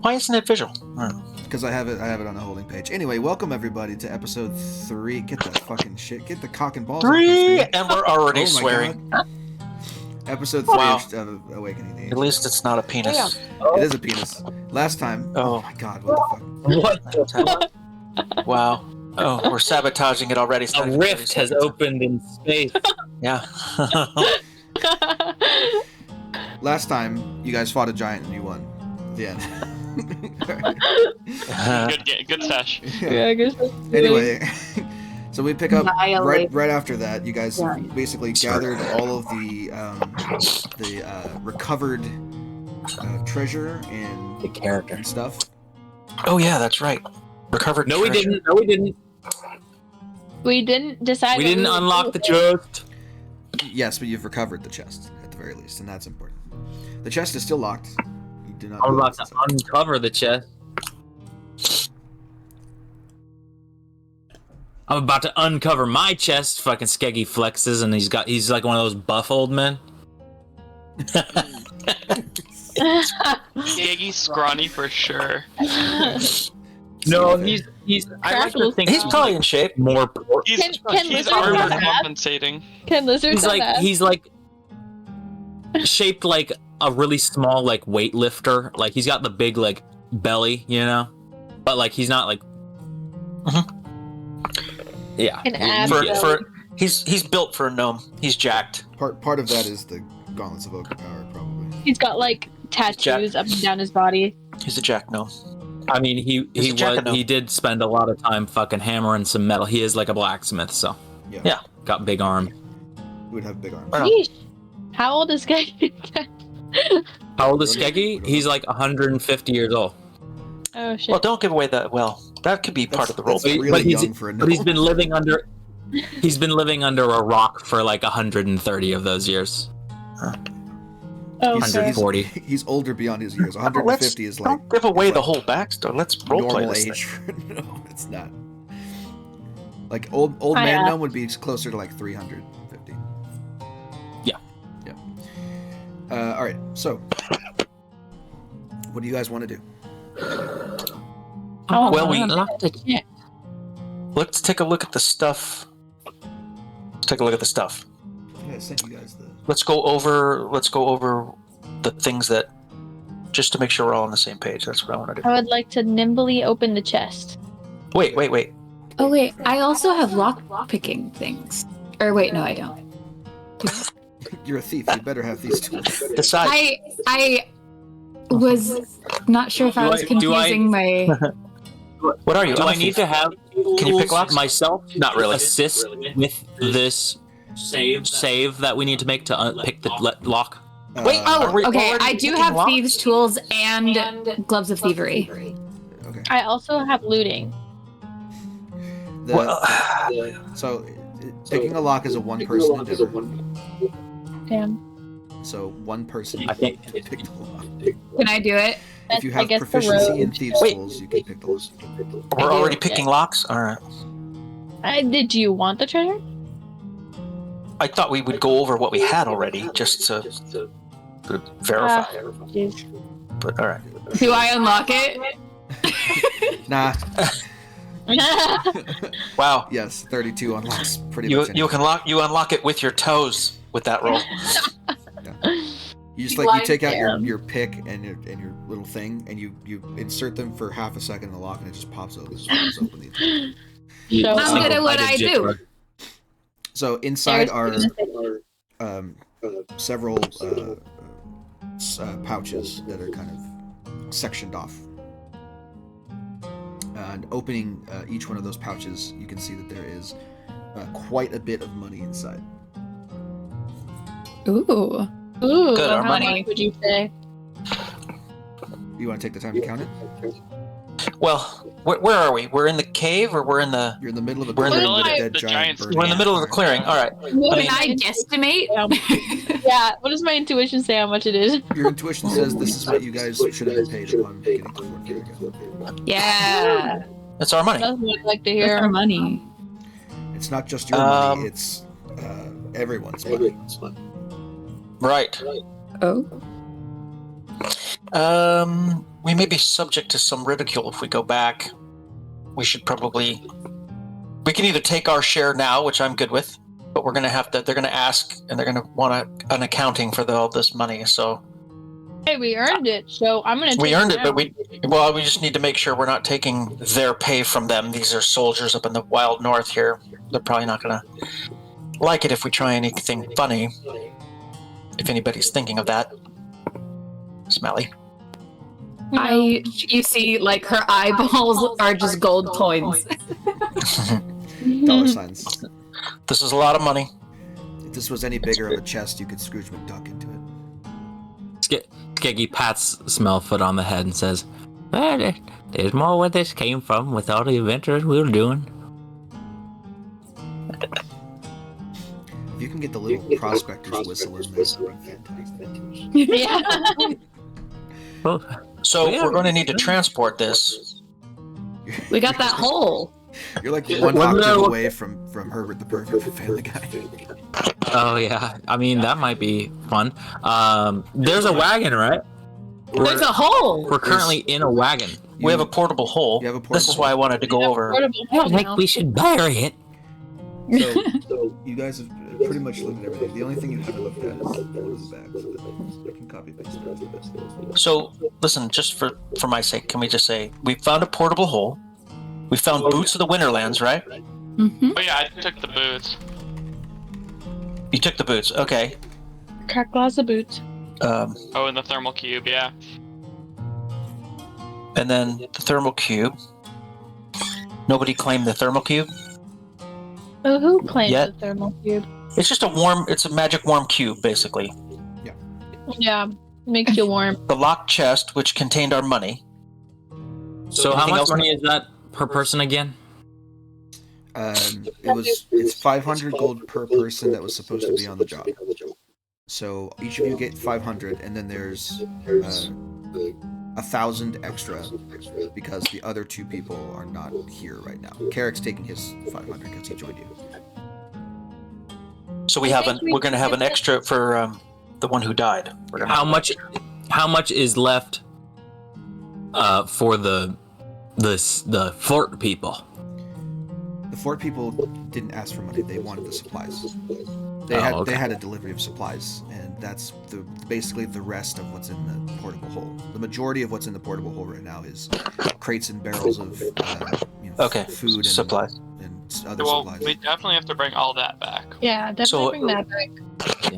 Why isn't it visual? Because I have it on a holding page. Anyway, welcome everybody to episode 3. Get that fucking shit. Get the cock and balls. 3, and we're already Oh my swearing. God. Episode 3 Wow. of Awakening the At Ancients. least it's not a penis. It is a penis. Last time. Oh my God! What the fuck? What? Wow. Oh, we're sabotaging it already. It's not A even rift 30 has seconds. opened in space. Yeah. Last time you guys fought a giant and you won. The end. Good stash. Yeah. I guess. Anyway, so we pick up Annihilate. right after that. You guys Yeah. basically gathered all of the recovered treasure The character. and stuff. Oh yeah, that's right. Recovered. No, we treasure. didn't. No, we didn't. We didn't decide. We what didn't would unlock do. the chest. Yes, but you've recovered the chest at the very least, and that's important. The chest is still locked. You do not. I'm know about what's to inside. uncover the chest. I'm about to uncover my chest. Fucking Skeggy flexes, and he's like one of those buff old men. Skaggy's scrawny for sure. No, he's. I like to think He's probably in shape. more. He's, Can he's lizards armor have abs? compensating. Can lizards He's like shaped like a really small like weightlifter. Like he's got the big like belly, you know, but like he's not like. Yeah. An ab For, belly. for he's built for a gnome. He's jacked. Part of that is the gauntlets of Oak Power, probably. He's got like tattoos up and down his body. He's a jack gnome. I mean, He's a jackano. he did spend a lot of time fucking hammering some metal. He is like a blacksmith, so Yeah. Yeah. got big arm. He would have big arms. Wow. Yeesh. How old is Guy? How old is Skeggy? He's like 150 years old. Oh shit. Well, don't give away that. Well, that could be part of the role. That's really But he's- young for a But he's gnome. been living under. He's been living under a rock for like 130 of those years. oh, he's- fair. 140. He's older beyond his years. 150 is like Don't give away is the like whole backstory. Let's roleplay normal this age. thing. No, it's not. Like old I, man gnome would be closer to like 350. Yeah. Yeah. All right. So, what do you guys want to do? Oh, Well, we- yeah. Let's take a look at the stuff. Let's take a look at the stuff. Yeah, I sent you guys the. Let's go over the things that, just to make sure we're all on the same page. That's what I want to do. I would like to nimbly open the chest. Wait. Oh wait, I also have lock picking things. Or wait, no, I don't. You're a thief. You better have these tools. Decide. I was not sure if I was Do I- confusing my. What are you? Do I'm a I need thief. to have Can you pick tools locks? myself? Not really. Assist with this save that we need to make to pick the lock. Wait. Uh, we Okay, already I do picking have locks? thieves' tools and gloves of thievery. Okay. I also have looting. The- Well, so, picking a lock is a one-person endeavor. Damn. So one person I think- can pick the lock. Can I do it? If you I have guess the proficiency in road. thieves' Wait. tools, you can pick the lock. we're I do, already picking locks. All right. Did you want the treasure? I thought we would go over what we had already, just to verify. Jeez. But all right. Do I unlock it? Nah. Wow. Yes, 32 unlocks pretty You much. you anything. can unlock it with your toes with that roll. You just like you take out Damn. your pick and your little thing, and you insert them for half a second in the lock, and it just pops open. It's open the entire- So, I'm good at what I do. So inside There's- are several pouches that are kind of sectioned off. And opening each one of those pouches, you can see that there is quite a bit of money inside. Ooh. Ooh, Good, our how money. much would you say? You want to take the time to count it? Well, where are we? We're in the cave, or we're in the You're in the middle of a We're in clearing the- with a the dead giant giants. burning we're in the middle of the clearing. All right. Can I guesstimate? Yeah, what does my intuition say how much it is? Your intuition says this is what you guys should have been paid upon getting to Fort Vega. Yeah. It's our money. That's what I'd like to Here's hear. our money. It's not just your money; it's everyone's money. Right. Oh. We may be subject to some ridicule if we go back. We should probably. We can either take our share now, which I'm good with, but we're gonna have to. They're gonna ask, and they're gonna want an accounting for all this money. So Hey, we earned it, so I'm gonna. we take earned it, now. but we just need to make sure we're not taking their pay from them. These are soldiers up in the wild north here. They're probably not gonna like it if we try anything funny. If anybody's thinking of that, Smelly. You see, like her eyeballs are just gold coins. Dollar signs. This is a lot of money. If this was any bigger of a chest, you could Scrooge McDuck into it. Skeggy pats Smellfoot on the head and says, well, there's more where this came from with all the adventures we were doing. If you can get the little prospector's whistle in there, that'd be fantastic. Yeah. Well, So Yeah. we're going to need to transport this. We got that hole. You're like one Well, octave no. away from Herbert the Perfect from Family Guy. oh, yeah. I mean, that might be fun. There's a wagon, right? There's a hole. We're currently in a wagon. We have a portable hole. You have a This is portable why I wanted to go over. Portable I hole think now. we should bury it. So you guys have pretty much looked at everything. The only thing you haven't looked at is the back. So I can copy paste it. So listen, just for my sake, can we just say we found a portable hole? We found boots of the Winterlands, right? Mm-hmm. Oh yeah, I took the boots. You took the boots, okay. Crack glass of boots. Oh, and the thermal cube, yeah. And then the thermal cube. Nobody claimed the thermal cube. Oh, who claims Yeah. the thermal cube? It's just it's a magic warm cube, basically. Yeah, makes you warm. The locked chest, which contained our money. So how Anything much else? money is that per person again? It's 500 gold per person that was supposed to be on the job. So each of you get 500, and then there's 1,000 extra because the other two people are not here right now. Carrick's taking his 500 because he joined you. So I think we're going to have an extra for the one who died. We're gonna How much is left for the fort people? The fort people didn't ask for money; they wanted the supplies. Oh, They okay. had a delivery of supplies, and that's basically the rest of what's in the portable hole. The majority of what's in the portable hole right now is crates and barrels of Okay, food and supplies. and other Well, supplies. we definitely have to bring all that back. Yeah, definitely So- bring that back.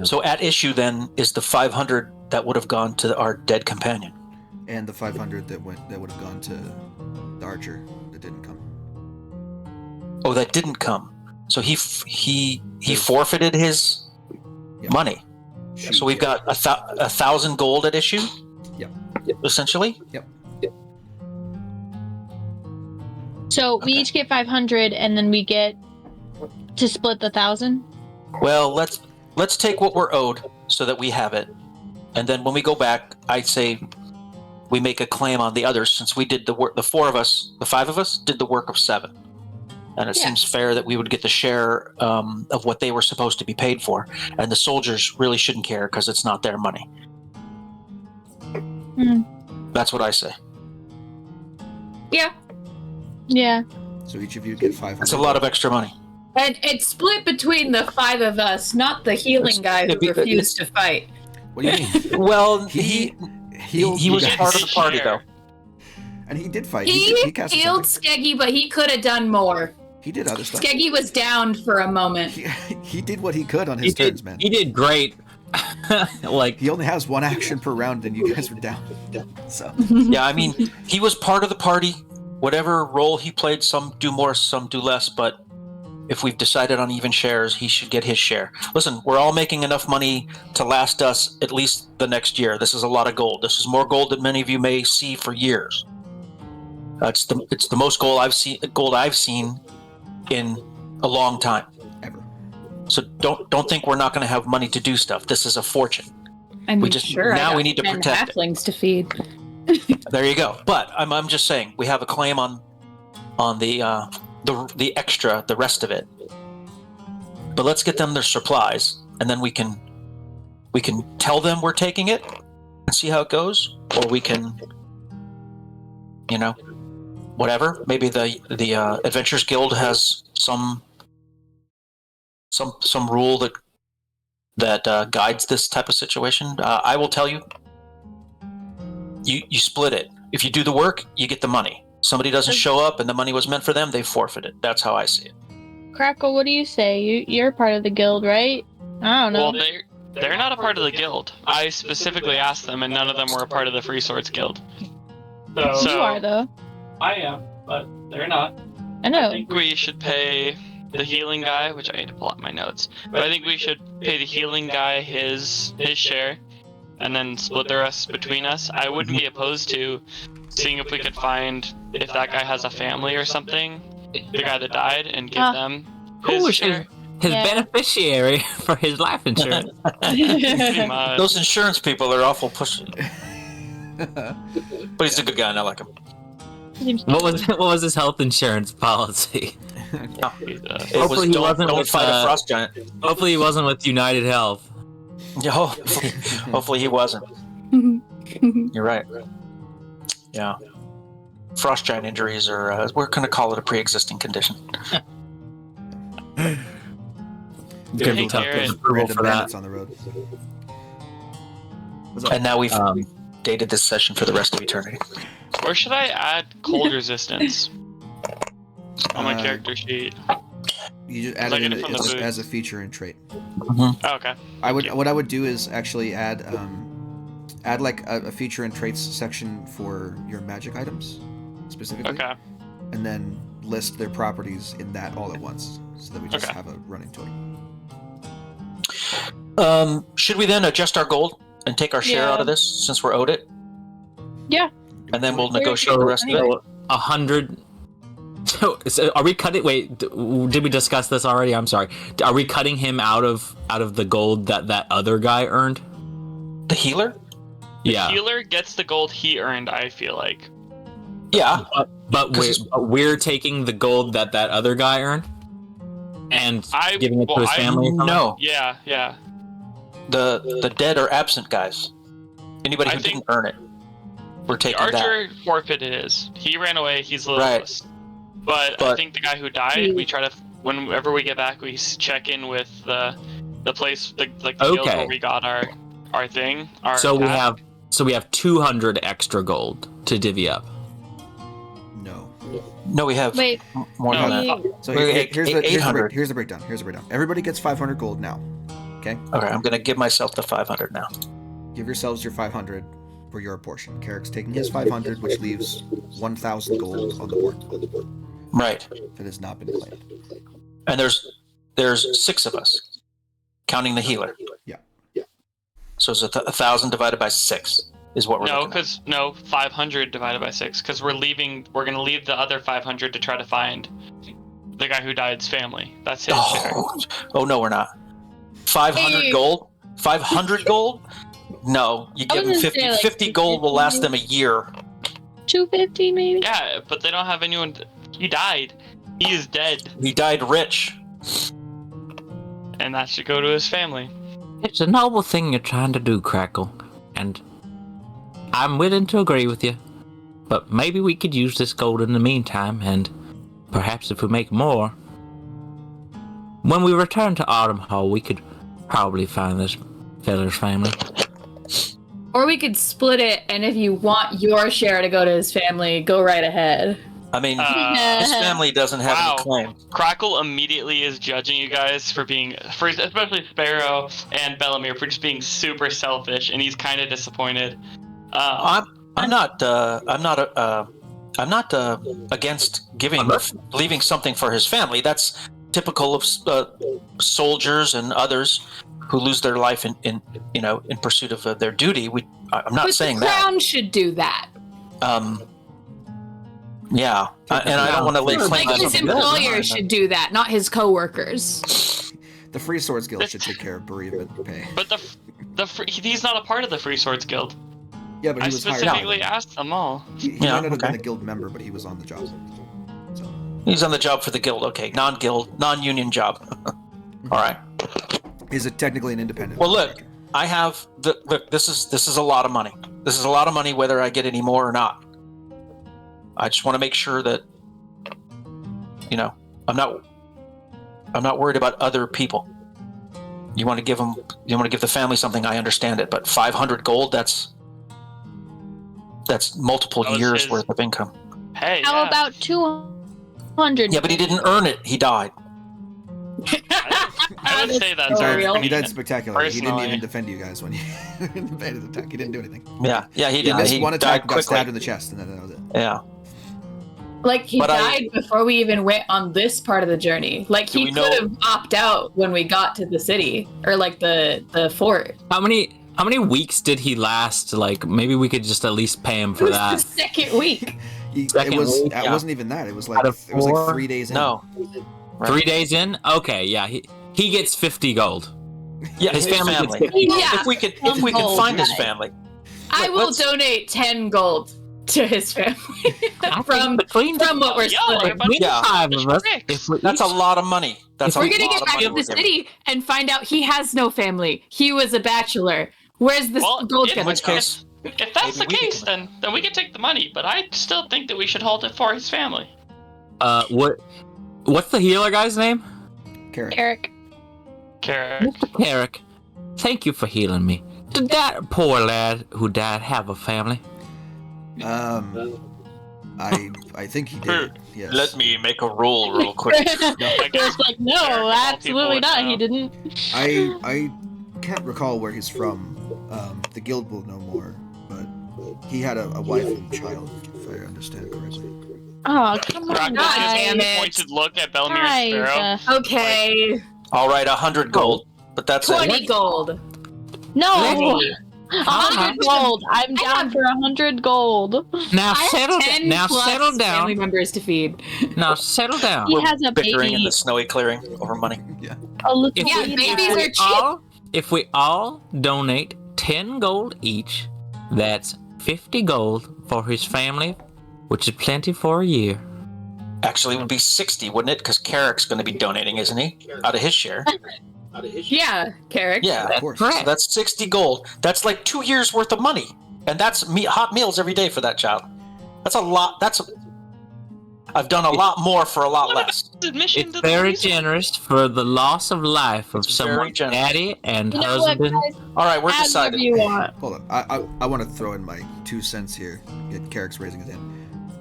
So at issue then is the 500 that would have gone to our dead companion. And the 500 that would have gone to the archer that didn't come. Oh, that didn't come. So he forfeited his Yeah. money. Shoot. So we've got 1,000 gold at issue. Yep. Essentially. So we Okay. each get 500, and then we get to split the 1,000. Well, let's take what we're owed so that we have it, and then when we go back, I'd say we make a claim on the others since we did the work. The 4 of us, the 5 of us, did the work of 7, and it Yeah. seems fair that we would get the share of what they were supposed to be paid for, and the soldiers really shouldn't care because it's not their money. Hmm. That's what I say. Yeah. Yeah. So each of you get 500. That's a lot of extra money. And it's split between the 5 of us, not the healing guy who It'd be- refused to fight. What do you mean? Well, He he was guys. part of the party though. And he did fight. He He cast healed something. Skeggy, but he could have done more. He did other stuff. Skeggy was downed for a moment. He did what he could on his turns, man. He did great. Like, He only has 1 action per round, and you guys were down. So Yeah, I mean, he was part of the party. Whatever role he played, some do more, some do less, but if we've decided on even shares, he should get his share. Listen, we're all making enough money to last us at least the next year. This is a lot of gold. This is more gold than many of you may see for years. It's the most gold I've seen in a long time. ever. So don't think we're not going to have money to do stuff. This is a fortune. I mean, just- sure, now I got we need to 10 protect it. halflings to feed. There you go. But I'm just saying we have a claim on the extra, the rest of it. But let's get them their supplies, and then we can tell them we're taking it, and see how it goes, or we can, whatever. Maybe the Adventurers Guild has some rule that guides this type of situation. I will tell you. You split it. If you do the work, you get the money. Somebody doesn't show up and the money was meant for them, they forfeit it. That's how I see it. Crackle, what do you say? You're part of the guild, right? I don't know. Well, they're not a part of the guild. I specifically asked them, and none of them were a part of the Free Swords Guild. So You are though. I am, but they're not. I know. I think we should pay the healing guy, which I need to pull up my notes. But I think we should pay the healing guy his share, and then split the rest between us. I wouldn't be opposed to seeing if we could find if that guy has a family or something, the guy that died, and give them Who his is share. his Yeah. beneficiary for his life insurance? Pretty much. Those insurance people are awful pushy. But he's a good guy and I like him. What was his health insurance policy? It Hopefully was he don't wasn't with, fight a frost giant. Hopefully he wasn't with United Health. Yeah, hopefully he wasn't. You're right. Yeah. Frost giant injuries are, we're going to call it a pre-existing condition. Gonna be Hey, tough to Garrett. get approval Random for that. bandits on the road. What's up? And now we've Um, dated this session for the rest of eternity. Or should I add cold resistance on my Uh, character sheet? You just add I it get in it from the booth. as a feature and trait. Oh, okay. What I would do is actually add like a feature and traits section for your magic items specifically, Okay. and then list their properties in that all at once, so that we just Okay. have a running total. Should we then adjust our gold and take our share Yeah. out of this since we're owed it? Yeah. And then we'll Very negotiate the rest of it? So 100. So are we cutting? Wait, did we discuss this already? I'm sorry. Are we cutting him out of the gold that other guy earned? The healer? Yeah, Healer gets the gold he earned, I feel like. Yeah. but 'Cause we're taking the gold that other guy earned and giving it to his family. or something? No. Yeah, yeah. The dead or absent guys. Anybody I who think- didn't earn it. We're The taking archer forfeited his. He ran away, he's the Right. lowest. But I But- think the guy who died, we try to, whenever we get back, we check in with the place, the guild Okay. where we got our thing. So task. we have 200 extra gold to divvy up. No. No, we have Wait, more No, than that. we- So We're here's the 800. here's the breakdown. Here's the breakdown. Everybody gets 500 gold now. Okay. Okay, I'm going to give myself the 500 now. Give yourselves your 500 for your portion. Carrick's taking his 500, which leaves 1,000 gold on the board Right. that has not been claimed. And there's 6 of us, counting the healer. Yeah. So it's 1,000 divided by 6 is what we're No, looking at. because 500 divided by 6, because we're gonna leave the other 500 to try to find the guy who died's family. That's his share. Oh, no, we're not. 500 Hey. gold? 500 gold? No, you I give was them gonna 50. say, like, 50 gold will last them a year. 250 maybe? Yeah, but they don't have anyone. He died. He is dead, He died rich. and that should go to his family. It's a noble thing you're trying to do, Crackle, and I'm willing to agree with you. But maybe we could use this gold in the meantime, and perhaps if we make more, when we return to Autumn Hall, we could probably find this feller's family. Or we could split it, and if you want your share to go to his family, go right ahead. I mean, Uh, his family doesn't have Wow. any claim. Crackle immediately is judging you guys for especially Sparrow and Bellamere, for just being super selfish, and he's kind of disappointed. I'm not against leaving something for his family. That's typical of soldiers and others who lose their life in pursuit of their duty. I'm not But saying the that. crown should do that. Yeah, and I don't want to lay claim Like to his something. employer should do that, not his coworkers. The Free Swords Guild should take care of bereavement pay. But he's not a part of the Free Swords Guild. Yeah, but I he was hired. specifically asked them all. He Yeah, might not have been okay. a guild member, but he was on the job. So He's on the job for the guild. Okay, non-guild, non-union job. All right. he's technically an independent. Well, look, I have look. This is a lot of money. This is a lot of money, whether I get any more or not. I just want to make sure that, I'm not worried about other people. You want to give the family something. I understand it, but 500 gold. That's multiple That was years his- worth of income. Hey, How yeah. about 200? Yeah, but he didn't earn it. He died. I would say that's So real. He died spectacularly. He didn't Personally. even defend you guys when you invaded the attack. He didn't do anything. Yeah, he He didn't. missed He one attack, died got stabbed in quickly. the chest, and then that was it. Yeah. Like he But died before we even went on this part of the journey. Like Do he we could know- have opted out when we got to the city or like the fort. How many weeks did he last? Like maybe we could just at least pay him It for was that. the second week. Second week, It yeah. wasn't even that. It was Out like of 4? 3 days in. No. Right. 3 days in? Okay, yeah. He gets 50 gold. Yeah, His his family family. gets 50 gold. Yeah. If we can Gold, find his right. family. I Look, will let's- donate 10 gold to his family I from think between what we're Yo, splitting. everybody- between Yeah. the 5 of us, Tricks. if we That's a each- lot of money. That's We're a gonna lot get of back money to the we're giving. city and find out he has no family. He was a bachelor. Where's this Well, gold in coming which from? case- If that's Maybe the we case, then we can take the money. But I still think that we should hold it for his family. what's the healer guy's name? Carrot. Eric. Carrot. Mr. Eric, thank you for healing me. Did that poor lad who died have a family? I think he did. Yes. Let me make a roll real quick. It's like, no, Eric, all absolutely people not. would He know. didn't. I can't recall where he's from. The guild will know more, but he had a wife and child, if I understand correctly. Oh, come on, Rock God gives damn a it. pointed look at Belmir's guys. sparrow. Okay, All right, 100 gold. But that's 20 it. gold. No, Letty. 100 gold. I'm I down have- for 100 gold. Now I have settle 10 now plus settle family down. members to feed. Now settle down. He has a Bickering in baby. the snowy clearing over money. A little If Yeah, we- baby. babies are cheap. If we all donate 10 gold each, that's 50 gold for his family, which is plenty for a year. Actually, it would be 60, wouldn't it? Because Carrick's going to be donating, isn't he? Out of his share. Yeah, Carrick. Yeah. Of course. Correct. So that's 60 gold. That's like 2 years worth of money. And that's hot meals every day for that child. That's a lot. I've done a lot more for a lot less. Admission It's to the very reason. generous for the loss of life of It's very someone's generous. daddy and You know what, husband. guys? All right, we're Add decided. whatever you want. Hold on. I want to throw in my 2 cents here. Carrick's raising his hand.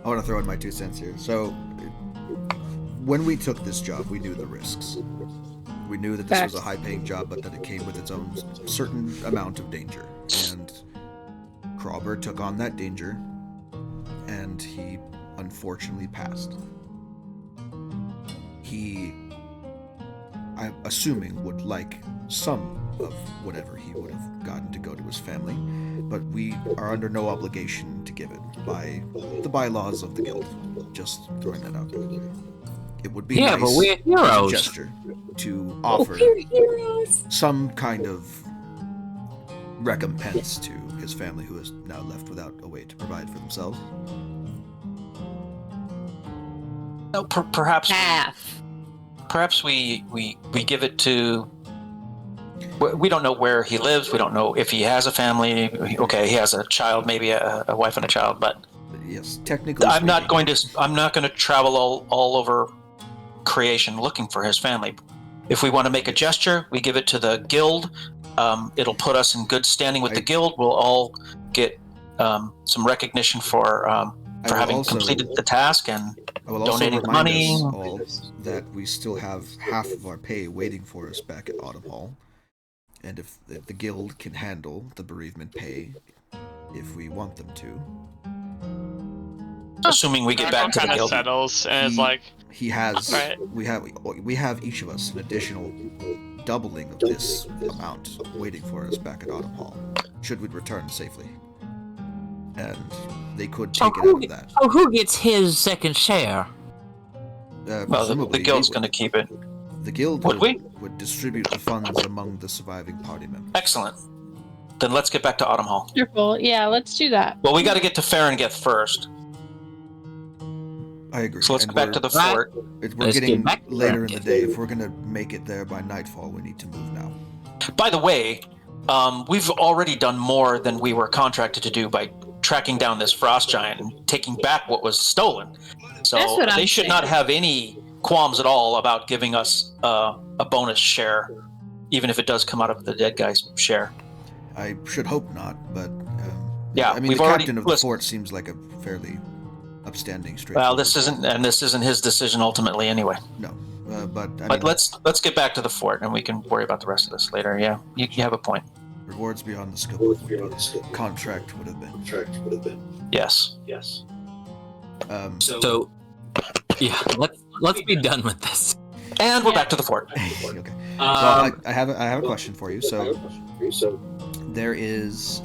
I want to throw in my 2 cents here. So, when we took this job, we knew the risks. We knew that this was a Facts. high-paying job, but that it came with its own certain amount of danger. And Crawber took on that danger, and he unfortunately passed. He, I'm assuming, would like some of whatever he would have gotten to go to his family, but we are under no obligation to give it by the bylaws of the guild. Just throwing that out there. It would be Yeah, nice but we're as a heroes. gesture to offer We're heroes. some kind of recompense to his family who is now left without a way to provide for themselves. No, perhaps Half. we give it to. We don't know where he lives. We don't know if he has a family. Okay, he has a child, maybe a wife and a child. But Yes, technically. I'm not speaking, going to travel all over creation looking for his family. If we want to make a gesture, we give it to the guild. It'll put us in good standing with the guild. We'll all get some recognition for I will having also- completed the task. And I will also donating the remind money. us all that we still have half of our pay waiting for us back at Autumn Hall. And if the guild can handle the bereavement pay, if we want them to, assuming we get back to the kind of guild, settles, and it's He- like, he has. Right. We have each of us an additional doubling of this amount waiting for us back at Autumn Hall, should we return safely. And they could take it out of that. Oh, who gets his second share? well, the Presumably guild's we going to keep it. would. The guild Would we? would distribute the funds among the surviving party members. Excellent. Then let's get back to Autumn Hall. Wonderful. Yeah, let's do that. Well, we got to get to Farengeth first. I agree. So let's And go back to the Right. fort. We're Let's getting get back to later in Farengeth. the day. If we're gonna make it there by nightfall, we need to move now. By the way, we've already done more than we were contracted to do by tracking down this frost giant and taking back what was stolen. So That's what they I'm should saying. not have any qualms at all about giving us a bonus share, even if it does come out of the dead guy's share. I should hope not, but Yeah, I mean, we've the already- captain of the listen. fort seems like a fairly upstanding, straight. Well, this isn't his decision ultimately anyway. No, but I But mean, let's get back to the fort, and we can worry about the rest of this later. Yeah, you have a point. rewards beyond the scope of what the contract would have been. Yes. So, yeah, let's be done with this. And we're Yeah. back to the fort. Okay. Well, Um, I have a question for you. So there is.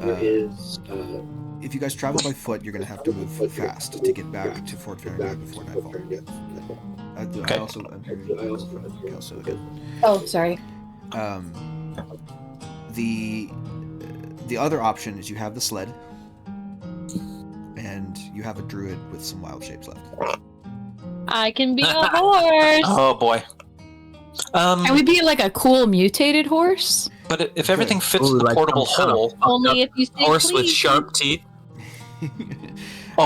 If you guys travel by foot, you're going to have to move fast to get back to Fort Fahrenheit before nightfall. Okay. I'm hearing from Kelso again. Oh, sorry. The other option is you have the sled, and you have a druid with some wild shapes left. I can be a horse. Oh boy. Can we be like a cool mutated horse? But if everything fits Ooh, in the like portable some kind of hole, fucked Only up if you say horse with please. sharp teeth. I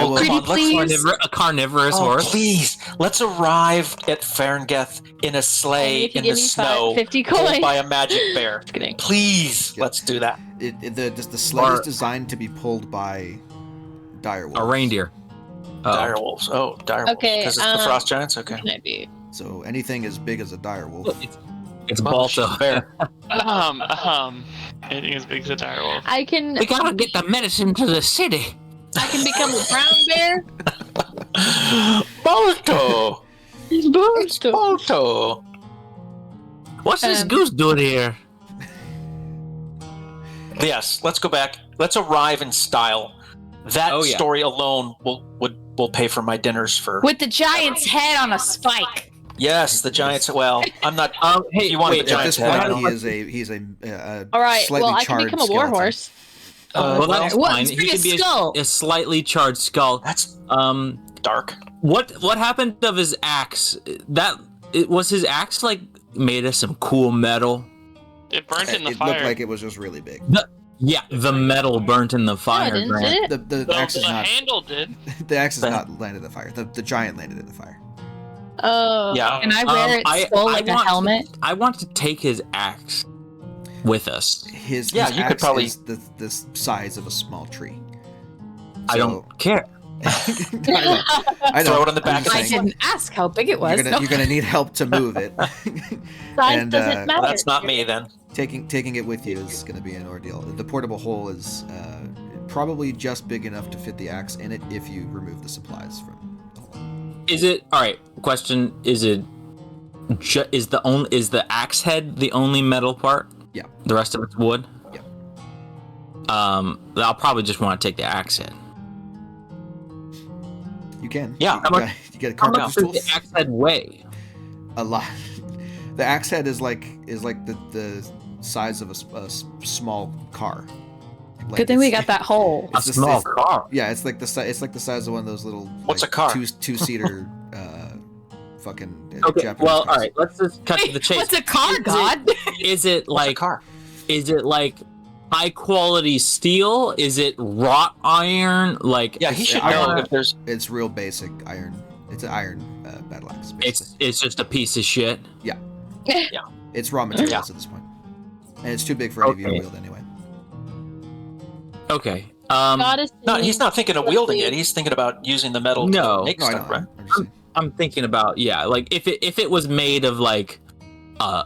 oh will- come on, Pretty let's please. A carnivorous oh, horse. please, let's arrive at Ferengeth in a Only sleigh if you in give the me snow, 50 pulled coins. by a magic bear. Just kidding. Please, Yeah. let's do that. The sled is Or- designed to be pulled by direwolves. A reindeer. Oh. Direwolves. Oh, direwolves. Okay, Because it's the frost giants. Okay. Can I be? So anything as big as a direwolf. It's Well, she's Balto. a bear. Anything as big as a direwolf. I can. We gotta get the medicine to the city. I can become a brown bear. Balto. It's Balto. What's this Um, goose doing here? Yes, let's go back. Let's arrive in style. That Oh, yeah. story alone will pay for my dinners for. With the giant's head on a spike. Yes, the giants. Well, I'm not. Hey, you wanted wait, the At this giants head. point, I he's a All right. slightly Well, I can charred become a war skeleton. horse. well, that's What? fine. It's He pretty can be skull. a slightly charred skull. That's Um, dark. what happened of his axe? Was his axe like made of some cool metal? It burnt in the It fire. looked like it was just really big. Yeah, the metal burnt in the No, fire. it didn't, Grant. did it? The the axe is not handle did. the axe is The- not landed in the fire. The giant landed in the fire. Oh. Yeah. Can I wear its skull like a want- helmet? I want to take his axe with us. His Yeah, his you could axe probably- is the size of a small tree. I don't care. I know. Throw it on the I'm back just I of saying, didn't ask how big it was. You're gonna, No. you're gonna need help to move it. Size And, doesn't matter. Well, that's not me then. taking it with you is gonna be an ordeal. The portable hole is probably just big enough to fit the axe in it if you remove the supplies from the hole. Is it all right? Question: Is it is the axe head the only metal part? Yeah. The rest of it's wood. Yeah. I'll probably just want to take the axe head. You can. Yeah. You get How carpenter's much does tools. the axe head weigh? A lot. The axe head is like the size of a small car. Like Good thing we it's- got that hole. A It's the small size- car. Yeah, it's like the size of one of those little. What's like, a car? Two-seater, fucking. Okay. Japanese Well, cars. all right. Let's just cut to the chase. What's a car, Is it- God? Is it What's a like car? Is it like high quality steel? Is it wrought iron? Like Yeah, he should I know wanna- if there's. It's real basic iron. It's an iron battle axe. Basically. it's just a piece of shit. It's raw materials Yeah. at this point, and it's too big for any of you to Okay. wield anyway. Okay. Goddess No, he's singing. not thinking of wielding it. He's thinking about using the metal No. to make No, I stuff, know. right? I'm just saying. I'm thinking about like if it was made of like a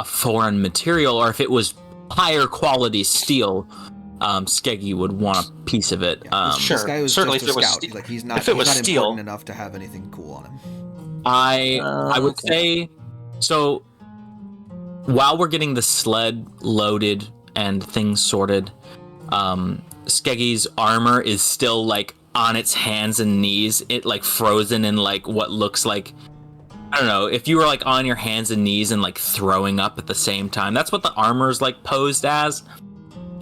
foreign material, or if it was higher quality steel, Skeggy would want a piece of it. Yeah, Sure. This guy was Certainly just if a it was scout. ste- Like he's not. if it he's was not steel- important enough to have anything cool on him. I would okay. say so. While we're getting the sled loaded and things sorted, Skeggy's armor is still like on its hands and knees. It like frozen in like what looks like, I don't know, if you were like on your hands and knees and like throwing up at the same time. That's what the armor's like posed as.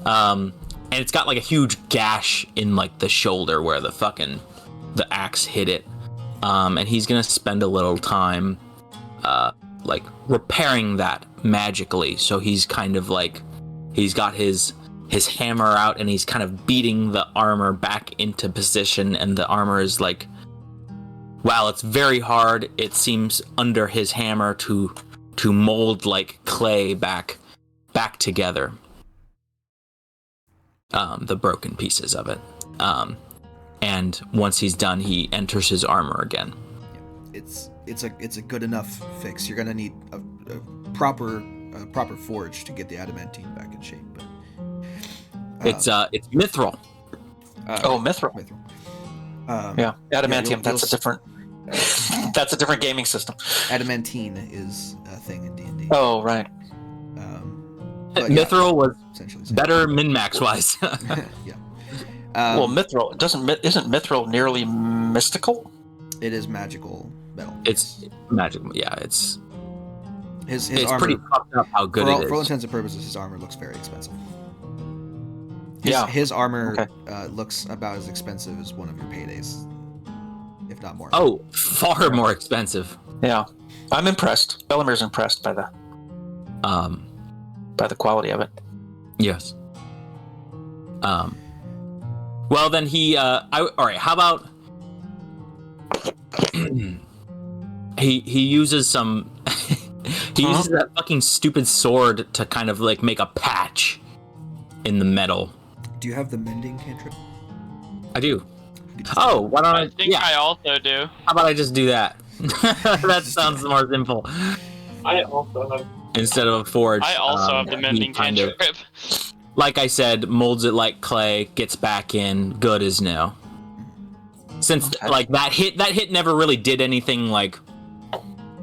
And it's got like a huge gash in like the shoulder where the axe hit it. And he's gonna spend a little time like repairing that magically. So he's kind of like He's got his hammer out, and he's kind of beating the armor back into position, and the armor is like, wow, it's very hard. It seems under his hammer to mold like clay back together. The broken pieces of it. And once he's done, he enters his armor again. It's a good enough fix. You're gonna need a proper forge to get the adamantine back in shape. But It's mithril. Mithril. Yeah, adamantium. That's a different. That's a different gaming system. Adamantine is a thing in D&D. Oh, right. Mithril was essentially better min-max wise. Yeah. Well, mithril isn't mithril nearly mystical? It is magical metal. It's magical. Yeah, it's His it's armor, pretty fucked up how good for all it is. for all intents and purposes, his armor looks very expensive. Yeah. His armor Okay. looks about as expensive as one of your paydays, if not more. Oh, far more expensive. Yeah, I'm impressed. Bellimer's impressed by the quality of it. Yes. Well, then he. All right. How about he uses some. He uses that fucking stupid sword to kind of like make a patch in the metal. Do you have the mending cantrip? I do. Oh, why don't I think I also do. How about I just do that? That sounds more simple. I also have. Instead of a forge. I also have the he mending kind of, cantrip. like I said, molds it like clay, gets back in, good as new. Since like that hit never really did anything. Like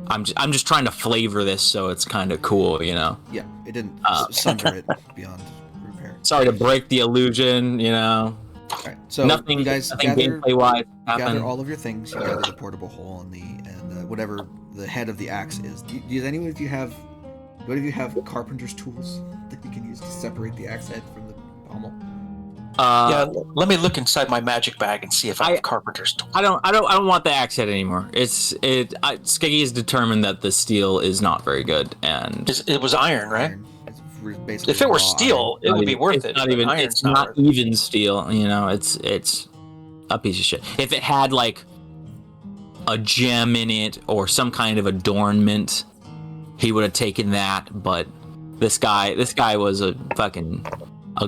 I'm just trying to flavor this so it's kind of cool, you know. Yeah, it didn't sunder it beyond repair. Sorry to break the illusion, you know. All right, so Nothing you guys nothing gather gameplay wise happened. all of your things. You gather the portable hole and whatever the head of the axe is. Does anyone of you have? Do any of you have carpenter's tools that you can use to separate the axe head from the pommel? Yeah, let me look inside my magic bag and see if I have carpenter's tools. I don't want the axe head anymore. Skeggy is determined that the steel is not very good, and It was iron, right? Iron. It's basically If it were raw steel, it would be worth it's it. Not but even iron's it's not worth it. even steel, you know. It's a piece of shit. If it had like a gem in it or some kind of adornment, he would have taken that. But this guy was a fucking a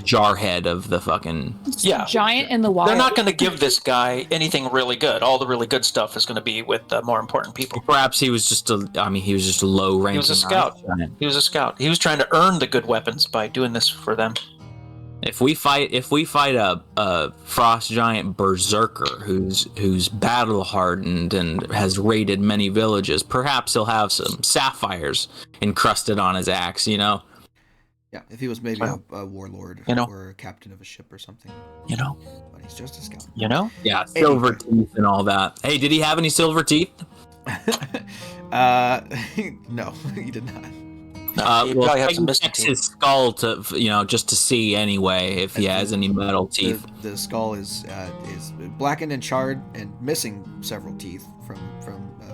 jarhead of the fucking. Yeah. Giant in the wild. They're not going to give this guy anything really good. All the really good stuff is going to be with more important people. Perhaps he was just a low ranking. He was a scout. He was a scout. He was trying to earn the good weapons by doing this for them. If we fight a frost giant berserker who's battle hardened and has raided many villages, perhaps he'll have some sapphires encrusted on his axe, you know. Yeah, if he was maybe a warlord or a captain of a ship or something. You know. But he's just a scout. You know. Yeah, silver teeth and all that. Hey, did he have any silver teeth? No, he did not. He probably had some check mystic teeth. his skull to just to see anyway if he has any metal teeth. The skull is blackened and charred and missing several teeth from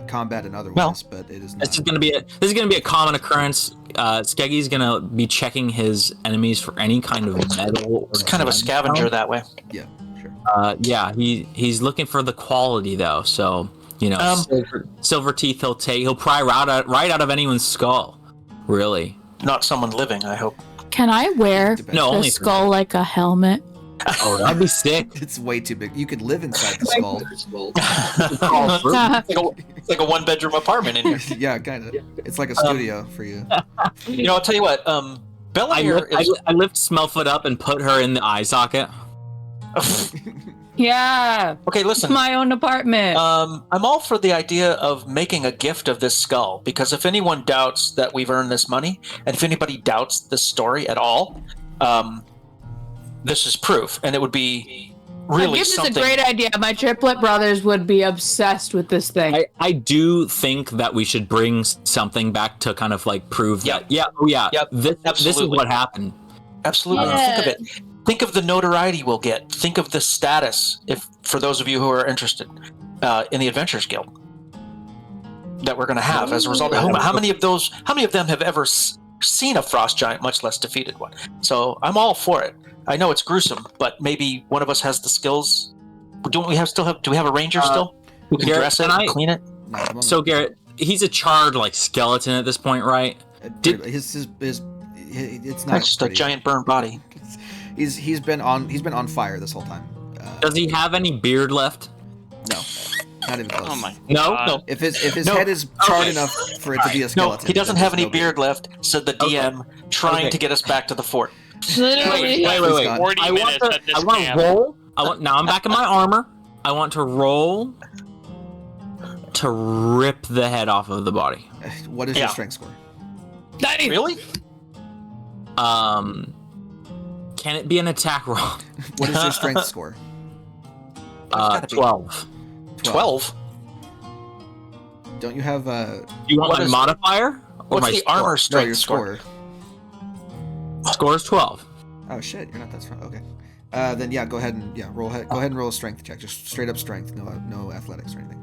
combat and otherwise, but it is not. This is gonna be a common occurrence. Skeggy's gonna be checking his enemies for any kind of metal. It's kind of a scavenger that way. Yeah, sure. Yeah, he's looking for the quality though. So silver teeth he'll pry right out of anyone's skull. Really? Not someone living, I hope. Can I wear No, the only skull like a helmet? Oh, that'd be sick. It's way too big. You could live inside the skull. It's like a one-bedroom apartment in here. Yeah, kind of. It's like a studio for you. I'll tell you what. Bellamere is. I lift Smellfoot up and put her in the eye socket. Yeah. Okay, listen. My own apartment. I'm all for the idea of making a gift of this skull, because if anyone doubts that we've earned this money, and if anybody doubts this story at all, this is proof, and it would be really this something. is a great idea. My triplet brothers would be obsessed with this thing. I do think that we should bring something back to kind of like prove that. Yeah. Oh yeah. Yep, This is absolutely. what happened. Absolutely. Yeah. Think of it. Think of the notoriety we'll get. Think of the status, if for those of you who are interested, in the Adventurers Guild that we're going to have as a result. How many of them have ever seen a frost giant, much less defeated one. So I'm all for it. I know it's gruesome, but maybe one of us has the skills. Do we have a ranger still who can Garrett, dress it and clean it? Not at the moment. So Garrett, he's a charred like skeleton at this point, right? It's not That's just a pretty- giant burned body. He's been on fire this whole time. Does he have any beard left? No, not even close. Oh my. No, God. no. If his No. head is charred Okay. enough for it to be a No, skeleton, he doesn't then have there's any no beard left, said the DM, trying Okay. to get us back to the fort. Literally. Wait. Scott. 40 I want minutes to. at this I want to camp. roll. Now I'm back in my armor. I want to roll to rip the head off of the body. What is Yeah. your strength score? Really? Can it be an attack roll? What is your strength score? gotta be. 12. 12? Don't you have Do you want What my is- modifier or What's my the score? armor no strength your score? score? Score is 12. Oh shit, you're not that strong. Okay. Then yeah, go ahead and go ahead and roll a strength check. Just straight up strength, no athletics or anything.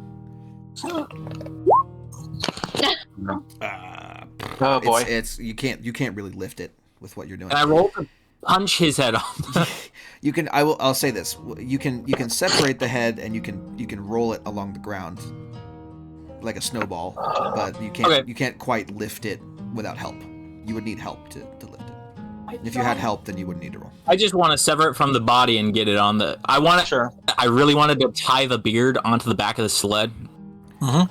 Oh boy. It's you can't really lift it with what you're doing. And I roll to punch his head off. You can. I'll say this. You can separate the head and you can roll it along the ground like a snowball, but you can't Okay. you can't quite lift it without help. You would need help to lift it. If you had help, then you wouldn't need to roll. I just want to sever it from the body and get it on the. Sure. I really wanted to tie the beard onto the back of the sled. Yeah.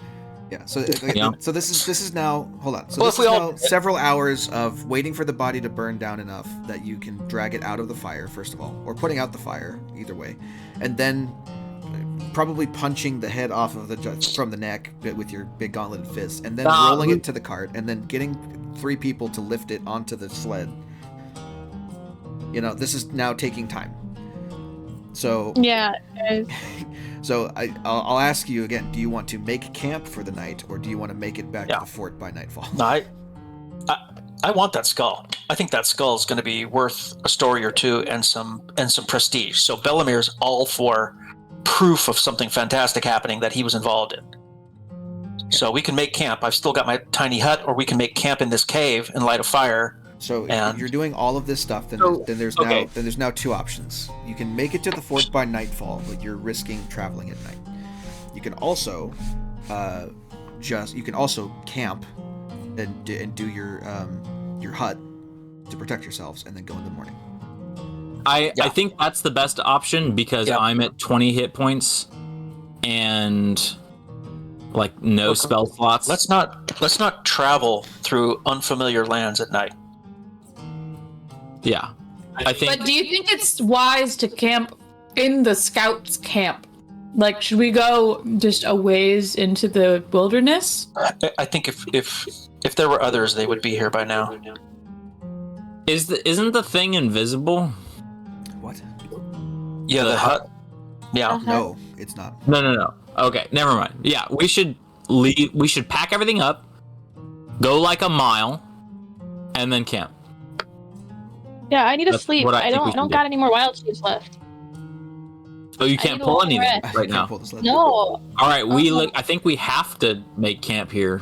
So Yeah. so this is now. Hold on. So Well, this if we is all- now several hours of waiting for the body to burn down enough that you can drag it out of the fire, first of all, or putting out the fire, either way, and then probably punching the head off of from the neck with your big gauntleted fist, and then rolling it to the cart, and then getting 3 people to lift it onto the sled. You know, this is now taking time. So Yeah. guys. so I'll ask you again. Do you want to make camp for the night, or do you want to make it back Yeah. to the fort by nightfall? No, I want that skull. I think that skull is going to be worth a story or two and some prestige. So Bellamir's all for proof of something fantastic happening that he was involved in. So we can make camp. I've still got my tiny hut, or we can make camp in this cave and light a fire. So if And- you're doing all of this stuff, then So- there's now 2 options. You can make it to the fort by nightfall, but you're risking traveling at night. You can also camp and do your hut to protect yourselves, and then go in the morning. I Yeah. think that's the best option because Yeah. I'm at 20 hit points and like no Okay. spell slots. Let's not travel through unfamiliar lands at night. Yeah. I think But do you think it's wise to camp in the scouts' camp? Like, should we go just a ways into the wilderness? I think if there were others, they would be here by now. isn't the thing invisible? What? Yeah, the hut. Yeah. No, it's not. No. Okay, never mind. Yeah, we should leave. We should pack everything up, go like a mile, and then camp. Yeah, I need to That's sleep. what I I think we don't should do. got any more wild seeds left. So you I can't need a pull long anything rest. right You can't now. pull the sled. No. All right, Uh-huh. I think we have to make camp here.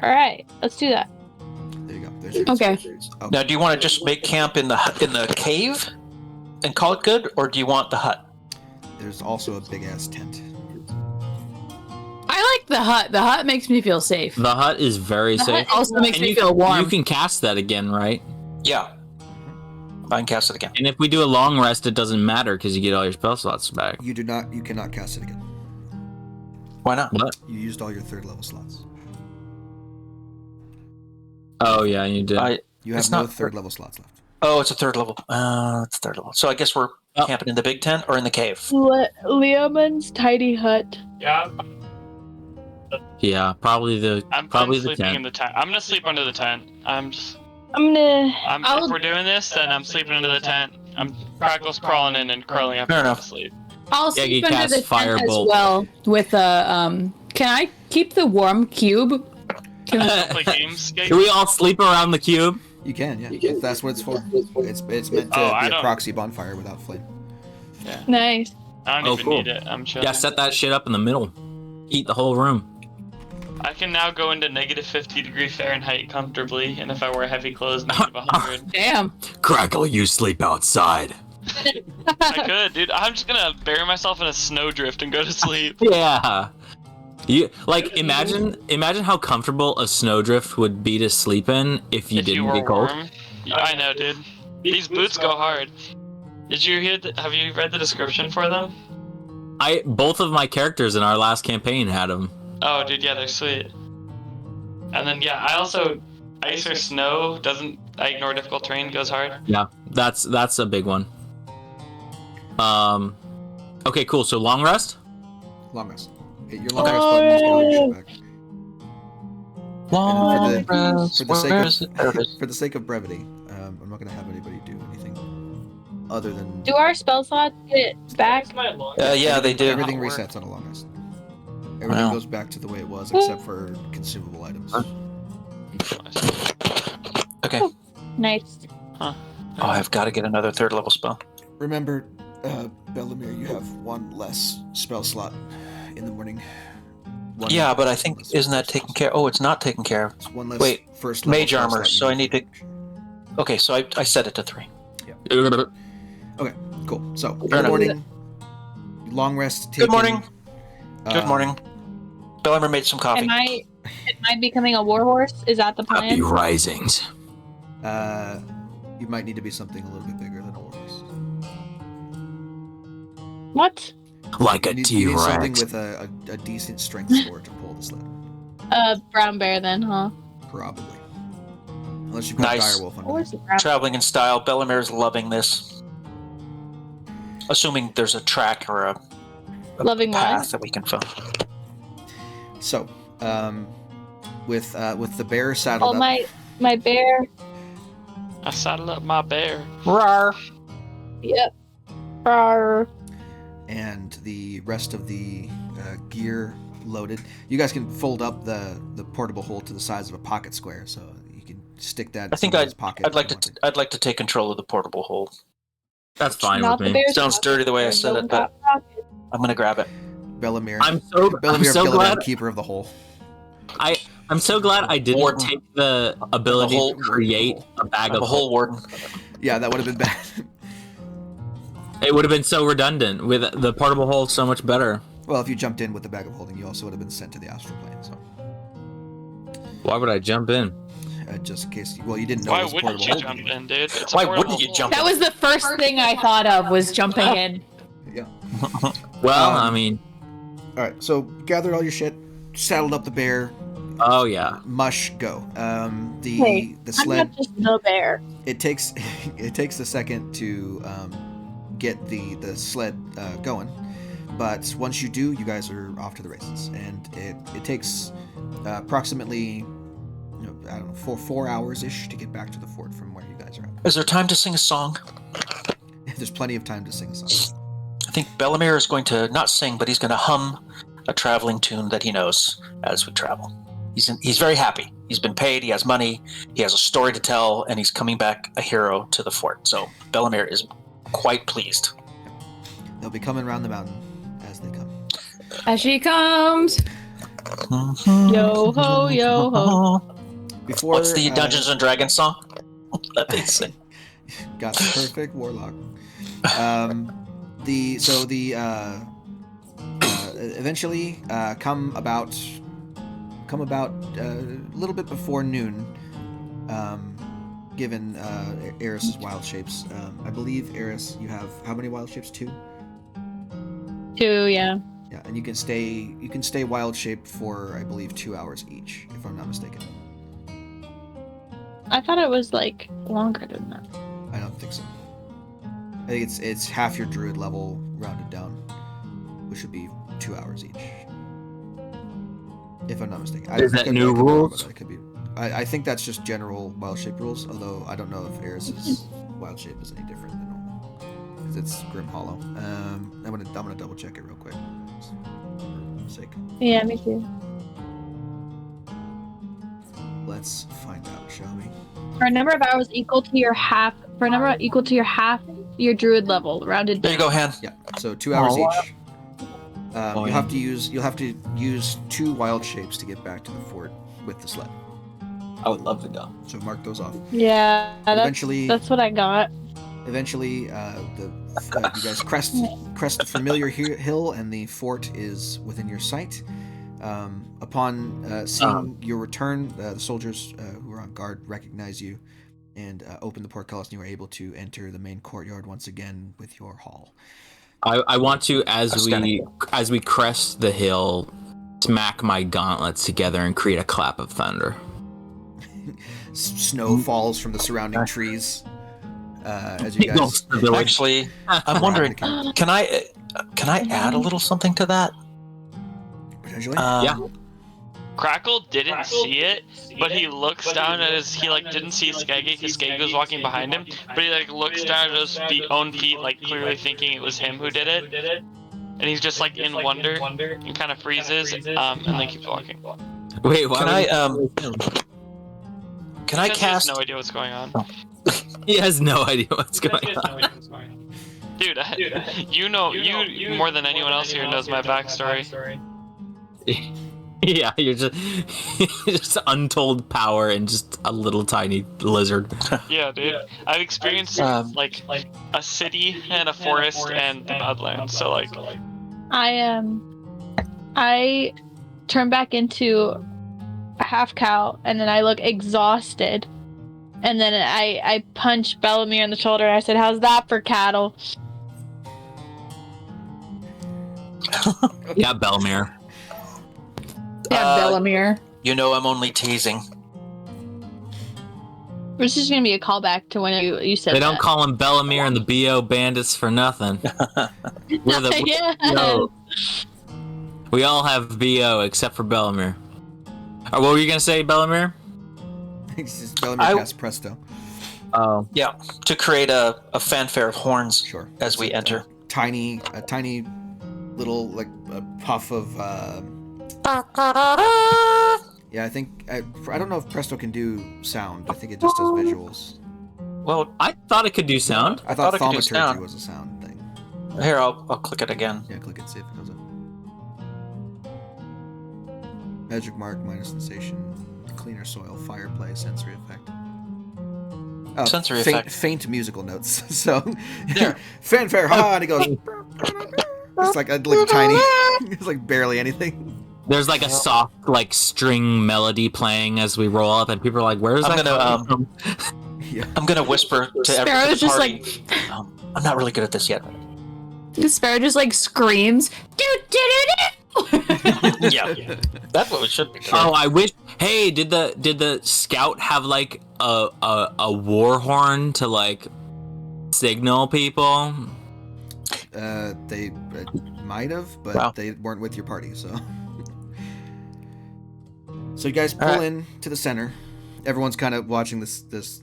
All right, let's do that. There you go. There's your Okay. Now, do you want to just make camp in the cave and call it good, or do you want the hut? There's also a big ass tent. I like the hut. The hut makes me feel safe. The hut is very The safe. hut Also makes And me feel warm. You can cast that again, right? Yeah. I can cast it again. And if we do a long rest, it doesn't matter because you get all your spell slots back. You cannot cast it again. Why not? What? You used all your 3rd level slots. Oh yeah, you did. You have It's no not 3rd level slots left. Oh, it's a 3rd level. It's 3rd level. So I guess we're Oh. camping in the big tent or in the cave. Leoman's tiny hut. Yeah. Yeah, probably the I'm sleeping tent. in the tent. I'm gonna sleep under the tent. I'm gonna. If we're doing this, then I'm sleeping under the tent. I'm Crackle's crawling in and curling up Fair and enough. to sleep. I'll Yeah, sleep you under cast the tent as Firebolt. well with a Can I keep the warm cube? Can we- Play games. Can we all sleep around the cube? You can, yeah. If that's what it's for. It's meant to Oh, I be a don't- proxy bonfire without flame. Nice. I don't Oh, even cool. need it. I'm chill. Yeah, set that shit up in the middle. Eat the whole room. I can now go into negative 50 Fahrenheit comfortably, and if I wear heavy clothes, negative 100. Damn. Crackle, you sleep outside. I could, dude. I'm just gonna bury myself in a snowdrift and go to sleep. Yeah. You like imagine how comfortable a snowdrift would be to sleep in if you If you didn't were get cold. warm. Yeah, I know, dude. These boots go hard. Did you hear? Have you read the description for them? Both of my characters in our last campaign had them. Oh, dude, yeah, they're sweet. And then yeah, I also ice or snow doesn't. I ignore difficult terrain goes hard. Yeah, that's a big one. Okay, cool. So long rest. Long rest. Hit your long rest button. Just get all your shit back. Long And rest. Where is it? There it is. For the sake of brevity, I'm not gonna have anybody do anything other than Do our spell slots get back? Yeah, they do. everything resets on a long rest. Everything Wow. goes back to the way it was, except for consumable items. Okay. Nice. Oh, I've got to get another 3rd level spell. Remember, Bellamere, you have one less spell slot in the morning. One Yeah, but I think less isn't that first taken level care? Oh, it's not taken care of. slot. One less Wait, first level mage spell armor, slot you so I need to- Okay, so I set it to 3. Okay, cool. So, Fair good enough. morning. Long rest. Good taken, morning. Good uh, morning. Bellimer made some coffee. Am I becoming a warhorse? Is that the Happy plan? risings. You might need to be something a little bit bigger than a horse. What? Like a You need something T-Rex. with a decent strength score to pull the sled. Brown bear then, huh? Probably. Unless you've got Nice. Direwolf under Or there. is it brown? Traveling in style. Bellamir's loving this. Assuming there's a track or a Loving what? path that we can follow. So, with the bear saddled Oh, up, my bear. I saddled up my bear. Rawr. Yep. Rawr. and the rest of the gear loaded, you guys can fold up the portable hole to the size of a pocket square, so you can stick that. I think in someone's pocket I'd like if you to. I'd like to take control of the portable hole. That's fine Not with the me. bear's Sounds pocket. dirty the way I There's said no it, but pocket. I'm gonna grab it. Bellamere. I'm so Bellamere, glad keeper of the hole. I'm so glad I didn't Warden. take the ability whole- to create a bag I'm of a hole warden. Yeah, that would have been bad. It would have been so redundant with the portable hole. So much better. Well, if you jumped in with the bag of holding, you also would have been sent to the astral plane. So, Why would I jump in? just in case. Well, you didn't know Why it was wouldn't portable you holding. jump in, dude? It's a Why portable wouldn't you hole. jump That was the first thing I thought of was jumping in. Yeah. Well, Um, I mean, All right. So gathered all your shit, saddled up the bear. oh yeah. Mush, go. The Hey, the I'm sled. not just the bear. It takes a second to get the sled going, but once you do, you guys are off to the races, and it takes approximately I don't know 4 hours ish to get back to the fort from where you guys are at. Is there time to sing a song? There's plenty of time to sing a song. I think Bellamere is going to not sing, but he's going to hum a traveling tune that he knows as we travel. He's very happy. He's been paid. He has money. He has a story to tell, and he's coming back a hero to the fort. So Bellamere is quite pleased. They'll be coming around the mountain as they come. As she comes. Yo ho, yo ho. Before What's the Dungeons and Dragons song that they sing? got the perfect warlock. Eventually come about a little bit before noon. Given Eris's wild shapes, I believe Eris, you have how many wild shapes? 2. 2, yeah. Yeah, and you can stay wild shaped for I believe 2 hours each, if I'm not mistaken. I thought it was like longer than that. I don't think so. I think it's half your druid level rounded down, which would be 2 hours each. If I'm not mistaken. Is that new could be wrong rules? about that. It could be. I think that's just general wild shape rules. Although I don't know if Eris's wild shape is any different than normal, because it's Grim Hollow. I'm gonna double check it real quick, just for sake. Yeah, me too. Let's find out, shall we? For a number of hours equal to your half. For a number equal to your half your druid level, rounded There you down. go, Han. Yeah. So 2 hours Oh, each. You'll have to use 2 wild shapes to get back to the fort with the sled. I would love to go. So mark those off. Yeah, Eventually, that's what I got. you guys crest the familiar hill, and the fort is within your sight. Upon seeing your return, the soldiers who are on guard recognize you and open the portcullis, and you are able to enter the main courtyard once again with your haul. I want to, as we crest the hill, smack my gauntlets together and create a clap of thunder. Snow falls from the surrounding trees as you guys. Actually, I'm wondering, can I add a little something to that? Potentially. Yeah. Crackle didn't see it, but he looks down at he didn't see Skaggy because Skaggy was walking behind him, but he looks down at his own feet, clearly thinking it was him who did it, and he's just in wonder and kind of freezes, and then keeps walking. Wait, why? Can I Because cast? He has no idea what's going on. He has no idea what's going on. Dude, you more than anyone else here knows my backstory. Yeah, you're just untold power and just a little tiny lizard. Yeah, dude. I've experienced a city and a forest and the Badlands, so I turn back into a half cow, and then I look exhausted, and then I punch Bellamere in the shoulder, and I said, "How's that for cattle?" Yeah, Bellamere. Yeah, Bellamere. You know, I'm only teasing. This is gonna be a callback to when you said They don't that. call him Bellamere and the BO bandits for nothing. Yeah. No. We all have BO except for Bellamere. What were you gonna say, Bellamere? Bellamere casts Presto. Oh. Yeah, to create a fanfare of horns Sure. as we enter. A tiny little a puff of. Yeah, I think I don't know if Presto can do sound. I think it just does visuals. Well, I thought it could do sound. I thought it could do thaumaturgy sound. was a sound thing. here I'll click it again. Yeah, click it, see if it goes up. Magic mark, minor sensation, cleaner soil, fireplace, sensory effect. Oh, Sensory faint, effect. faint musical notes. So, There. fanfare, ha, and it goes. It's like tiny. It's barely anything. There's a soft string melody playing as we roll up, and people are like, "Where's I'm that gonna coming from?" Yeah. I'm gonna whisper to everyone. Sparrow's just I'm not really good at this yet. Sparrow just screams. Yeah, that's what we should be doing. Oh, I wish. Hey, did the scout have a war horn to signal people? They might have, but Wow. they weren't with your party, so. So you guys pull All right. in to the center. Everyone's kind of watching this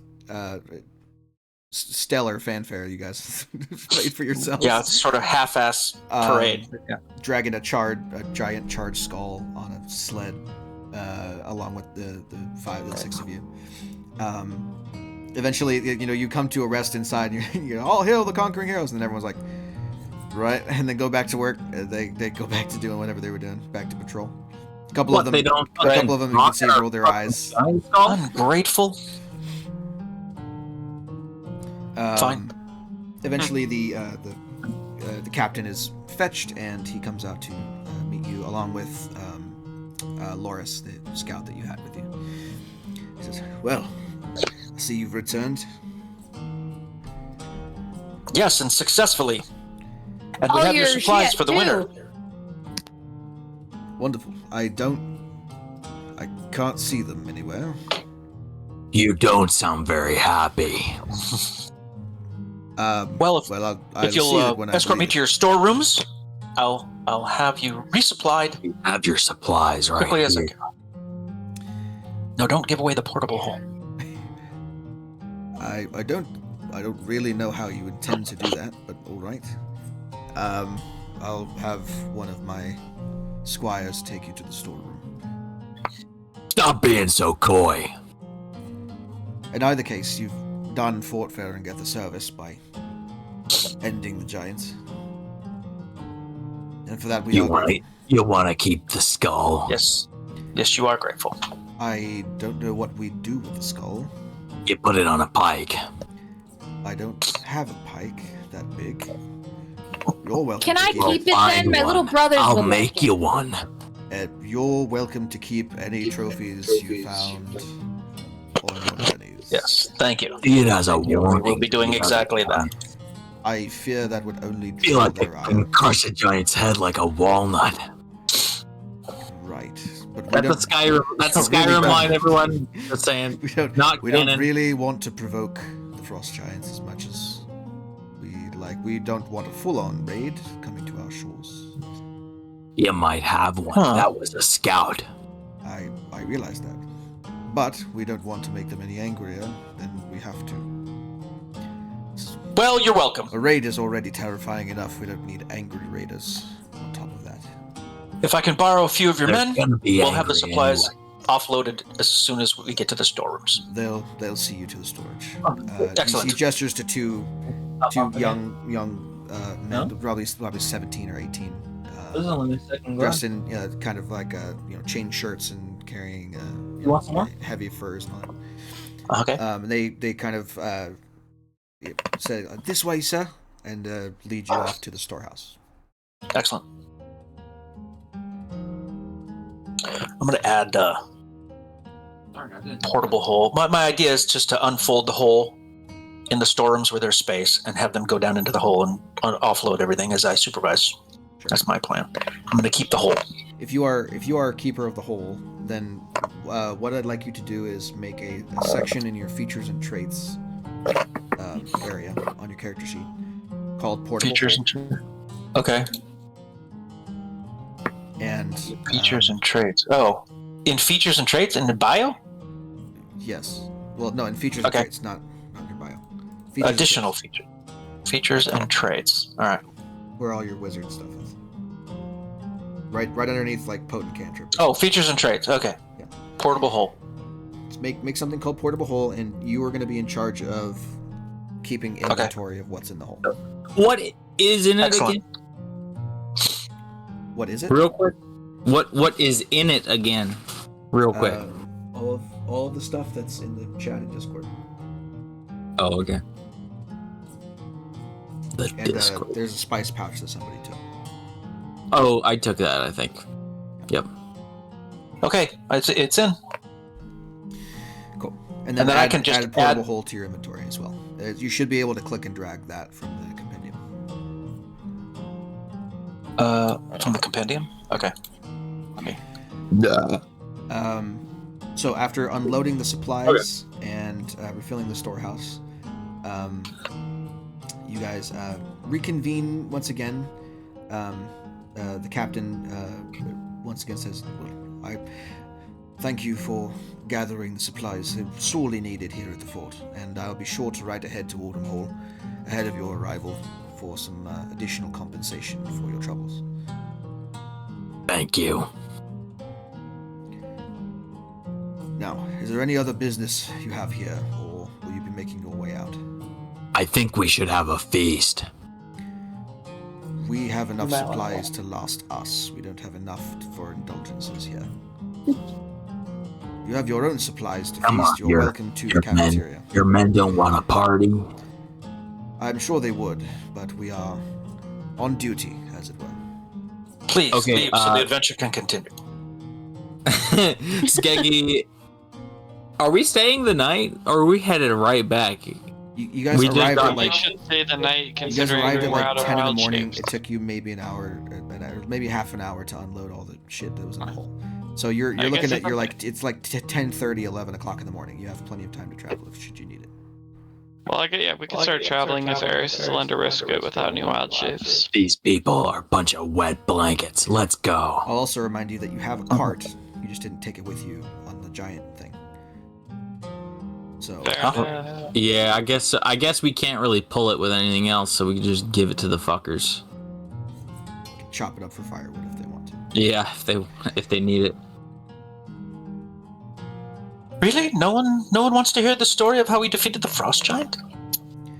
stellar fanfare you guys played for yourselves. Yeah, it's sort of half-ass parade. Yeah. Dragging a giant charred skull on a sled, along with the 5 to 6 of you. Eventually, you come to a rest inside, and you're all hail the conquering heroes, and then everyone's like, right, and then go back to work. They go back to doing whatever they were doing, back to patrol. A couple of them, you can see roll their eyes. Ungrateful. Fine. Eventually, the captain is fetched, and he comes out to meet you, along with Loris, the scout that you had with you. He says, "Well, I see you've returned. Yes, and successfully. And we have your supplies for the winter. Wonderful. I can't see them anywhere. You don't sound very happy. Well, I'll if see it you'll when I escort me leave. to your storerooms, I'll have you resupplied You have your supplies right quickly as I here. can. No, don't give away the portable hole. I don't really know how you intend to do that, but all right. I'll have one of my squires take you to the storeroom. Stop being so coy. In either case, you've done fort fair and get the service by ending the giants. And for that, we You are want grateful. you want to keep the skull. Yes. Yes, you are grateful. I don't know what we do with the skull. You put it on a pike. I don't have a pike that big. You're welcome. Can to I keep keep it Find then? My one. little brothers I'll would make like you it. one. You're welcome to keep any trophies you found on your journeys. Yes. Thank you. See it as a We warning. will be doing exactly that. I fear that would only Feel draw like their I can ire. crush a giant's head like a walnut. Right. But we That's a don't, Skyrim. That's a don't really Skyrim don't- line. Everyone, just saying. Not we don't canon. really want to provoke the frost giants as much as we like. We don't want a full-on raid coming to our shores. You might have one. Huh. That was a scout. I realize that. But we don't want to make them any angrier than we have to. Well, you're welcome. A raid is already terrifying enough. We don't need angry raiders on top of that. If I can borrow a few of your They're men, gonna be we'll have the angry supplies anyway. offloaded as soon as we get to the storerooms. They'll see you to the storage. Excellent. He gestures to two young men, No? probably 17 or 18, This is only the second dressed in kind of like chain shirts and carrying You want some more? heavy furs and all that. Okay. And they kind of say, "This way, sir," and lead you off to the storehouse. Excellent. I'm going to add portable hole. My idea is just to unfold the hole in the storerooms where there's space and have them go down into the hole and offload everything as I supervise. Sure. That's my plan. I'm going to keep the hole. If you are keeper of the hole, then what I'd like you to do is make a section in your features and traits area on your character sheet called portable Features hole. and okay. And Features and traits. Oh, in features and traits in the bio? yes. Well, no, in features Okay. and traits, not your bio. Features and Additional traits, feature. Features and traits. All right. where all your wizard stuff is. Right underneath like potent cantrip. Oh, features and traits. Okay. Yeah. Portable hole. Just make something called portable hole, and you are going to be in charge of keeping inventory of what's in the hole. What is in it Excellent. again? What is it? Real quick. What is in it again? Real quick. All of the stuff that's in the chat and Discord. Oh, okay. The And Discord. there's a spice pouch that somebody took. Oh, I took that, I think. Yep. Okay. It's in. Cool. And then, then I add, can just add a portable add- hole to your inventory as well. You should be able to click and drag that from the compendium. From the compendium? Okay. Okay. So after unloading the supplies and refilling the storehouse, you guys reconvene once again. The captain once again says, "Well, I thank you for gathering the supplies. They're sorely needed here at the fort, and I'll be sure to ride ahead to Autumn Hall ahead of your arrival for some additional compensation for your troubles." Thank you. Now, is there any other business you have here, or will you be making your way out? I think we should have a feast. We have enough supplies to last us. We don't have enough for indulgences here. You have your own supplies to Come feast. on, You're your- welcome to the your men. cafeteria. Your men don't want to party. I'm sure they would, but we are on duty, as it were. Please Okay, leave so the adventure can continue. Skeggy, are we staying the night or are we headed right back? You guys We just arrived got- at We like should stay the night you guys considering arrived at we're like out of 10 in the wild morning. shapes. It took you maybe an hour, maybe half an hour to unload all the shit that was in the hole. So you're I looking guess at if you're I'm- like it's like 10:30, 11 o'clock in the morning. You have plenty of time to travel if should you need it. Well, we could start traveling if Eris is willing to risk it without any wild shapes. These people are a bunch of wet blankets. Let's go. I'll also remind you that you have a cart. You just didn't take it with you on the giant thing. So Fair enough. Yeah, I guess we can't really pull it with anything else, so we can just give it to the fuckers. chop it up for firewood if they want to. Yeah, if they need it. Really? No one wants to hear the story of how we defeated the frost giant?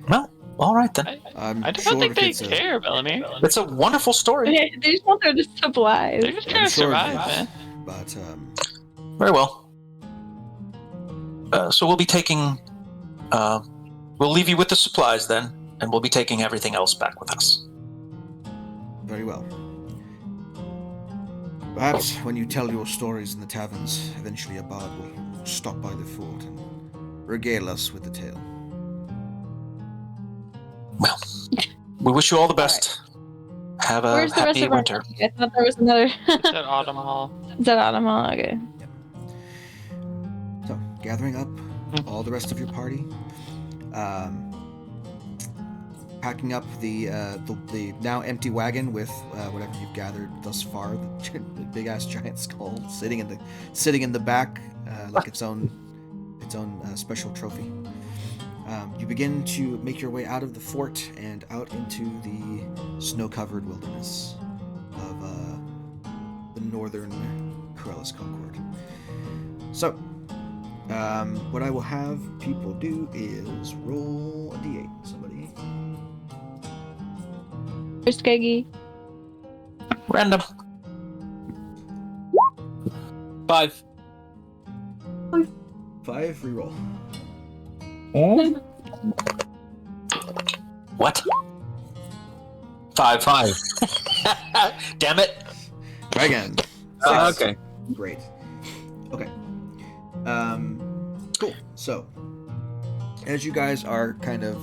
Well, All right then. I'm I don't sure think if they it's care, Bellamy. It's a wonderful story. They just want their supplies. They're just trying to sure it survive, is. man. But Very well. So we'll be taking. We'll leave you with the supplies then, and we'll be taking everything else back with us. very well. Perhaps when you tell your stories in the taverns, eventually a bard will stop by the fort and regale us with the tale. Well, we wish you all the best. Have a Where's the rest happy of our winter. money? I thought there was another. It's at Autumn Hall. Is that Autumn Hall? Okay. So, gathering up all the rest of your party, packing up the now empty wagon with whatever you've gathered thus far, the big ass giant skull sitting in the back like its own special trophy. You begin to make your way out of the fort and out into the snow-covered wilderness of the northern Corellis Concord. So, what I will have people do is roll a d8. Somebody. Where's Skeggy? Random. 5. 5, reroll. What? 5. 5. Damn it. Try again. Okay. Great. Okay. Cool. So, as you guys are kind of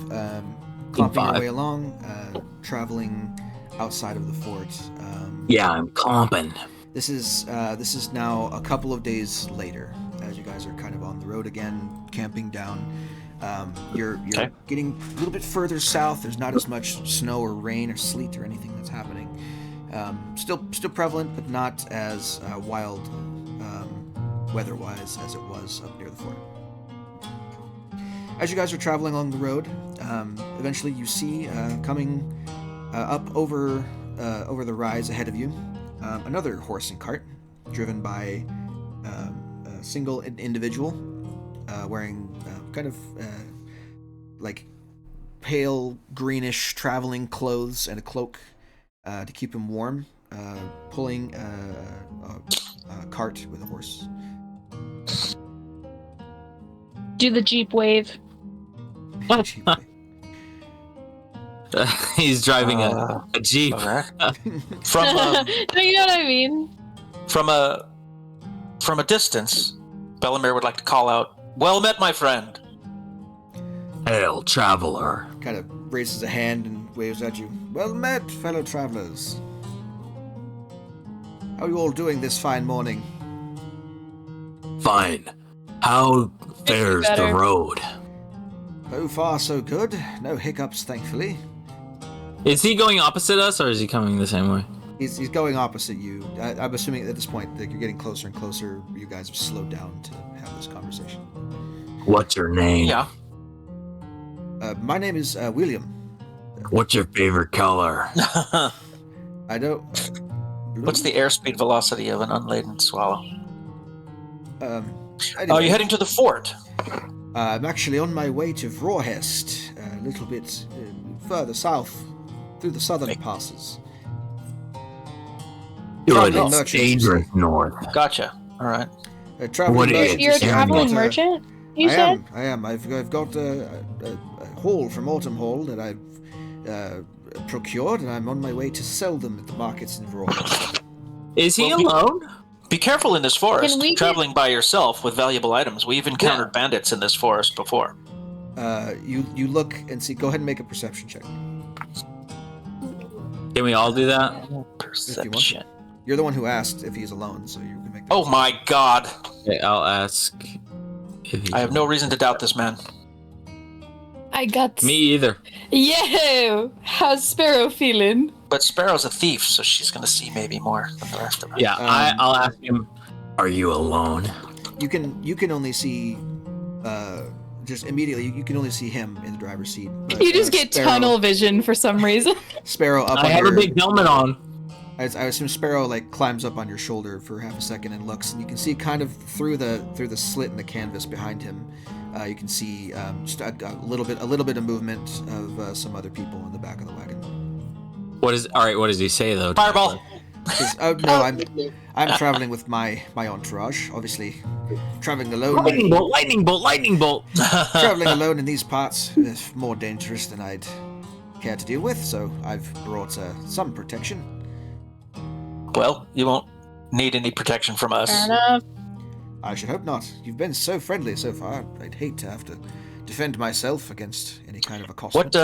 clomping your 5. way along, traveling outside of the fort, Yeah, I'm comping. this is now a couple of days later, as you guys are kind of on the road again, camping down. You're Okay. getting a little bit further south. There's not as much snow or rain or sleet or anything that's happening. Still prevalent, but not as wild weather-wise as it was up near the fort. As you guys are traveling along the road, eventually you see coming up over the rise ahead of you another horse and cart, driven by a single individual wearing kind of like pale greenish traveling clothes and a cloak to keep him warm, pulling a cart with a horse. Do the Jeep wave. He's driving a Jeep. All right. From No, you know what I mean? from a distance, Bellamere would like to call out, "Well met, my friend." Hail, traveler. Kind of raises a hand and waves at you. Well met, fellow travelers. How are you all doing this fine morning? Fine. How fares the better. road? So far, so good. No hiccups, thankfully. Is he going opposite us or is he coming the same way? He's going opposite you. I'm assuming at this point that you're getting closer and closer. You guys have slowed down to have this conversation. What's your name? Yeah. My name is William. What's your favorite color? I don't. What's the airspeed velocity of an unladen swallow? Anyway, Oh, you're heading to the fort. I'm actually on my way to Vrohest, a little bit further south, through the southern passes. Good. Traveling It's merchants, dangerous north. Gotcha. All right. Traveling What is merchants, it? You're a Yeah, traveling I've got, merchant? You said? I am. I've got a haul from Autumn Hall that I've procured, and I'm on my way to sell them at the markets in Vrohest. Is he Well, we- alone? Be careful in this forest, Can we get- traveling by yourself with valuable items. We've encountered bandits in this forest before. You look and see. Go ahead and make a perception check. Can we all do that? Perception. You're the one who asked if he's alone, so you can make. Oh my god. Okay, I'll ask. If he's I have no reason to doubt this man. I got. Me either. Yo! How's Sparrow feeling? But Sparrow's a thief, so she's going to see maybe more than the rest of us. Yeah, I'll ask him. Are you alone? You can only see, just immediately. You can only see him in the driver's seat. but, You just get Sparrow- tunnel vision for some reason. Sparrow up. I on have a your, big helmet on. I assume Sparrow like climbs up on your shoulder for half a second and looks, and you can see kind of through the slit in the canvas behind him, You can see just a little bit of movement of some other people in the back of the wagon. What does he say though? Fireball. Oh no, I'm traveling with my entourage. Obviously, traveling alone. Lightning bolt! Lightning bolt! Lightning bolt! Traveling alone in these parts is more dangerous than I'd care to deal with. So I've brought some protection. Well, you won't need any protection from us. Fair enough. I should hope not. You've been so friendly so far. I'd hate to have to defend myself against any kind of accostation. What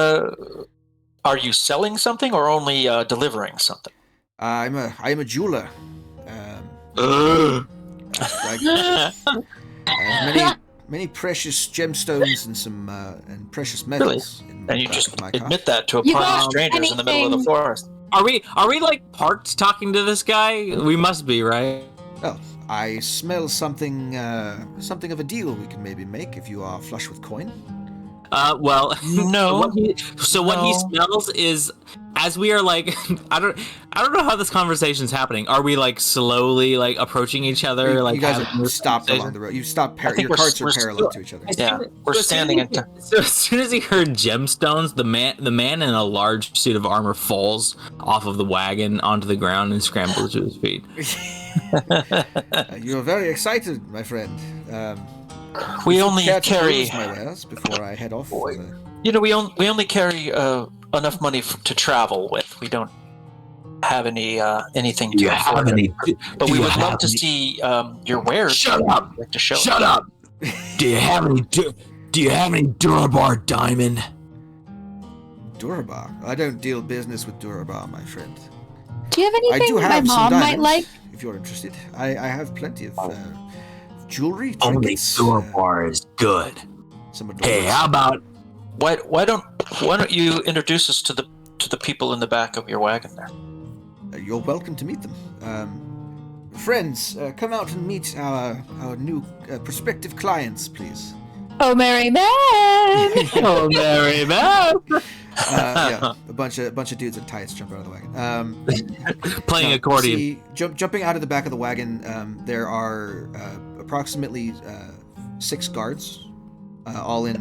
are you selling something or only delivering something? I am a jeweler. I have many precious gemstones and some and precious metals. In the And you back just of my car. admit that to a You party of got strangers in the middle of the anything- forest. Are we like parked talking to this guy? We must be, right? Well, I smell something of a deal we can maybe make if you are flush with coin. Well, No. what he smells is, as we are like, I don't know how this conversation's happening. Are we like slowly like approaching each other? You Like guys having are this stopped conversation? along the road. You stopped. I think Your we're- carts are we're parallel still- to each other. Yeah, we're So as soon standing as in. So as soon as he heard gemstones, the man in a large suit of armor falls off of the wagon onto the ground and scrambles to his feet. You are very excited, my friend. We would you only care to carry. peruse my wares before I head off. You know, we only carry enough money to travel with. We don't have anything to afford. But we would love to see your wares. Shut up! Like to show. Shut up! Do you have any Durabar diamond? Durabar. I don't deal business with Durabar, my friend. Do you have I anything do my have some mom diamonds, might like? if you're interested. I have plenty of jewelry, Only trinkets, Durabar is good. some Hey, adornments. how about Why don't you introduce us to the people in the back of your wagon there? You're welcome to meet them. Friends, come out and meet our new prospective clients, please. Oh, Mary Man! Oh, Mary man? Yeah, a bunch of dudes in tights jump out of the wagon. Playing No, accordion. see, jumping out of the back of the wagon, there are approximately 6 guards, all in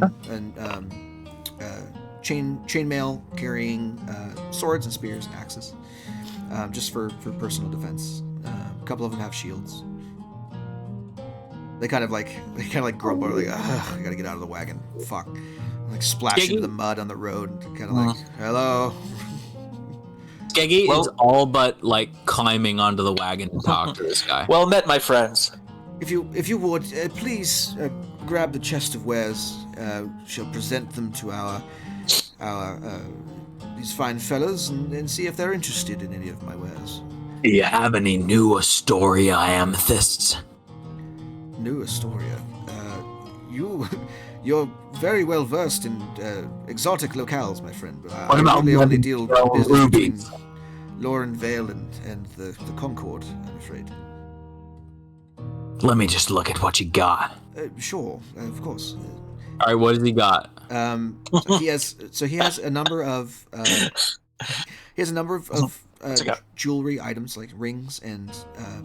chainmail, carrying swords and spears and axes, just for personal defense. A couple of them have shields. They kind of like grumble, like, ugh, I gotta get out of the wagon. Fuck. Like splash into the mud on the road, kind of like, hello. Skeggy Well- is all but like climbing onto the wagon to talk to this guy. Well met, my friends. If you would, please grab the chest of wares. Shall present them to our these fine fellows and see if they're interested in any of my wares. Do you have any new Astoria amethysts? New Astoria. You're very well versed in exotic locales, my friend. But What I about really only deal Well, business rubies? between Lauren Vale and the Concord, I'm afraid. Let me just look at what you got. Sure, of course. All right, what has he got? He has a number of Okay. jewelry items like rings and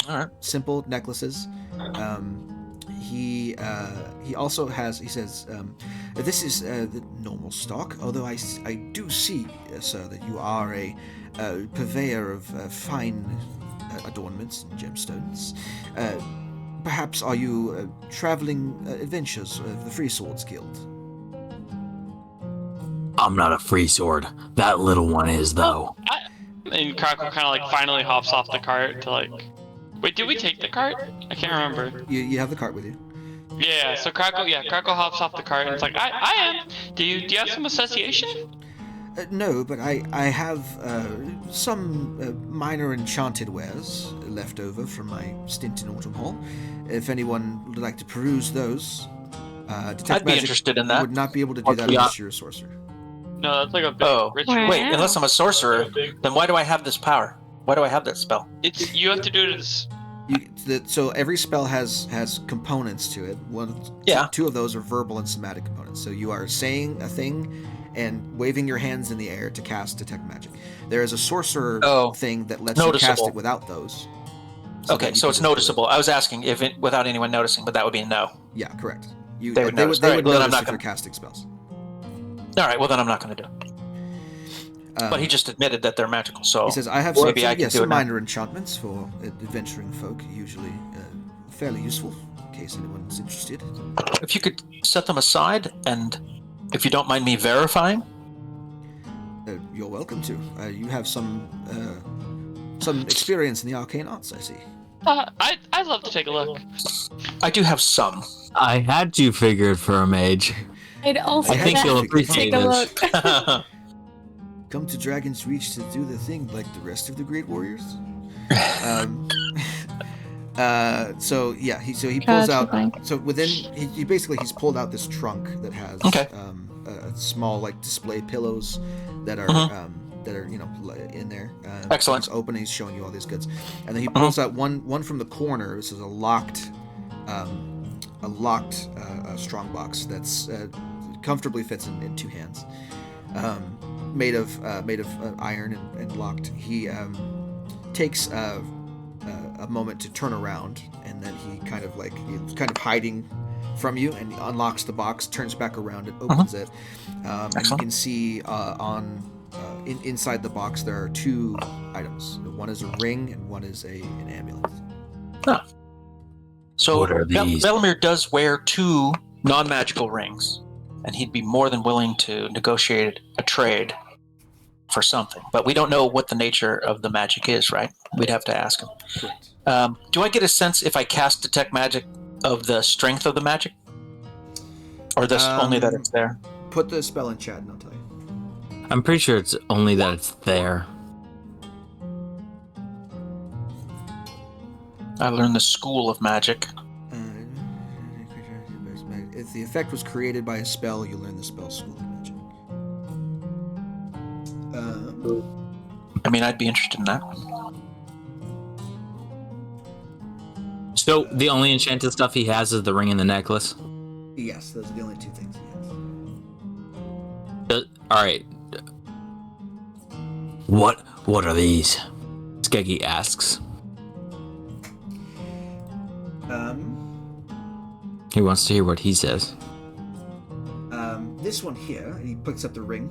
All right. simple necklaces. He also has. He says, "This is the normal stock. Although I do see, sir, that you are a purveyor of fine adornments and gemstones. Perhaps are you traveling adventures of the Free Swords Guild?" I'm not a free sword. That little one is, though. And Crackle kind of like finally hops off the cart to like. Wait, did we take the cart? I can't remember. You have the cart with you. Yeah, so Crackle hops off the cart and it's like, I am. Do you have some association? No, but I have some minor enchanted wares left over from my stint in Autumn Hall. If anyone would like to peruse those, Detect I'd be Magic interested in that. would not be able to do that Yeah. unless you're a sorcerer. No, that's like a big Oh, ritual. Wow. wait, unless I'm a sorcerer, then why do I have this power? Why do I have that spell? It's you have to do it as So every spell has components to it. Yeah. Two of those are verbal and somatic components. So you are saying a thing and waving your hands in the air to cast Detect Magic. There is a sorcerer thing that lets you cast Noticeable. it without those. Okay, that you so can it's just do it. noticeable. I was asking if it without anyone noticing, but that would be a no. Yeah, correct. You, They would they notice. would, they All right, would well, then I'm notice not if you're gonna- casting spells. All right, well then I'm not going to do it. But he just admitted that they're magical, so He says, I have maybe I can do some it now. minor enchantments for adventuring folk, usually fairly useful, in case anyone's interested. If you could set them aside, and if you don't mind me verifying, You're welcome to. You have some experience in the arcane arts, I see. I'd love to take a look. I do have some. I had you figured for a mage. I'd also I think Yeah. you'll Take appreciate take a this. look. Come to Dragon's Reach to do the thing like the rest of the Great Warriors. So yeah, he pulls Gotcha, out. thank- So within, he's pulled out this trunk that has Okay. a small like display pillows that are in there. Excellent. He's open. He's showing you all these goods, and then he pulls out one from the corner. This is a locked strong box that's comfortably fits in two hands. Made of iron and locked. He takes a moment to turn around, and then he's kind of hiding from you, and he unlocks the box, turns back around, and opens it. And you Excellent. can see inside the box there are two items. One is a ring, and one is an amulet. So What are these? Velimir does wear 2 non-magical rings, and he'd be more than willing to negotiate a trade for something. But we don't know what the nature of the magic is, right? We'd have to ask him. Correct. Do I get a sense if I cast Detect Magic of the strength of the magic? Or this only that it's there? Put the spell in chat, and I'll tell you. I'm pretty sure it's only that it's there. I learned the School of Magic. If the effect was created by a spell, you learn the spell School of Magic. I mean, I'd be interested in that. So the only enchanted stuff he has is the ring and the necklace. Yes, those are the only two things he has. All right. What are these? Skeggy asks. He wants to hear what he says. This one here, he picks up the ring.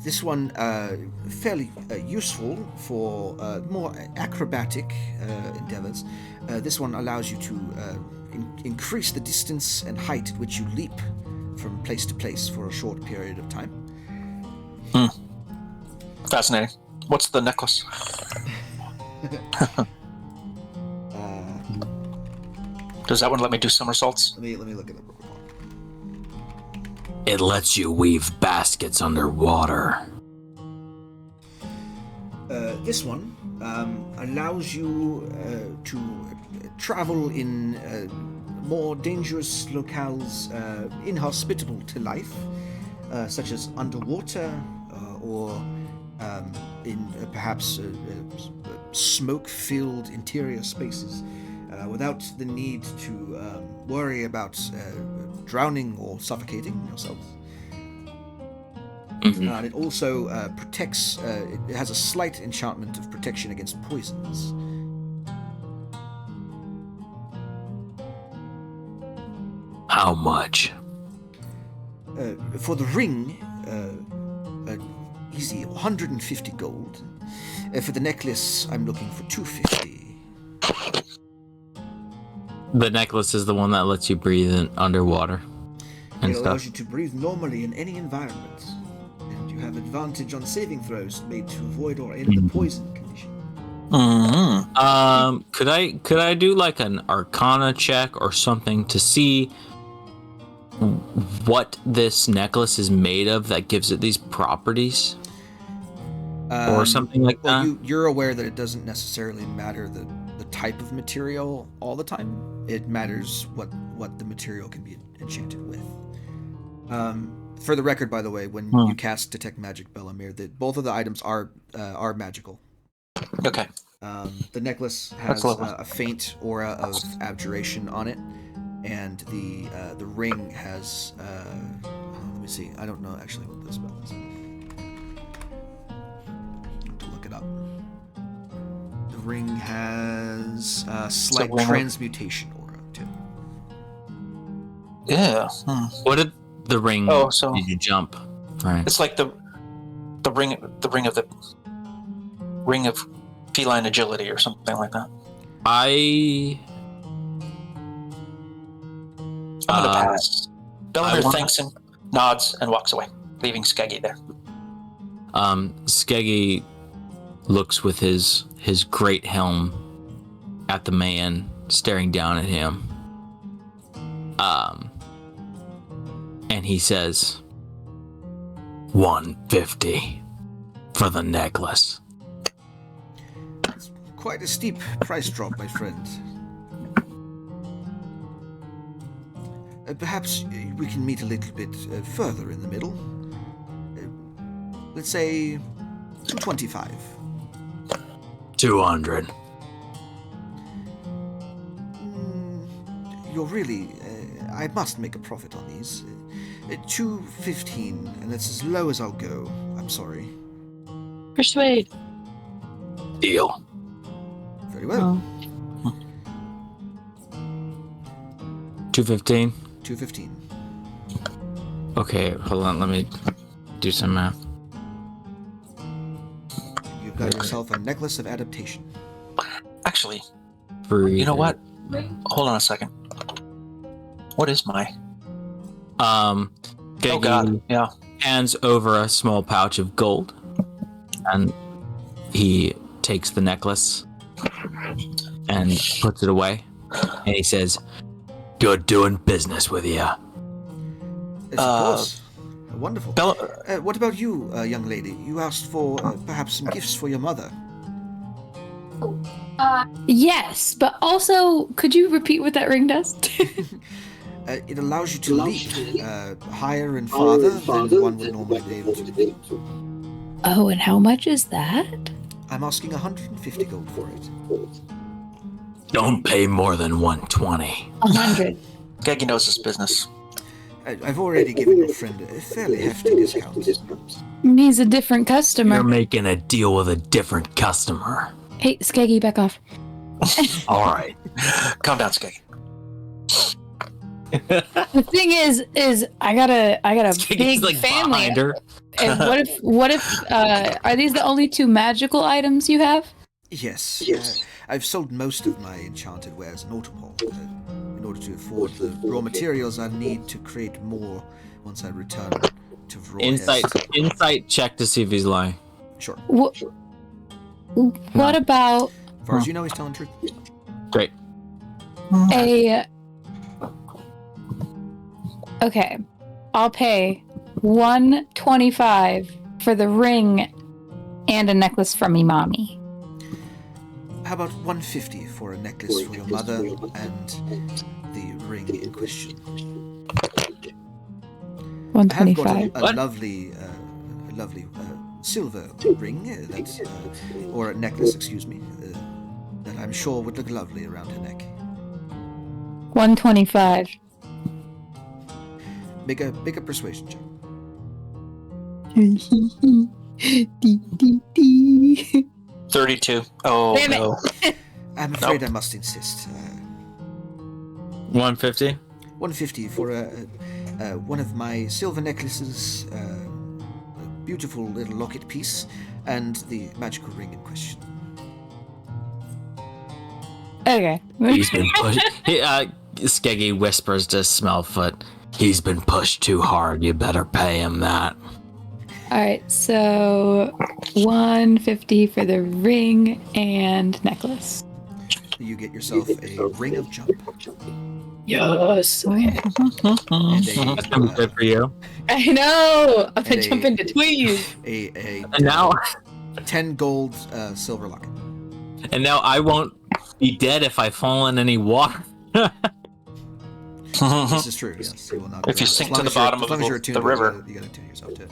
This one, fairly useful for more acrobatic endeavors. This one allows you to increase the distance and height at which you leap from place to place for a short period of time. Fascinating. What's the necklace? Does that one let me do somersaults? Let me look at it real quick. It lets you weave baskets underwater. This one allows you to travel in more dangerous locales inhospitable to life, such as underwater or in perhaps smoke-filled interior spaces, without the need to worry about drowning or suffocating yourselves. And it also protects, it has a slight enchantment of protection against poisons. How much? For the ring, easy 150 gold. For the necklace, I'm looking for 250. The necklace is the one that lets you breathe in underwater and It allows stuff. you to breathe normally in any environment, and you have advantage on saving throws made to avoid or end the poison condition. Mm-hmm. Could I do like an Arcana check or something to see what this necklace is made of that gives it these properties? Or something like well, that? you're aware that it doesn't necessarily matter the type of material all the time. It matters what the material can be enchanted with. For the record, by the way, when you cast Detect Magic Velimir, both of the items are magical. Okay. The necklace has lovely. a faint aura of abjuration on it, and the ring has. Let me see. I don't know actually what the spell is. To look it up. The ring has a slight ring- transmutation aura too. Yeah. What did the ring? Oh, so did you jump? Right. it's like the ring of feline agility or something like that. I I'm gonna Uh, pass. Bellamere thanks him, nods, and walks away, leaving Skeggy there. Skeggy looks with his great helm at the man staring down at him. And he says, 150 for the necklace. It's quite a steep price drop, my friend. Perhaps we can meet a little bit further in the middle. Let's say 225. 200. You're really... I must make a profit on these. 215, and that's as low as I'll go. I'm sorry. Persuade. Deal. Very well. 215. 215. Okay, hold on. Let me do some math. You've got yourself a necklace of adaptation. Actually, For you know what? Hold on a second. What is my? Oh Skeggy God, yeah. hands over a small pouch of gold, and he takes the necklace and puts it away, and he says, "Good doing business with you." Yes, of course. Wonderful. Bella, What about you, young lady? You asked for perhaps some gifts for your mother. Yes, but also, could you repeat what that ring does? It allows you to leap higher and farther than one would normally be able to. Oh, and how much is that? I'm asking 150 gold for it. Don't pay more than 120. 100. Skeggy knows his business. I've already given your friend a fairly hefty discount. He's a different customer. You're making a deal with a different customer. Hey, Skeggy, back off. All right. Calm down, Skeggy. The thing is I got a Skeggy's big family. behind her. And what if are these the only two magical items you have? Yes. I've sold most of my enchanted wares in Autopol in order to afford the raw materials I need to create more once I return to Vroy. Insight check to see if he's lying. Sure. What about As far as you know, he's telling the truth. Great. Okay, I'll pay 125 for the ring and a necklace from me mommy. How about 150 for a necklace for your mother and the ring in question? I have got 125. a lovely silver ring, or a necklace, excuse me, that I'm sure would look lovely around her neck. 125. Make a persuasion check. 32. Oh, Damn it. no. I'm afraid I must insist. 150. 150 for one of my silver necklaces, a beautiful little locket piece, and the magical ring in question. Okay. He's been pushed. Skeggy whispers to Smellfoot, "He's been pushed too hard. You better pay him that." All right, so 150 for the ring and necklace. You get yourself a ring of jump. Yes. And That's gonna be good for you. I know. I'm gonna And jump into tweez. And now, 10 gold silver locket. I won't be dead if I fall in any water. This is true, yes. You will not If you drown. sink As long to the as you're- bottom as long of as you're attuned the to it, river. you gotta tune yourself to it.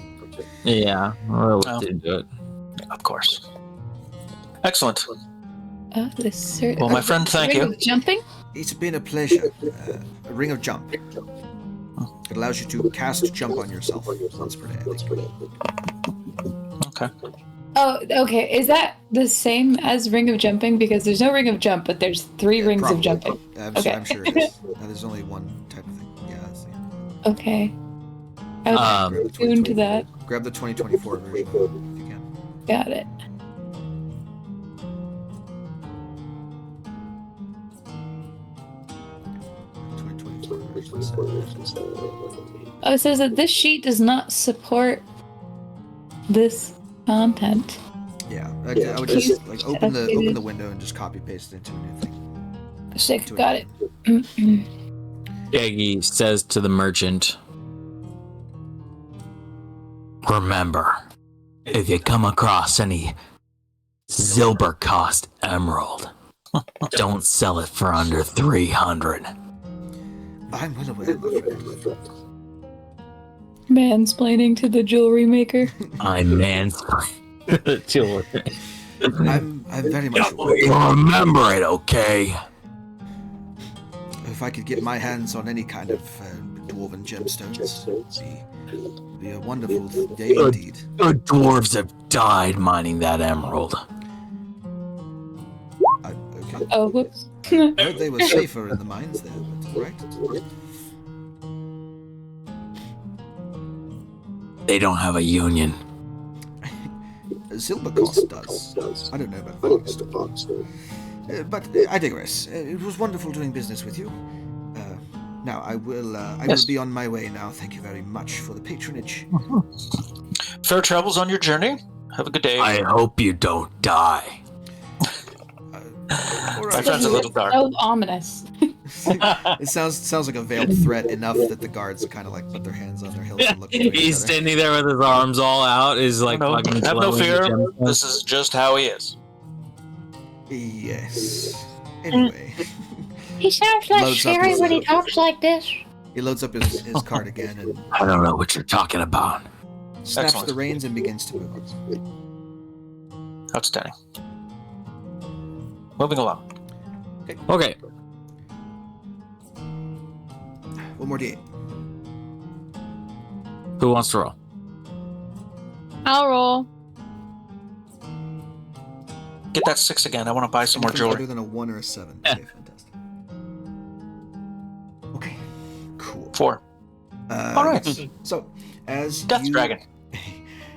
Yeah, we'll Oh. do it. Of course. Excellent. Oh, this Well, my friend, thank you. Jumping? It's been a pleasure. A ring of jump. It allows you to cast jump on yourself once per day, I think. Okay. Oh, okay. Is that the same as ring of jumping? Because there's no ring of jump, but there's 3 rings Probably. of jumping. I'm Okay. sure it is. There's only one type of thing. Yeah. Okay. Okay. Grab the Tune to 2024 that. Grab the 2024 version if you can. Got it. Oh, it says that this sheet does not support this content. Yeah, I would just like open the window and just copy paste it into a new thing. Sick. Got it. Skeggy says to the merchant, remember, if you come across any Zilbercost emerald, don't sell it for under 300. I'm well aware, my friend. Mansplaining to the jewelry maker. I'm man. I'm very much aware. Remember it, okay? If I could get my hands on any kind of dwarven gemstones, it'd be a wonderful day indeed. The dwarves have died mining that emerald. Okay. Oh, whoops. I heard they were safer in the mines there, but right? They don't have a union. Zilbercost does. I don't know about Vanguard. But I digress. It was wonderful doing business with you. Now I will be on my way now. Thank you very much for the patronage. Fair travels on your journey. Have a good day. I hope you don't die. All My right. friend's a little dark. So ominous. It sounds like a veiled threat enough that the guards kind of like put their hands on their hilts and look at each He's other. standing there with his arms all out, is like No, fucking have no glowing fear. the gemstones. This is just how he is. Yes. Anyway, He sounds like Loads up scary his, when he uh, talks like this. he loads up his cart again and I don't know what you're talking about. snaps Excellent. the reins and begins to move. Outstanding. Moving along. Okay, One more D8. who wants to roll? I'll roll. Get that 6 again. I want to buy some more Anything jewelry. Other than a 1 or a 7. Okay, fantastic. Okay, cool. 4. All right. yes. So, as Death you Dragon.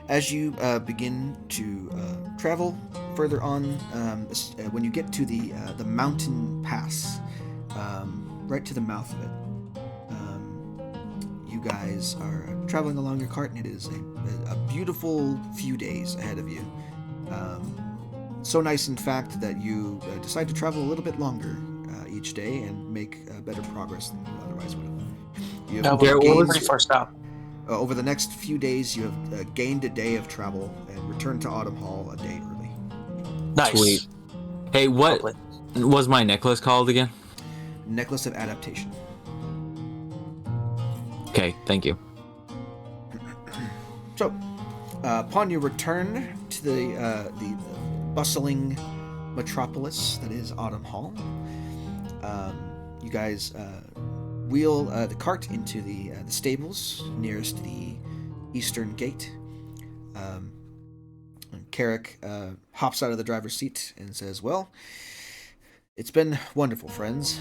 as you begin to travel further on, when you get to the mountain pass, right to the mouth of it, you guys are traveling along your cart, and it is a beautiful few days ahead of you. So nice, in fact, that you decide to travel a little bit longer each day and make better progress than you otherwise would have. You No, have we're gained- pretty far south. over the next few days, you have gained a day of travel and returned to Autumn Hall a day early. Nice. Sweet. Hey, what Lovely. was my necklace called again? Necklace of Adaptation. Okay, thank you. So, upon your return to the bustling metropolis that is Autumn Hall, you guys wheel the cart into the stables nearest the eastern gate. And Carrick hops out of the driver's seat and says, "Well, it's been wonderful, friends.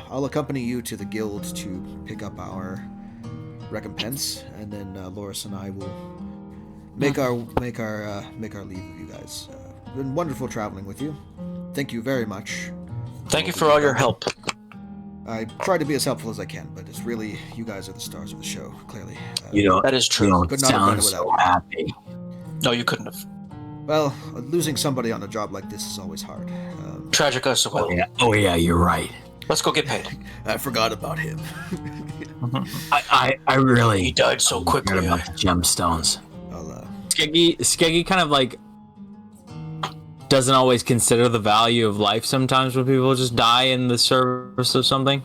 I'll accompany you to the guild to pick up our recompense, and then Loris and I will make our leave of you guys. Been wonderful traveling with you. Thank you very much. Thank you for all your help. I try to be as helpful as I can, but it's really you guys are the stars of the show. Clearly, That is true. Could not have done it without happy. No, you couldn't have. Well, losing somebody on a job like this is always hard. Tragic as well. Oh yeah, you're right. Let's go get paid. I forgot about him. I really He died so forgot quickly. about the gemstones. I'll, Skeggy kind of like doesn't always consider the value of life sometimes when people just die in the service of something.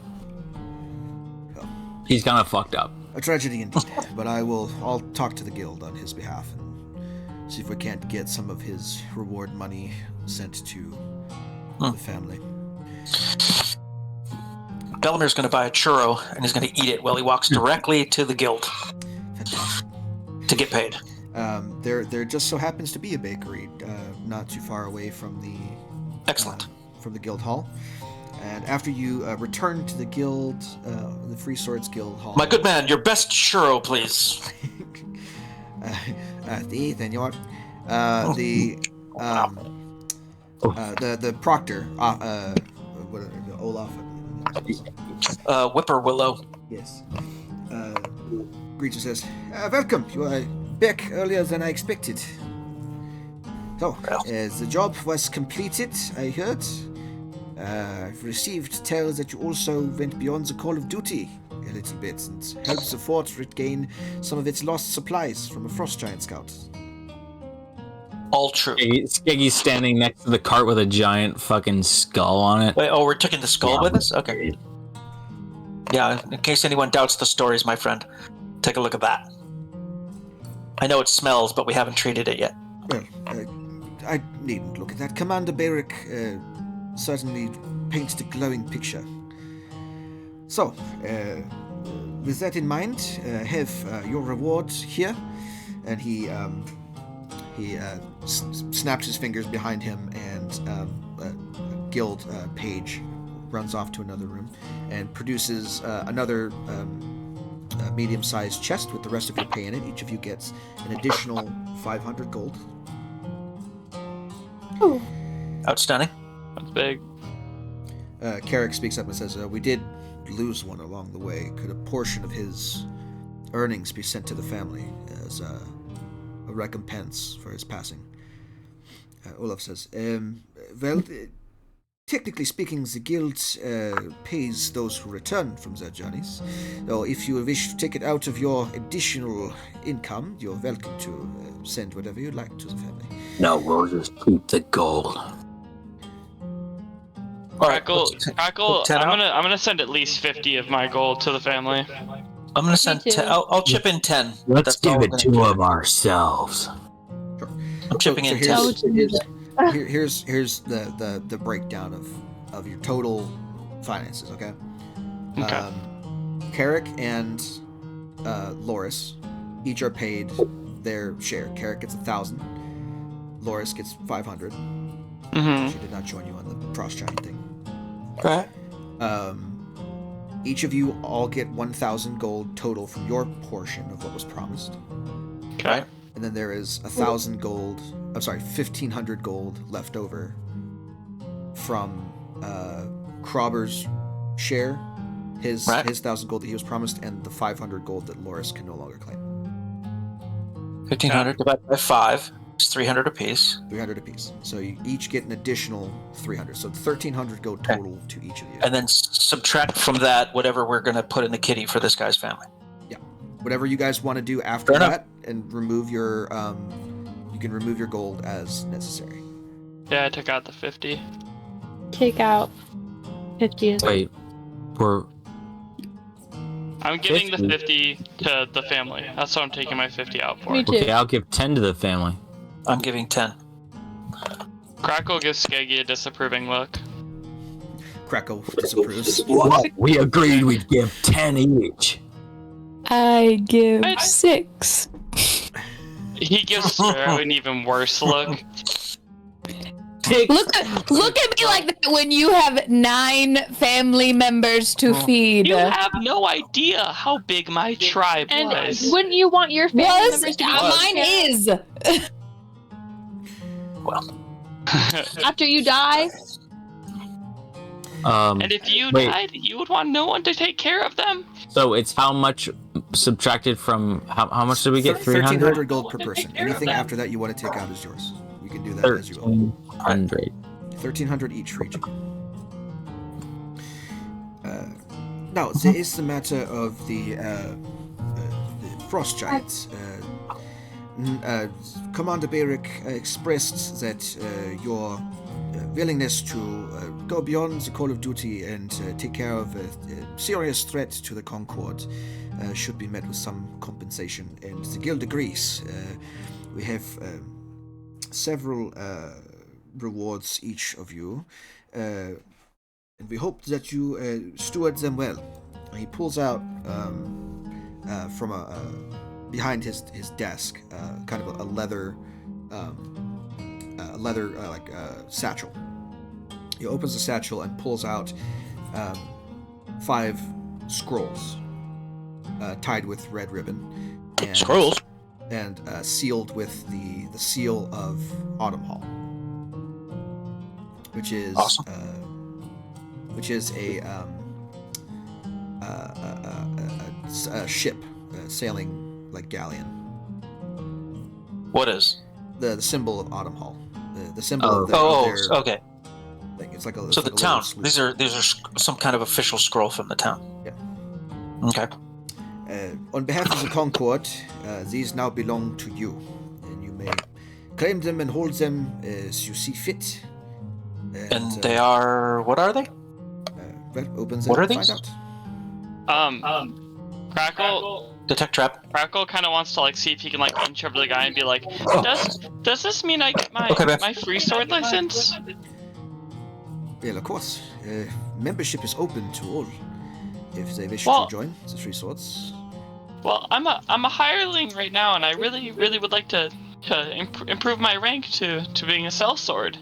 He's kind of fucked up. a tragedy indeed. But I'll talk to the guild on his behalf and see if we can't get some of his reward money sent to the family. Delamere's going to buy a churro and he's going to eat it while he walks directly to the guild Fantastic. to get paid. There just so happens to be a bakery not too far away from the Excellent. from the guild hall. And after you return to the guild, the Free Swords Guild Hall. My good man, your best churro, please. Senor. The proctor, Olaf. Whippoorwillow. Yes. Greets and says, welcome. You are back earlier than I expected. So, the job was completed, I heard. I've received tales that you also went beyond the call of duty a little bit and helped the fort regain some of its lost supplies from a frost giant scout. All true. Skeggy's standing next to the cart with a giant fucking skull on it. Wait, we're taking the skull with us? Okay. Yeah, in case anyone doubts the stories, my friend, take a look at that. I know it smells, but we haven't treated it yet. Well, I needn't look at that. Commander Beric certainly paints a glowing picture. So, with that in mind, have your reward here. And he snaps his fingers behind him, and a guild page runs off to another room and produces another medium-sized chest with the rest of your pay in it. Each of you gets an additional 500 gold. Ooh. Outstanding. That's big. Carrick speaks up and says, we did lose one along the way. Could a portion of his earnings be sent to the family as a recompense for his passing? Olaf says, well, technically speaking, the guild pays those who return from their journeys. Though if you wish to take it out of your additional income, you're welcome to send whatever you'd like to the family. No, we'll just keep the gold. All right, Crackle. I'm gonna send at least 50 of my gold to the family. I'm gonna send 10. I'll chip in 10. Let's That's all give we're it gonna to do. them ourselves. Sure. I'm chipping in 10. Here's the breakdown of your total finances, okay? Okay. Carrick and Loris each are paid their share. Carrick gets 1,000. Loris gets 500. Mm-hmm. She did not join you on the frost giant thing. Okay. Each of you all get 1,000 gold total from your portion of what was promised. Okay. And then there is 1,000 gold. I'm sorry, 1,500 gold left over from Krauber's share, his 1,000 gold that he was promised, and the 500 gold that Loris can no longer claim. 1,500 divided by 5 is 300 apiece. 300 apiece. So you each get an additional 300. So 1,300 gold total to each of you. And then subtract from that whatever we're going to put in the kitty for this guy's family. Yeah. Whatever you guys want to do after Fair that, and remove your you can remove your gold as necessary. Yeah, I took out the 50. Take out 50. Wait, we're I'm giving 50? the 50 to the family. That's what I'm taking my 50 out for. Me too. okay. I'll give 10 to the family. I'm giving 10. Crackle gives Skeggy a disapproving look. Krakow disapproves. What? We agreed we'd give 10 each. I give I- 6. He gives Sparrow an even worse look. Look at me like that when you have 9 family members to feed. You have no idea how big my tribe And was. wouldn't you want your family Was members to be mine is. after you die? And if you Wait. died, you would want no one to take care of them. So it's how much subtracted from how much did we get? 1,300 gold per person. Anything after that you want to take out is yours. You can do that as you will. 1,300. 1,300 each for each of you. Now, there is the matter of the frost giants. Commander Beric expressed that your willingness to go beyond the call of duty and take care of a serious threat to the Concord should be met with some compensation, and the Guild agrees. We have several rewards each of you, and we hope that you steward them well. He pulls out from behind his desk kind of a leather satchel, He opens the satchel and pulls out 5 scrolls tied with red ribbon. And, Scrolls? And sealed with the seal of Autumn Hall, which is Awesome. A ship sailing like galleon. What is? The symbol of Autumn Hall. The symbol Oh. of their, Oh, of their okay. thing. It's like a So it's the like a town. little sloop. These are some kind of official scroll from the town. Yeah. Okay. On behalf of the Concord, these now belong to you, and you may claim them and hold them as you see fit. And they are. What are they? Red opens What it are and these? find out. Crackle Detect trap. Crackle kind of wants to like see if he can like punch over the guy and be like, Oh. does this mean I get my Okay, man. my free sword license? Well, of course. Membership is open to all. If they wish Well- to join the Three Swords. Well, I'm a hireling right now, and I really would like to improve my rank to being a sellsword.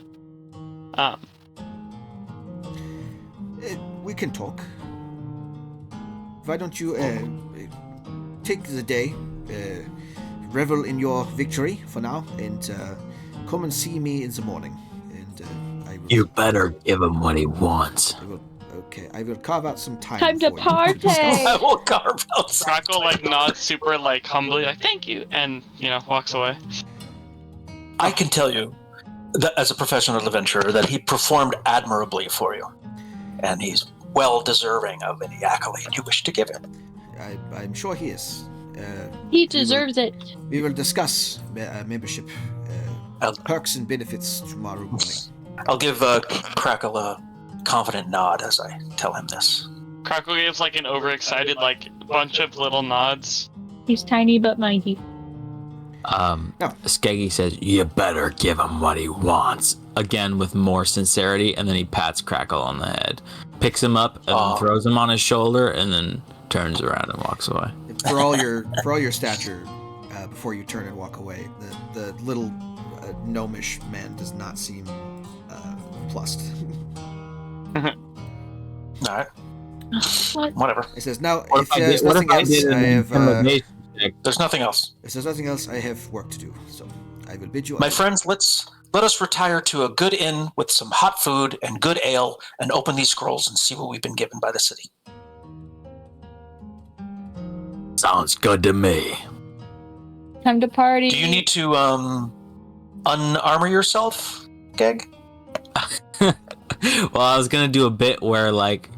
We can talk. Why don't you take the day, revel in your victory for now, and come and see me in the morning. And I will. You better give him what he wants. I will carve out some time. Time to for you party! discuss. I will carve out some Crackle time. like nods super like humbly, like thank you, and walks away. I can tell you, that as a professional adventurer, that he performed admirably for you, and he's well deserving of any accolade you wish to give him. I'm sure he is. He deserves it. We will discuss membership I'll- perks and benefits tomorrow morning. I'll give Crackle a confident nod as I tell him this. Crackle gives like an overexcited like bunch of little nods. He's tiny but mighty. Skeggy says, you better give him what he wants. Again, with more sincerity, and then he pats Crackle on the head, picks him up, and then throws him on his shoulder, and then turns around and walks away. For all your stature, before you turn and walk away, the little gnomish man does not seem plussed. All right. What? Whatever. He says, "Now, What if there's nothing else, I have. intimidation check? There's nothing else. If there's nothing else, I have work to do. So I will bid you. My adieu." friends, let us retire to a good inn with some hot food and good ale and open these scrolls and see what we've been given by the city. Sounds good to me. Time to party. Do you need to unarmor yourself, Geg? Well, I was gonna do a bit where like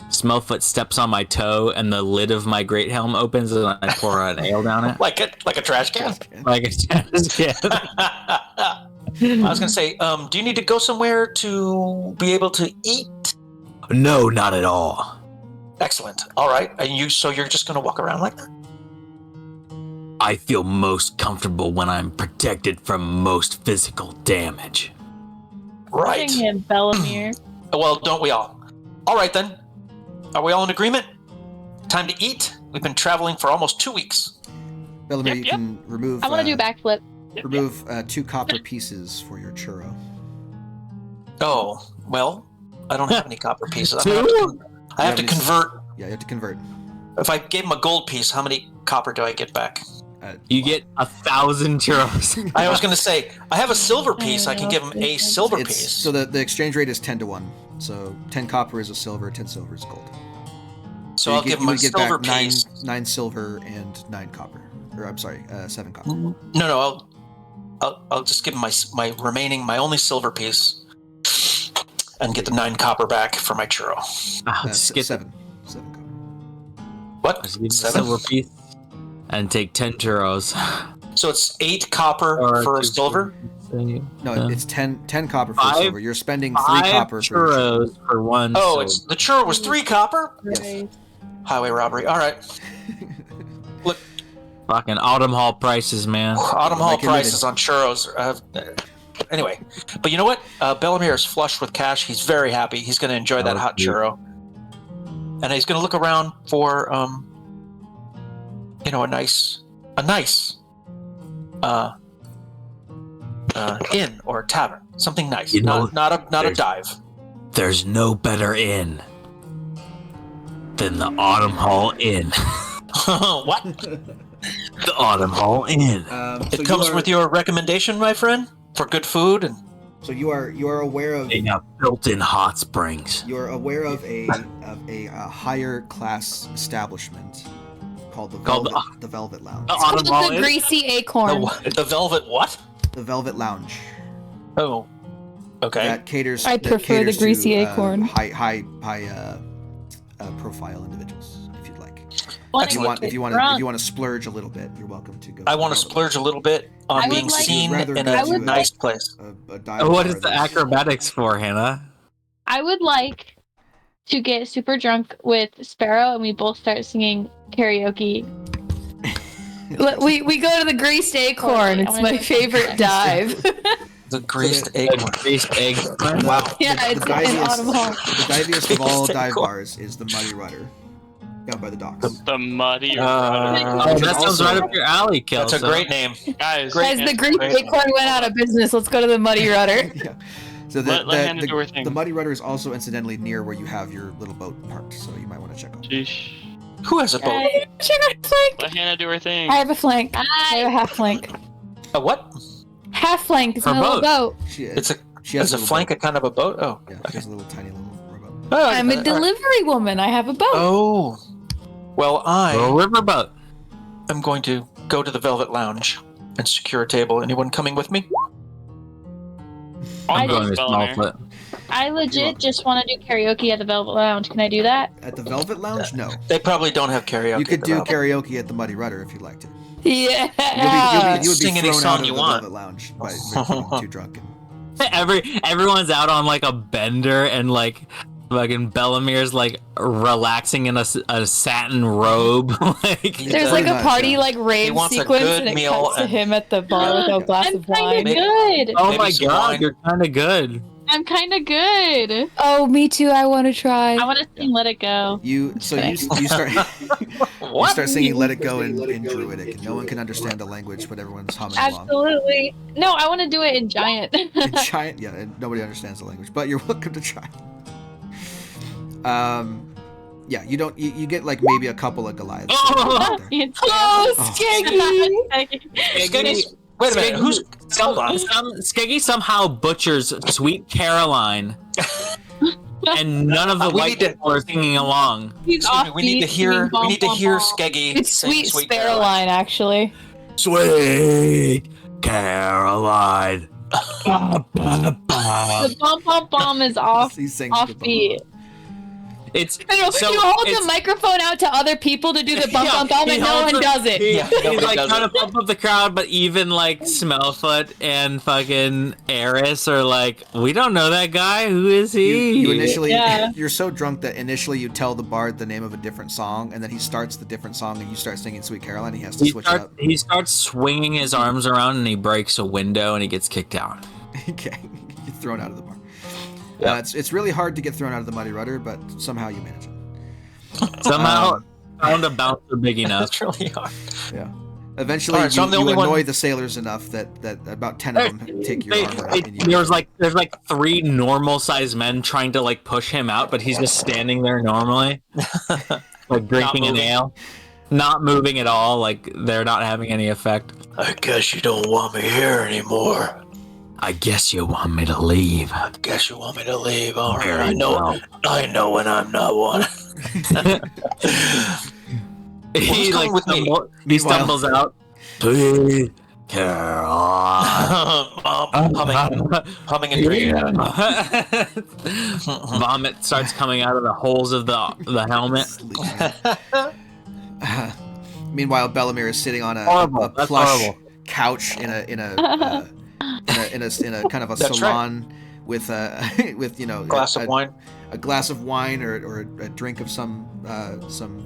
Smellfoot steps on my toe and the lid of my great helm opens and I pour an ale down it. Like a trash can? Like a yeah. I was gonna say, do you need to go somewhere to be able to eat? No, not at all. Excellent. All right. And you're just gonna walk around like that? I feel most comfortable when I'm protected from most physical damage. Right. Bring him, Bellamere. Well, don't we all? All right then. Are we all in agreement? Time to eat. We've been traveling for almost 2 weeks. Bellamere, you Yep. can remove. I want to do a backflip. Remove 2 copper pieces for your churro. Oh, well, I don't have any copper pieces. I have to Yeah, convert. Yeah, you have to convert. If I gave him a gold piece, how many copper do I get back? You get 1,000 churros. I was going to say, I have a silver piece. I can give him a silver piece. So the exchange rate is 10-1. So 10 copper is a silver, 10 silver is gold. So you I'll get- give you him a would get silver back piece. 9 silver and 9 copper. Or I'm sorry, 7 copper. No, I'll just give him my only silver piece, and get the 9 copper back for my churro. Just get 7 copper. What? Just give me a 7? silver piece and take 10 churros. So it's 8 copper Or for a 2 silver. No, Yeah. it's 10 copper for 5 silver. You're spending 3 5 copper for your churro. churros for 1 Oh, silver. it's the churro was 3 copper. Yes. Highway robbery. All right. Fucking Autumn Hall prices, man. Autumn Hall Like it prices did. on churros. Anyway, but you know what? Bellamere is flush with cash. He's very happy. He's going to enjoy that was hot cute. churro, and he's going to look around for a nice inn or tavern, something nice. You know, not a there's- dive. there's no better inn than the Autumn Hall Inn. What? The Autumn Hall Inn. It comes with your recommendation, my friend, for good food and. So you are aware of They have built-in hot springs. you're aware of a higher class establishment called the Called Velvet Lounge. the It's Autumn Hall called the Inn? Greasy Acorn. The velvet what? The Velvet Lounge Oh, okay. that caters. I that prefer the caters Greasy to, Acorn. high profile individuals, if you'd like. Wanna If you get want, if you want to, drunk. if you want to splurge a little bit, you're welcome to go. I to want to Velvet splurge a little bit on I would being like- seen Rather in go a to a- nice place. a dive What bar is the that's- acrobatics for, Hannah? I would like to get super drunk with Sparrow and we both start singing karaoke. We go to the Greased Acorn. I It's wanna my do favorite dive. The greased the- acorn. Greased egg. Wow. Yeah, the it's in diviest- Autumn Hall. The diviest of all Greased dive Acorn. bars is the Muddy Rudder, down by the docks. The muddy. Uh, Oh, that sounds right up your alley, Kelso. That's a great name. Guys, great Guys, the Greased Great. Acorn went out of business. Let's go to the Muddy Rudder. Yeah. So Let Hannah do her thing. the Muddy Rudder is also incidentally near where you have your little boat parked, so you might want to check on it. Sheesh. Who has a boat? Check out flank. Let Hannah do her thing. I have a flank. I have a half flank. A what? Half flank is Her my little boat. It's a she has is a little flank boat. a kind of a boat? Oh. Yeah, she has a little tiny little rowboat. Oh, I'm a all right. delivery woman. I have a boat. Oh. Well, I Little riverboat. am going to go to the Velvet Lounge and secure a table. Anyone coming with me? I I'm going to just- Smallfoot. I legit just want to do karaoke at the Velvet Lounge. Can I do that? At the Velvet Lounge, no. They probably don't have karaoke. You could at the do Velvet. karaoke at the Muddy Rudder if you'd like to. Yeah. You would be Sing any thrown song out of you the want. Velvet Lounge by becoming too drunk. Everyone's out on like a bender and like fucking Bellamir's like relaxing in a satin robe. Like There's Pretty like a much, party yeah. like rave wants a sequence good and it meal cuts to and- him at the bar with a glass I'm of kind wine. of good. oh Maybe my some god, wine. you're kind of good. I'm kind of good. Oh, me too. I want to try. I want to sing "Let It Go." You start you start singing "Let It Go" in Druidic, and no one can understand the language, but everyone's humming along. Absolutely. No, I want to do it in Giant. In giant, yeah, and nobody understands the language, but you're welcome to try. Yeah, you don't. You get like maybe a couple of Goliaths. Oh! there. Oh, Oh. Skeggy! Skeggy, wait a minute. Who's? Hold on. Skeggy somehow butchers Sweet Caroline, and none of the We white need to- people are singing along. He's Excuse me, we need to offbeat, hear. singing We need to bum, hear bum, bum. Skeggy. It's sing Sweet Caroline. Caroline, actually. Sweet Caroline. The bum bum bum is off He sings the offbeat. It's I know, so you hold it's- the microphone out to other people to do the bum Yeah, bum bum, he and no holds one it- does it. Yeah, He's nobody like does trying it. to pump up the crowd, but even like Smellfoot and fucking Eris are like, we don't know that guy. Who is he? You initially, Yeah. you're so drunk that initially you tell the bard the name of a different song, and then he starts the different song, and you start singing "Sweet Caroline." He has to switch it up. He starts swinging his arms around and he breaks a window and he gets kicked out. Okay, you're thrown out of the bar. Yeah. It's really hard to get thrown out of the Muddy Rudder, but somehow you manage it. Somehow found a bouncer big enough. That's really hard. Yeah. Eventually, Alright, so I'm the you only annoy one- the sailors enough that about 10 of them take your armor out. And you, There's like 3 normal sized men trying to like push him out, but he's just standing there normally, like drinking an moving. ale, not moving at all. Like they're not having any effect. I guess you don't want me here anymore. I guess you want me to leave. I guess you want me to leave. All right, Very I know. well. I know when I'm not one. He coming with me? he Meanwhile- stumbles out. Sweet Caroline. Humming and drinking. Vomit starts coming out of the holes of the helmet. Meanwhile, Bellamir is sitting on Horrible. a That's plush horrible. couch in a kind of a That's salon with with Glass of wine. a glass of wine or a drink of some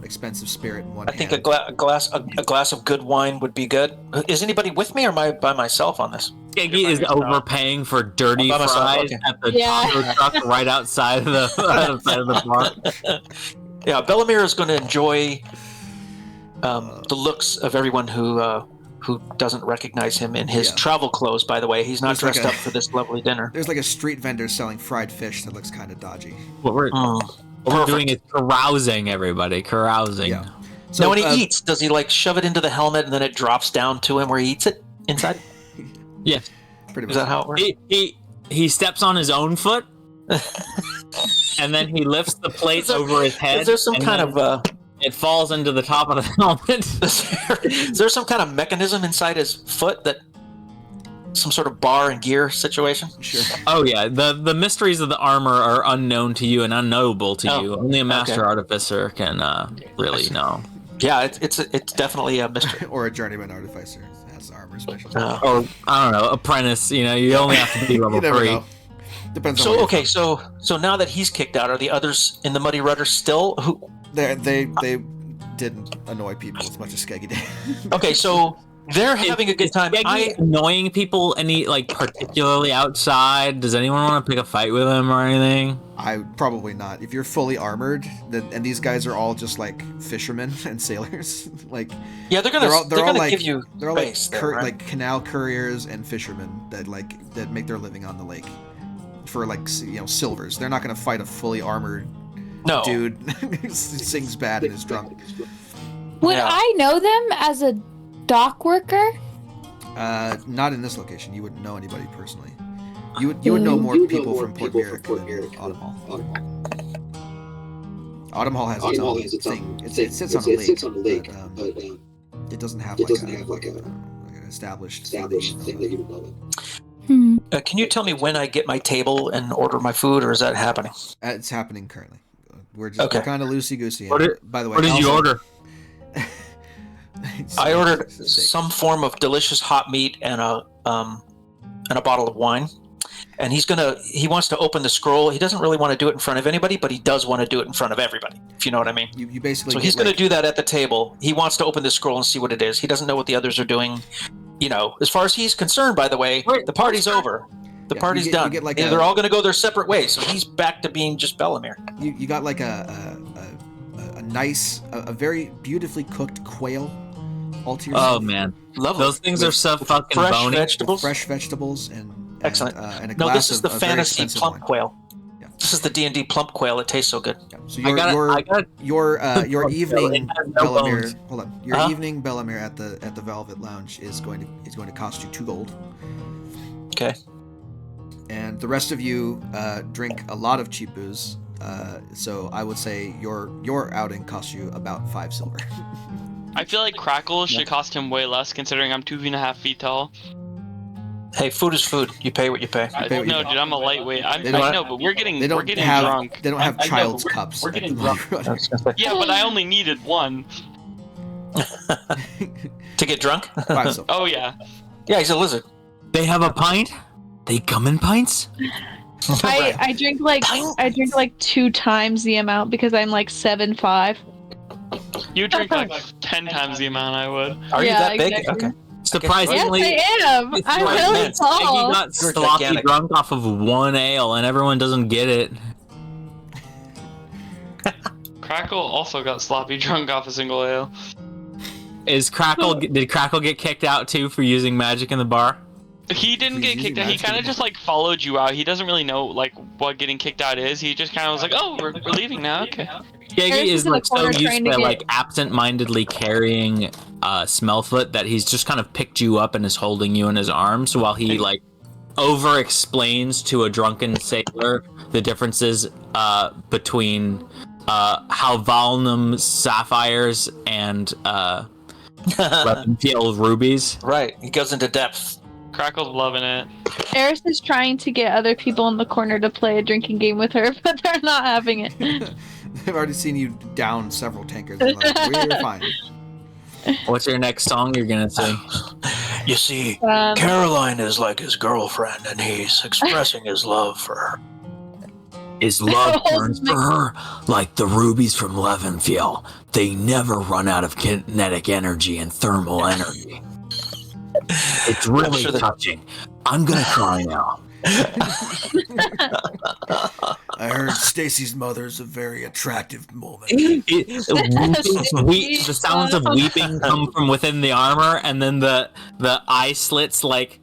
expensive spirit in one I think hand. a glass of good wine would be good. Is anybody with me, or am I by myself on this? Skeggy is overpaying for dirty I'm by myself, fries okay. at the Yeah. taco truck right outside of the bar. Yeah, Bellamir is going to enjoy the looks of everyone who who doesn't recognize him in his Yeah. travel clothes, by the way. He's not Looks like dressed a- up for this lovely dinner. There's like a street vendor selling fried fish that looks kind of dodgy. What we're, what we're doing is carousing, everybody. Carousing. Yeah. So when he uh, eats, does he like shove it into the helmet and then it drops down to him where he eats it inside? Yes. pretty Is much. that how it works? He steps on his own foot, and then he lifts the plate over his head. Is there some and kind then of It falls into the top of the helmet. is there some kind of mechanism inside his foot that some sort of bar and gear situation? Sure. Oh yeah, the mysteries of the armor are unknown to you and unknowable to Oh, you. Only a master okay. artificer can really know. Yeah, it's definitely a mystery. Or a journeyman artificer has armor specialist. Or I don't know, apprentice. You know, you only have to be You level never 3. know. Depends on So where okay, so now that he's kicked out, are the others in the Muddy Rudder still? Who? they didn't annoy people as much as Skeggy did. Okay, so they're having a good time. Skeggy annoying people any like particularly outside? Does anyone want to pick a fight with him or anything? I probably not. If you're fully armored, then and these guys are all just like fishermen and sailors, like Yeah, they're gonna all like give you they're all space like there, right? like canal couriers and fishermen that make their living on the lake for like silvers. They're not gonna fight a fully armored no. dude who sings bad and is drunk. Would Yeah. I know them as a dock worker? Not in this location. You wouldn't know anybody personally. You would know more people from Port Merrick than Autumn Hall. Autumn Hall has its own thing. It sits on a lake, but it doesn't have like an established thing that you would know. Can you tell me when I get my table and order my food, or is that happening? It's happening currently. We're Okay. kind of loosey goosey. By the way, What did you also- order? I ordered Steak. some form of delicious hot meat and a bottle of wine. And he wants to open the scroll. He doesn't really want to do it in front of anybody, but he does want to do it in front of everybody, if you know what I mean. You basically. So get, he's going to like- do that at the table. He wants to open the scroll and see what it is. He doesn't know what the others are doing. You know, as far as he's concerned, by the way, Wait, the party's over. The Yeah, party's you get- you done. get like They're all going to go their separate ways. So he's back to being just Bellamere. You got like a nice, a very beautifully cooked quail all to yourself. Oh man, Lovely. those things are so fucking Fresh bony. vegetables. Fresh vegetables and Excellent. And a No, glass this is the of very fantasy expensive plump wine. quail. Yeah. This is the D&D plump quail. It tastes so good. Yeah. So I got your It evening has no Bellamere. bones. Hold on. Your Huh? evening Bellamere at the Velvet Lounge is going to cost you 2 gold. Okay. And the rest of you drink a lot of cheap booze. So I would say your outing costs you about 5 silver. I feel like Crackle should cost him way less, considering I'm 2.5 feet tall. Hey, food is food. You pay what you pay. pay what you No, pay. dude, I'm a lightweight. I They don't- know, but we're getting They don't getting have drunk. they don't have I know, child's but cups. We're at the getting Bloody drunk. Runners. Yeah, but I only needed one. To get drunk? 5 silver. Oh yeah. Yeah, he's a lizard. They have a pint. They come in pints. I drink like 2 times the amount because I'm like 7'5". You drink like 10 times the amount I would. Are you Yeah, that big? exactly. Okay. Surprisingly, Yes, I am. it's I'm like really men. He tall. got You're sloppy gigantic. drunk off of 1 ale, and everyone doesn't get it. Crackle also got sloppy drunk off a single ale. Is Crackle? Did Crackle get kicked out too for using magic in the bar? He didn't He's get kicked using out. He magic kind in of the just like followed you out. He doesn't really know like what getting kicked out is. He just kind of was like, "Oh, we're leaving now." Okay. Gaggy Harris is is in the like so corner used trying to to get- like absent-mindedly carrying Smellfoot that he's just kind of picked you up and is holding you in his arms while he like over-explains to a drunken sailor the differences between how Valnum sapphires and Weaponfield rubies. Right. He goes into depth. Crackle's loving it. Eris is trying to get other people in the corner to play a drinking game with her, but they're not having it. I've already seen you down several tankards. And like, we're fine. What's your next song you're gonna sing? You see, Um, Caroline is like his girlfriend, and he's expressing his love for her. His love burns for her like the rubies from Levenfield. They never run out of kinetic energy and thermal energy. It's really sure that- touching. I'm gonna cry now. I heard Stacy's mother's a very attractive woman. The sounds of weeping come from within the armor, and then the eye slits like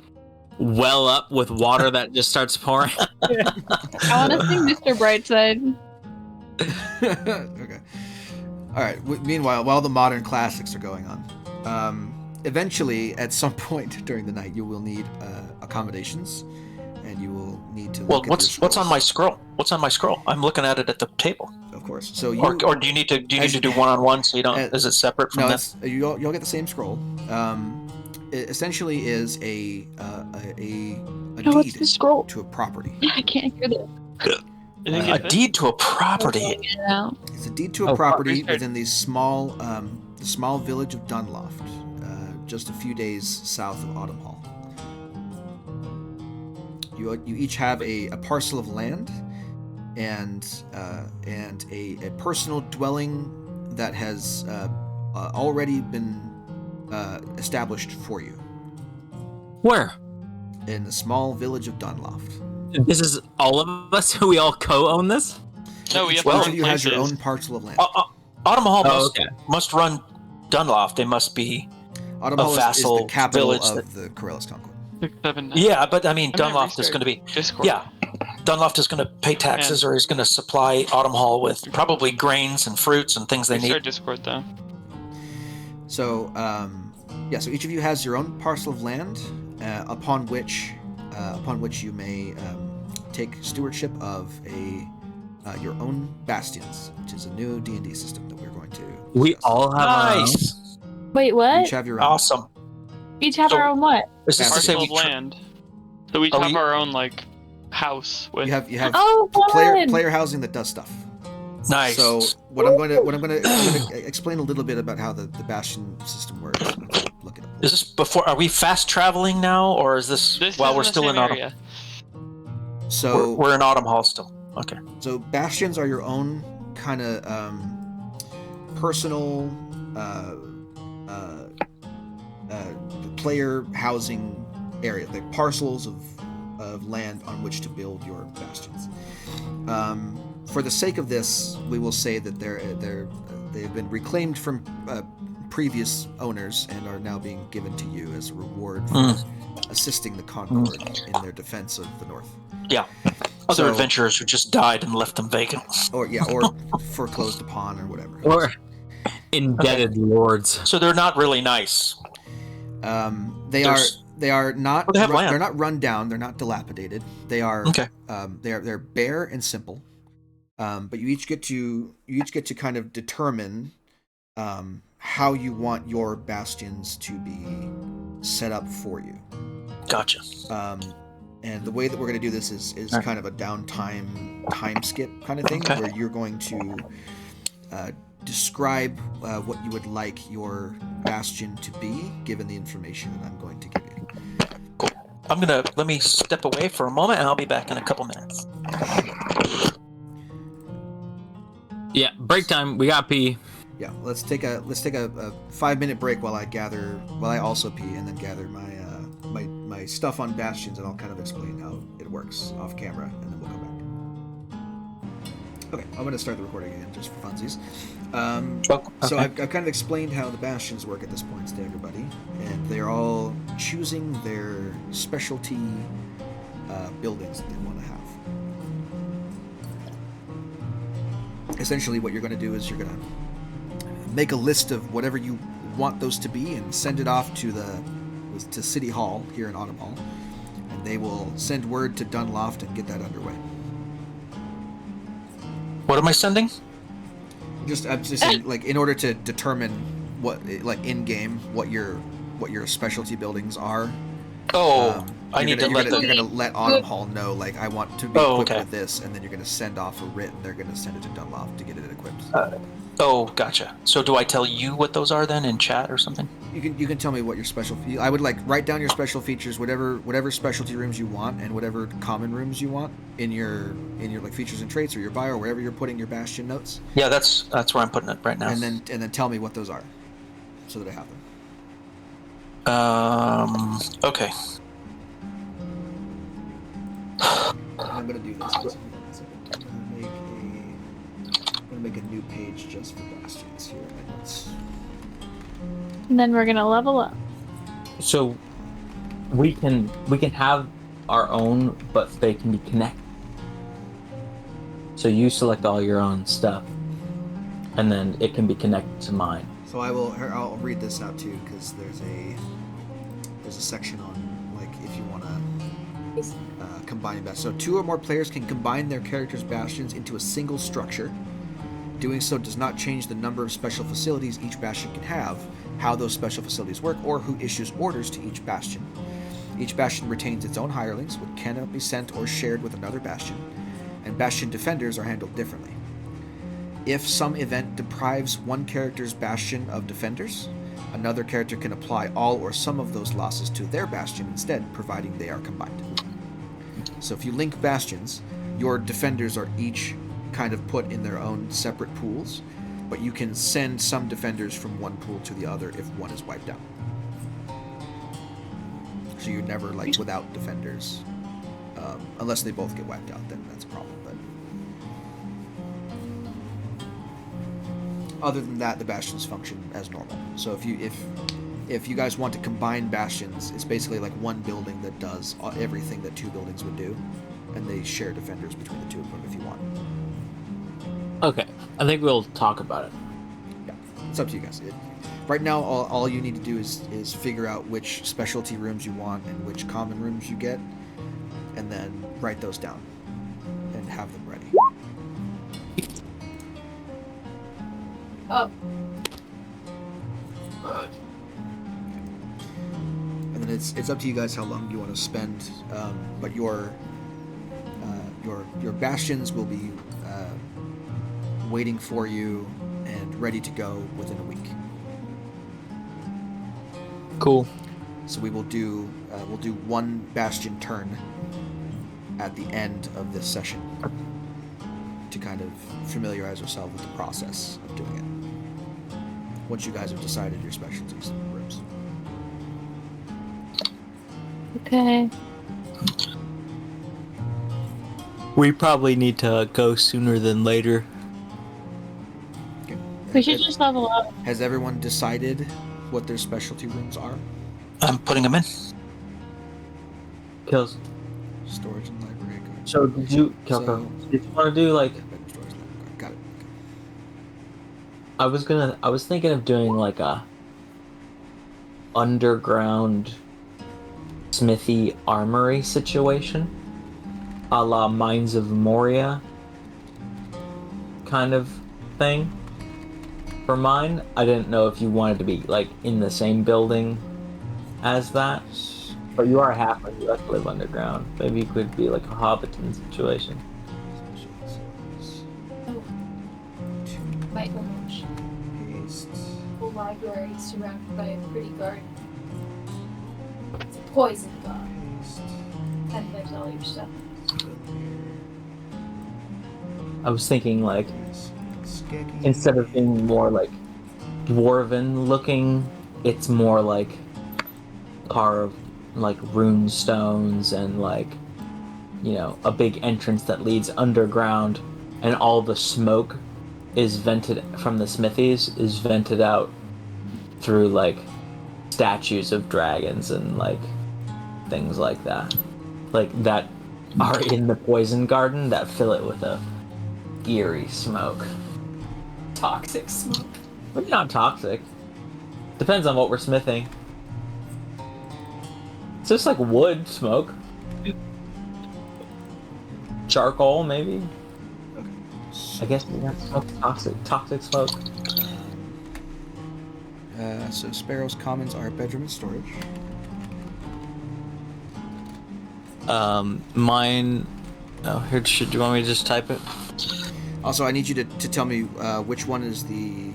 well up with water that just starts pouring. I want to sing Mr. Brightside. Okay. All right. Meanwhile, while the modern classics are going on, eventually, at some point during the night, you will need accommodations, and you will need to. Well, Look at what's your on my scroll? What's on my scroll? I'm looking at it at the table. Of course. So you. Or do you need to do one-on-one so you don't? Is it separate from this? You'll get the same scroll. It essentially is a What's deed the scroll? to a property. I can't hear this. A deed to a property. It's a deed to a property within the small village of Dunloft, just a few days south of Autumn Hall. You each have a parcel of land and a personal dwelling that has already been established for you Where? in the small village of Dunloft. This is all of us. We all co-own this. No, we have Each our of own you has your places. own parcel of land. Autumn Hall Oh, must run Dunloft. They must be. Autumn a Hall is vassal the capital village of the Corellis Concord. 6, 7, 9. Yeah, but I mean, I'm gonna Dunloft is restart going to be. Discord. Yeah, Dunloft is going to pay taxes, or is going to supply Autumn Hall with probably grains and fruits and things they Restart need. Discord though. So, so each of you has your own parcel of land, upon which you may take stewardship of your own bastions, which is a new D&D system that we're going to. We discuss. all have our own. Nice, Wait, what? Each have your own. awesome. Each have So- our own what? Is this to say Parcel we of land. So we Oh, have we- our own like house with. You have Oh, fun! player housing that does stuff. Nice. So I'm going to explain a little bit about how the bastion system works. Look it up. Is this before? Are we fast traveling now, or is this, This while is we're in the still same in Autumn? area. So We're in Autumn Hall still. Okay. So bastions are your own kind of personal player housing area, like parcels of land on which to build your bastions. For the sake of this, we will say that they've been reclaimed from previous owners and are now being given to you as a reward for assisting the Concord in their defense of the North. Yeah. Other So- adventurers who just died and left them vacant. Or foreclosed upon or whatever. Or indebted lords. So they're not really nice. They There's- are not Oh, they have land. they're not run down, they're not dilapidated. They are Okay. they're bare and simple. But you each get to kind of determine how you want your bastions to be set up for you. Gotcha. And the way that we're going to do this is kind of a time skip kind of thing, Okay. where you're going to describe what you would like your bastion to be, given the information that I'm going to give you. Let me step away for a moment, and I'll be back in a couple minutes. Yeah, break time. We got pee. Yeah, let's take a 5-minute break while I also pee and then gather my stuff on bastions, and I'll kind of explain how it works off camera, and then we'll come back. Okay, I'm going to start the recording again just for funsies. So I've kind of explained how the bastions work at this point to everybody, and they're all choosing their specialty buildings that they want to have. Essentially, what you're going to do is you're going to make a list of whatever you want those to be and send it off to City Hall here in Autumn Hall, and they will send word to Dunloft and get that underway. What am I sending? I'm just saying, like, in order to determine what, like, in game, what your specialty buildings are. I need to let You're them. gonna let Autumn Hall know, like, I want to be equipped with this, and then you're gonna send off a writ, and they're gonna send it to Dunloft to get it equipped. Gotcha. So do I tell you what those are then in chat or something? You can tell me what your special. I would write down your special features, whatever specialty rooms you want, and whatever common rooms you want in your like features and traits or your bio or wherever you're putting your bastion notes. Yeah, that's where I'm putting it right now. And then tell me what those are, so that I have them. Okay. I'm gonna do this. I'm gonna make a new page just for bastions here. And let's. And then we're gonna level up. So we can have our own, but they can be connected. So you select all your own stuff, and then it can be connected to mine. So I'll read this out too because there's a section on like if you want to combine bastions. So 2 or more players can combine their characters' bastions into a single structure. Doing so does not change the number of special facilities each bastion can have, how those special facilities work, or who issues orders to each bastion. Each bastion retains its own hirelings, which cannot be sent or shared with another bastion, and bastion defenders are handled differently. If some event deprives one character's bastion of defenders, another character can apply all or some of those losses to their bastion instead, providing they are combined. So if you link bastions, your defenders are each kind of put in their own separate pools, but you can send some defenders from one pool to the other if one is wiped out. So you're never like without defenders, unless they both get wiped out. Then that's a problem. But other than that, the bastions function as normal. So if you guys want to combine bastions, it's basically like one building that does everything that 2 buildings would do, and they share defenders between the 2 of them if you want. Okay, I think we'll talk about it. Yeah, it's up to you guys. Right now, all you need to do is figure out which specialty rooms you want and which common rooms you get, and then write those down and have them ready. Oh. And then it's up to you guys how long you want to spend, but your bastions will be waiting for you and ready to go within a week. Cool. So we'll do 1 bastion turn at the end of this session to kind of familiarize yourself with the process of doing it. Once you guys have decided your specialties and rooms. Okay. We probably need to go sooner than later. Okay. We should just level up. Has everyone decided what their specialty rooms are? I'm putting them in. Kills. Storage and library. Go ahead. So did you, Kelko, So- did you want to do like? Bedroom, storage, library. Got it. I was thinking of doing like a underground smithy armory situation, a la Mines of Moria kind of thing. For mine, I didn't know if you wanted to be like in the same building as that, but you are halfling. You have to live underground. Maybe you could be like a Hobbiton situation. My orange Paste. full library surrounded by a pretty garden. It's a poison garden. Paste. And there's all your stuff. I was thinking like Skeggy. instead of being more like dwarven looking, it's more like carved like rune stones and like, you know, a big entrance that leads underground, and all the smoke is vented from the smithies is vented out through like statues of dragons and like things like that are in the poison garden that fill it with a eerie smoke. Toxic smoke. Maybe not toxic. Depends on what we're smithing. It's just like wood smoke. Charcoal, maybe? I guess we have smoke, toxic smoke. So Sparrow's commons are bedroom and storage. Mine. Oh, here. Do you want me to just type it? Also, I need you to tell me which one is the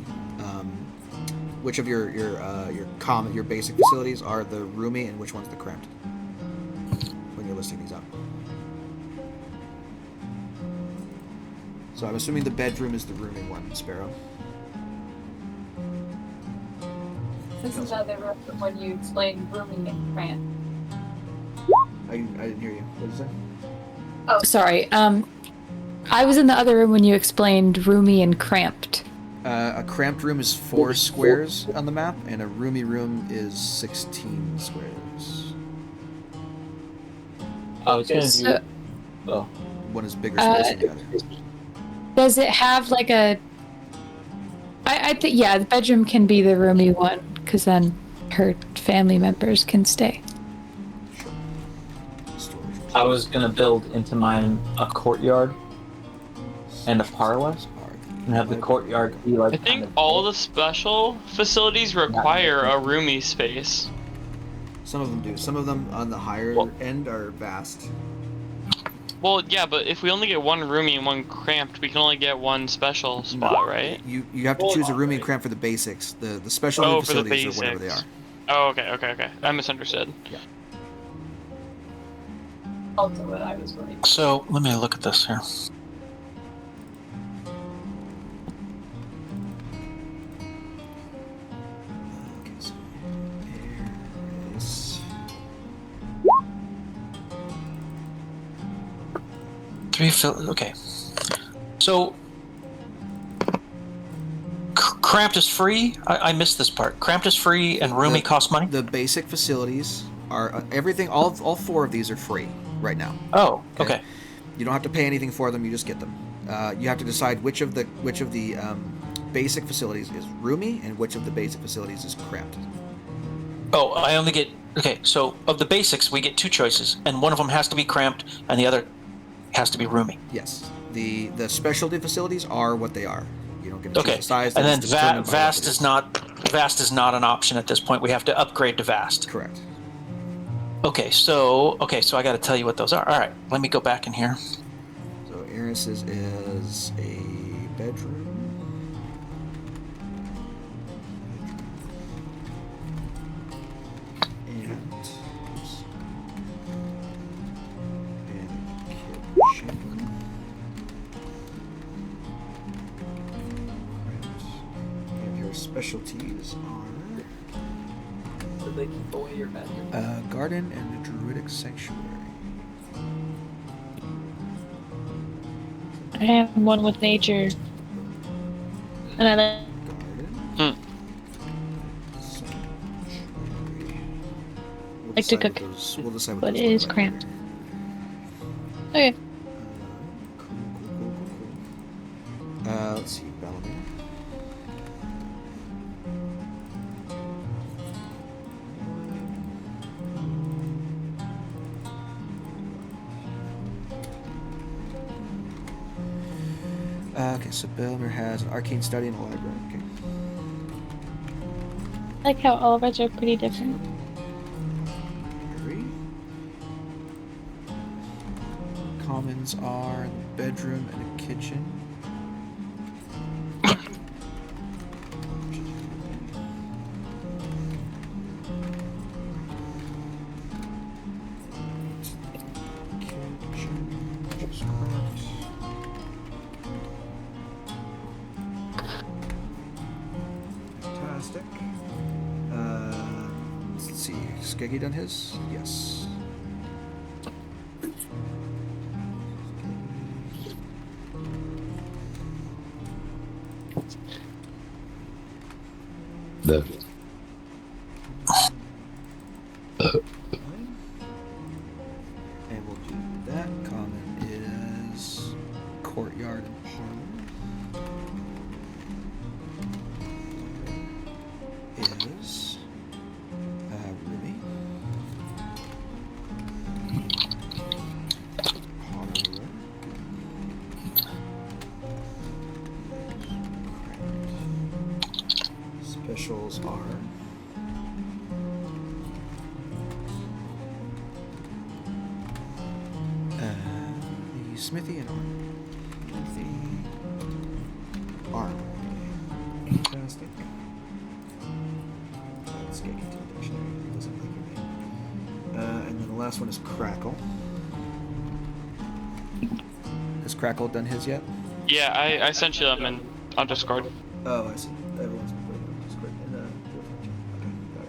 which of your basic facilities are the roomy and which one's the cramped when you're listing these out. So I'm assuming the bedroom is the roomy one, Sparrow. This is how they wrote from when you explained rooming in France. I didn't hear you. What did you say? Sorry. I was in the other room when you explained roomy and cramped. A cramped room is 4 squares on the map, and a roomy room is 16 squares. I was gonna do. So, Oh, One is bigger space than the other. does it have like a? I think yeah, the bedroom can be the roomy one because then her family members can stay. Sure. Storage. I was gonna build into mine a courtyard and a parlor, and have the courtyard be like. I think all the special facilities require a roomy space. Some of them do. Some of them on the higher end are vast. Well, yeah, but if we only get one roomy and one cramped, we can only get one special spot, right? You have to choose a roomy and cramped for the basics. The special Oh, for the facilities are whatever they are. basics. Oh, okay. I misunderstood. Also, what I was going to. So let me look at this here. Okay, so there is. Okay. So cramped is free. I missed this part. Cramped is free and roomy costs money. The basic facilities are everything. All 4 of these are free right now. Oh, okay. You don't have to pay anything for them. You just get them. You have to decide which of the basic facilities is roomy and which of the basic facilities is cramped. Oh, I only get okay. So of the basics, we get 2 choices, and one of them has to be cramped, and the other has to be roomy. Yes. The specialty facilities are what they are. You don't get to choose Okay. the size. And then that's determined by what vast it is not an option at this point. We have to upgrade to vast. Correct. Okay, so I got to tell you what those are. All right, let me go back in here. So Eris's is a bedroom. And kitchen. And your specialties are They keep away your bedroom. garden and a druidic sanctuary. I have one with nature. And I like Garden. We'll Like to decide cook, what we'll decide what but those it look is like cramped. later. Okay. Cool. Let's see, Bellamy. Okay, so Belmer has an arcane study and a library. Okay. I like how all of us are pretty different. Library. Commons are a bedroom and a kitchen. Kitchen, which is correct. Fantastic. Let's see. Skeggy done his? Yes. And we'll do that. Common is courtyard and parlor. Is roomy. Parlor. Specials are the smithy and armor. Fantastic. Let's get into the dictionary. It doesn't like your name. And then the last one is Crackle. Has Crackle done his yet? Yeah, I sent you them on Discord. Oh, I see. Everyone's been putting them on Discord. And, okay, got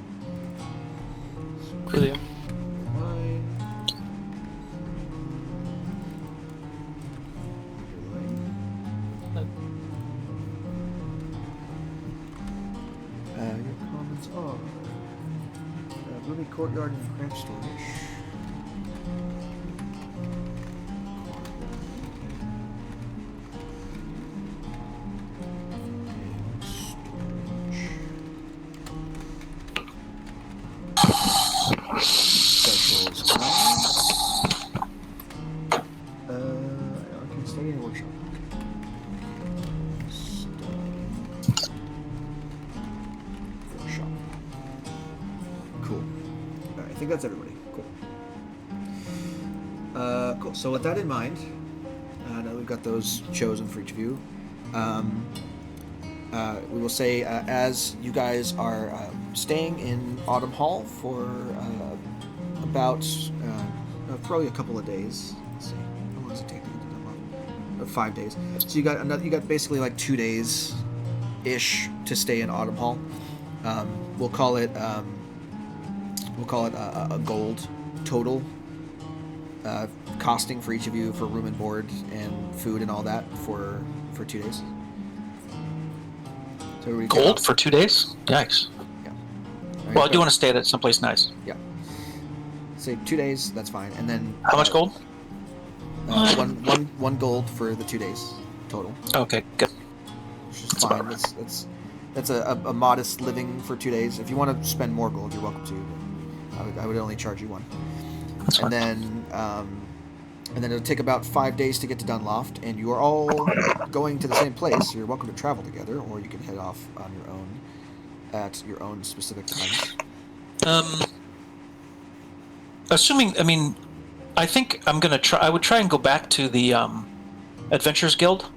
it. Brilliant. Mine. requirements are roomy courtyard and craft storage. Schedules. I can stay in workshop. Workshop. Cool. Alright, I think that's everybody. Cool. Cool. So with that in mind, now that we've got those chosen for each of you, we will say as you guys are staying in Autumn Hall for about probably a couple of days. Let's see, how long does it take to get to Dunlop? 5 days. So you got basically like 2 days ish to stay in Autumn Hall. We'll call it a gold total costing for each of you for room and board and food and all that for 2 days. So we Gold for 2 days? Yikes. Yeah. Well, I do want to stay at someplace nice. Yeah. Say 2 days, that's fine. And then How much gold? One gold for the 2 days total. Okay, good. Which is fine. That's a modest living for 2 days. If you want to spend more gold, you're welcome to. But I would only charge you 1. That's fine. And then it'll take about 5 days to get to Dunloft, and you are all going to the same place. So you're welcome to travel together, or you can head off on your own at your own specific times. I think I'm gonna try. I would try and go back to the Adventurers Guild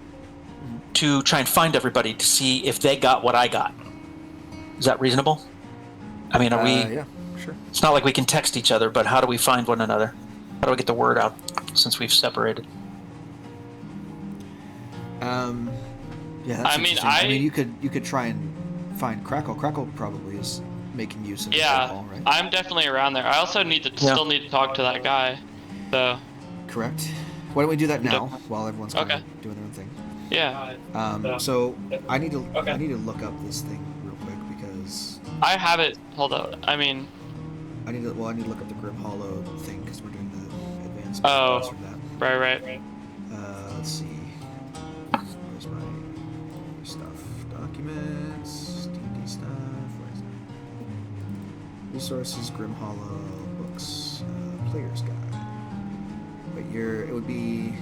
to try and find everybody to see if they got what I got. Is that reasonable? I mean, are we? Yeah, sure. It's not like we can text each other, but how do we find one another? How do I get the word out since we've separated? Yeah, that's interesting. I mean, you could try and find Crackle. Crackle probably is making use of the hall, right? I'm definitely around there. I also still need to talk to that guy. So. Correct. Why don't we do that now while everyone's kind of doing their own thing? Yeah. So I need to look up this thing real quick because I have it. Hold on. I need to look up the Grim Hollow thing because we're doing the advanced Oh, from that. right. Let's see. Where's my stuff? Documents, D&D stuff. Where is it? Resources, Grim Hollow, books, Player's Guide. But it would be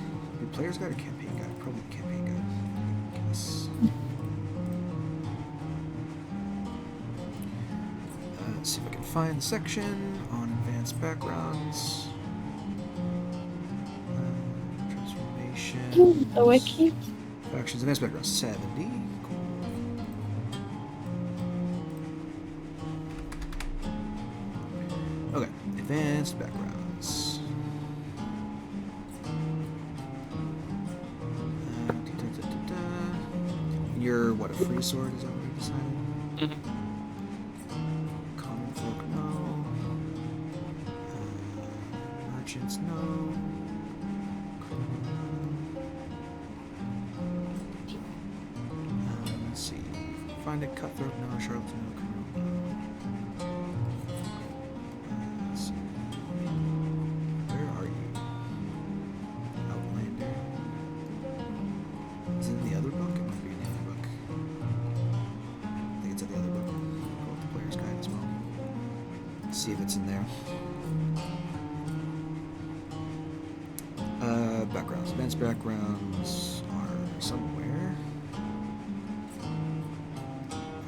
Player's Guide or Campaign Guide? Probably Campaign Guide. I guess. Let's see if I can find the section on advanced backgrounds. Transformation. The wiki. Factions, advanced background 70. Cool. Okay, advanced backgrounds. You're what, a free sword? Is that what we decided? Mm-hmm. Common folk, no. Merchants, no. Let's see. Find a cutthroat, no. Charlatan, no. Crew, no. Let's see. Where are you? Outlander. Is it in the other book? It might be in the other book. I think it's in the other book. Go with the Player's Guide as well. See if it's in there. Backgrounds. Advanced backgrounds are somewhere.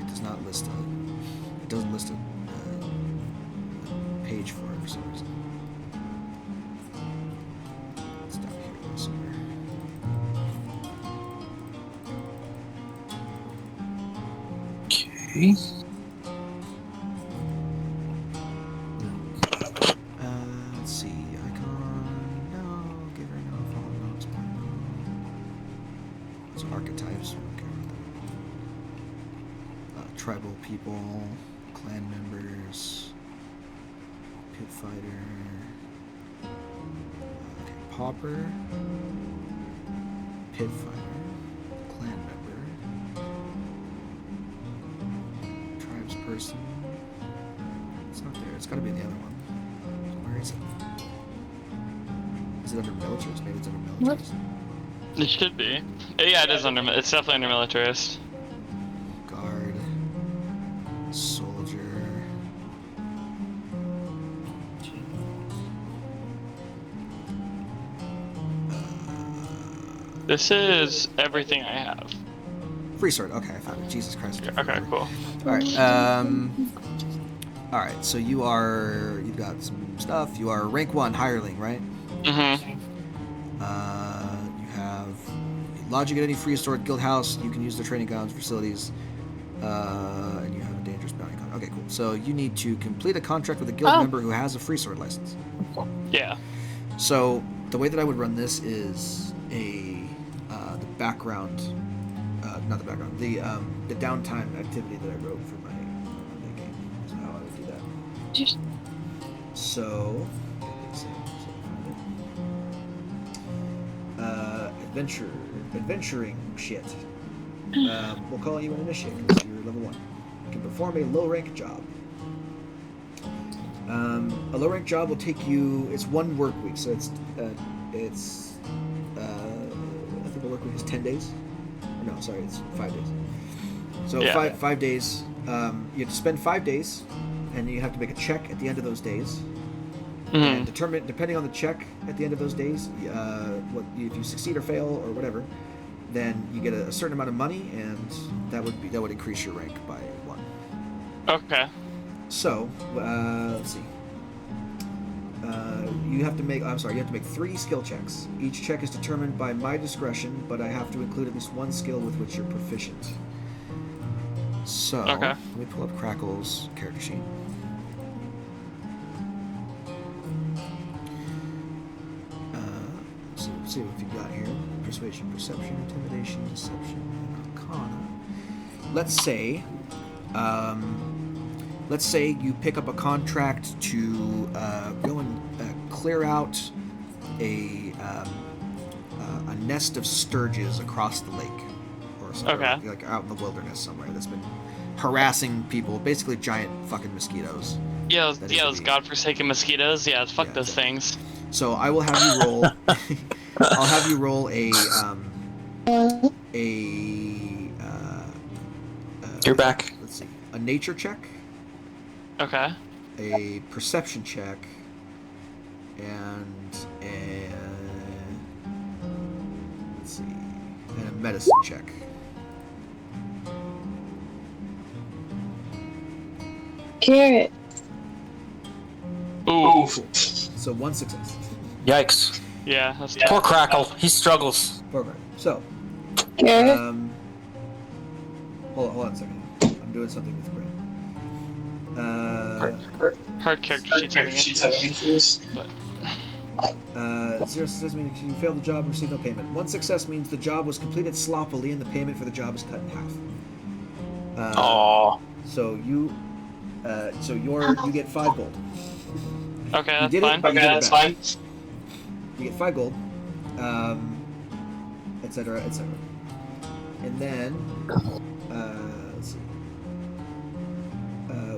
It does not list it. It doesn't list a page for it for some reason. It's down here somewhere. Okay. Let's see. Icon. No. Giver. No. Follow. No. Explore. No. Those are archetypes. Okay. Tribal people. Clan members. Pit fighter. Okay. Pauper. Pit fighter. Clan member. Tribes person. It's got to be in the other one. Where is it? Is it under militarist? Maybe it's under militarist. It should be. Yeah, it is under. It's definitely under militarist. Guard. Soldier. This is everything I have. Free sword. Okay, I found it. Jesus Christ. Okay, cool. Alright, alright, so you've got some stuff. You are rank 1 hireling, right? Mm-hmm. You have lodging at any free sword guild house. You can use their training grounds, facilities, and you have a dangerous bounty contract. Okay, cool. So you need to complete a contract with a guild member who has a free sword license. Yeah. So the way that I would run this is the background, not the background, the downtime activity that I wrote for my game. Is how I would do that. So, adventuring shit. We'll call you an initiate because you're level 1. You can perform a low rank job. A low rank job will take you. It's 1 work week, so it's I think the work week is 10 days. No, sorry, it's 5 days. So Yeah. 5 days. You have to spend 5 days, and you have to make a check at the end of those days. And determine, depending on the check at the end of those days, if you succeed or fail or whatever, then you get a certain amount of money, and that would increase your rank by 1. Okay. So let's see. You have to make 3 skill checks. Each check is determined by my discretion, but I have to include at least 1 skill with which you're proficient. So Okay. let me pull up Crackle's character sheet. Let's see what you got here. Persuasion, perception, intimidation, deception, and arcana. Let's say you pick up a contract to go and clear out a nest of sturges across the lake, or something, Okay. like out in the wilderness somewhere that's been harassing people. Basically, giant fucking mosquitoes. Yeah, That is those the- godforsaken mosquitoes. Yeah, fuck Yeah, those exactly. things. So I will have you roll. I'll have you roll a. You're back. Let's see. A nature check, Okay. a perception check, and a let's see, and a medicine check. Carrot. Ooh. So 1 success. Yikes. Yeah, that's Poor Crackle. He struggles. Program. So, Carrot. hold on a second. I'm doing something with Grin. hard character sheets having issues. But 0 success means you failed the job and received no payment. 1 success means the job was completed sloppily and the payment for the job is cut in half. Aww. So you get 5 gold. okay, You that's did it, fine. but you Okay, did it that's bad. fine. You get 5 gold, etc., etc. And then, let's see.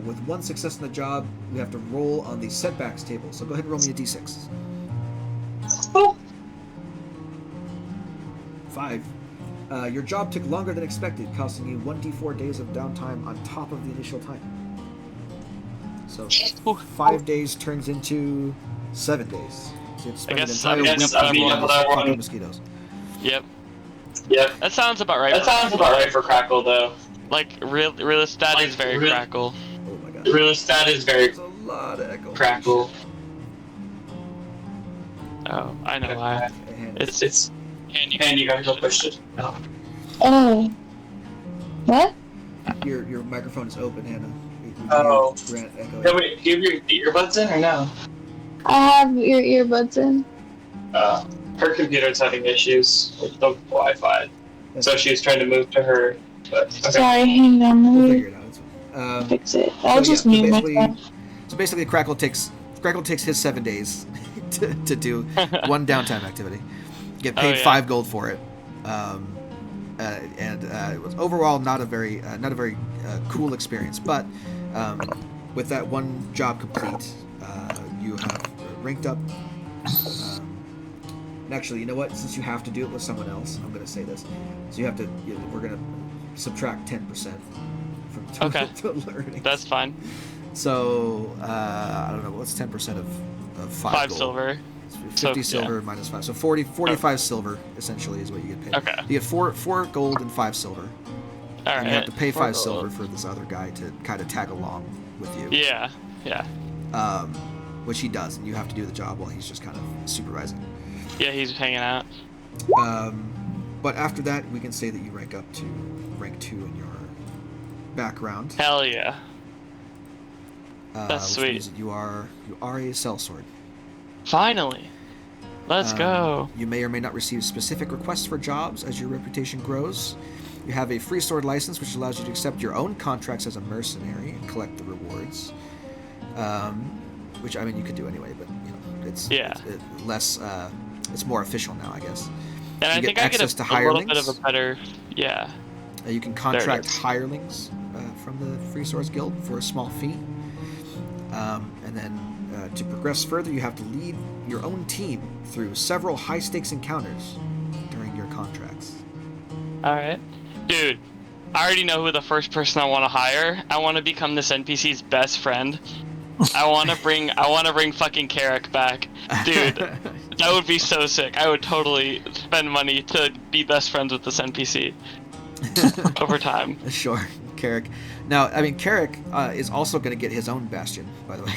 With 1 success in the job, we have to roll on the setbacks table. So go ahead and roll me a d6. 5. Your job took longer than expected, costing you 1d4 days of downtime on top of the initial time. So 5 days turns into 7 days. So you have to spend guess an entire seven week days fighting is fucking everyone. mosquitoes. Yep. Yep. That sounds about right. That sounds about right for Crackle, though. Like realist that Like, is very real- Crackle. Oh my god. Realist, that is very There's a lot of echo. Crackle. Oh, I know why. And It's and you guys will push it. Oh. What? your microphone is open, Hannah. You can Oh. hear Grant echoing. No, wait, do you have your earbuds in or no? I have your earbuds in. Her computer's having issues with the Wi-Fi, so she was trying to move to her. But okay. Sorry, hang on. We'll Let me figure it out. It's fine. fix it. I'll just yeah, mute basically- myself. So basically, Crackle takes his 7 days to do 1 downtime activity. Get paid Oh, yeah. 5 gold for it, and it was overall not a very cool experience. But with that one job complete, you have ranked up. And actually, you know what? Since you have to do it with someone else, I'm going to say this. So you have to. We're going to subtract 10% from total learning. That's fine. So I don't know. What's 10% of 5 gold? Silver. 50 silver minus 5. So 45 silver essentially is what you get paid. Okay. You get 4 gold and 5 silver. All and right. you have to pay 5 silver for this other guy to kind of tag along with you. Yeah. Which he does, and you have to do the job while he's just kind of supervising. Yeah, he's hanging out. But after that, we can say that you rank up to rank 2 in your background. Hell yeah. That's which sweet. means that you are a sellsword. Finally. Let's go. You may or may not receive specific requests for jobs as your reputation grows. You have a free sword license, which allows you to accept your own contracts as a mercenary and collect the rewards. Which, I mean, you could do anyway, but, you know, it's less, it's more official now, I guess. And I think I get a little bit of a better, you can contract hirelings from the Free Swords Guild for a small fee. And then to progress further, you have to lead your own team through several high-stakes encounters during your contracts. All right. Dude, I already know who the first person I want to hire. I want to become this NPC's best friend. I want to bring fucking Carrick back. Dude, that would be so sick. I would totally spend money to be best friends with this NPC over time. Sure, Carrick. Now, I mean, Carrick is also going to get his own bastion, by the way.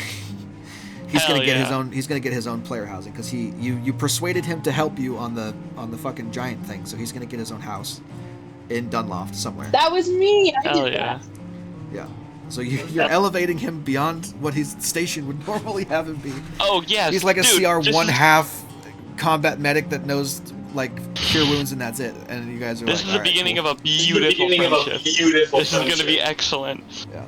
He's going to get his own. He's going to get his own player housing because you persuaded him to help you on the fucking giant thing. So he's going to get his own house in Dunloft somewhere. That was me. I Hell did yeah. that. Yeah. So you're elevating him beyond what his station would normally have him be. Oh yes. He's like a dude, CR 1/2 combat medic that knows like cure wounds and that's it. And you guys are this like, is the beginning of a beautiful friendship. This is gonna be excellent. Yeah.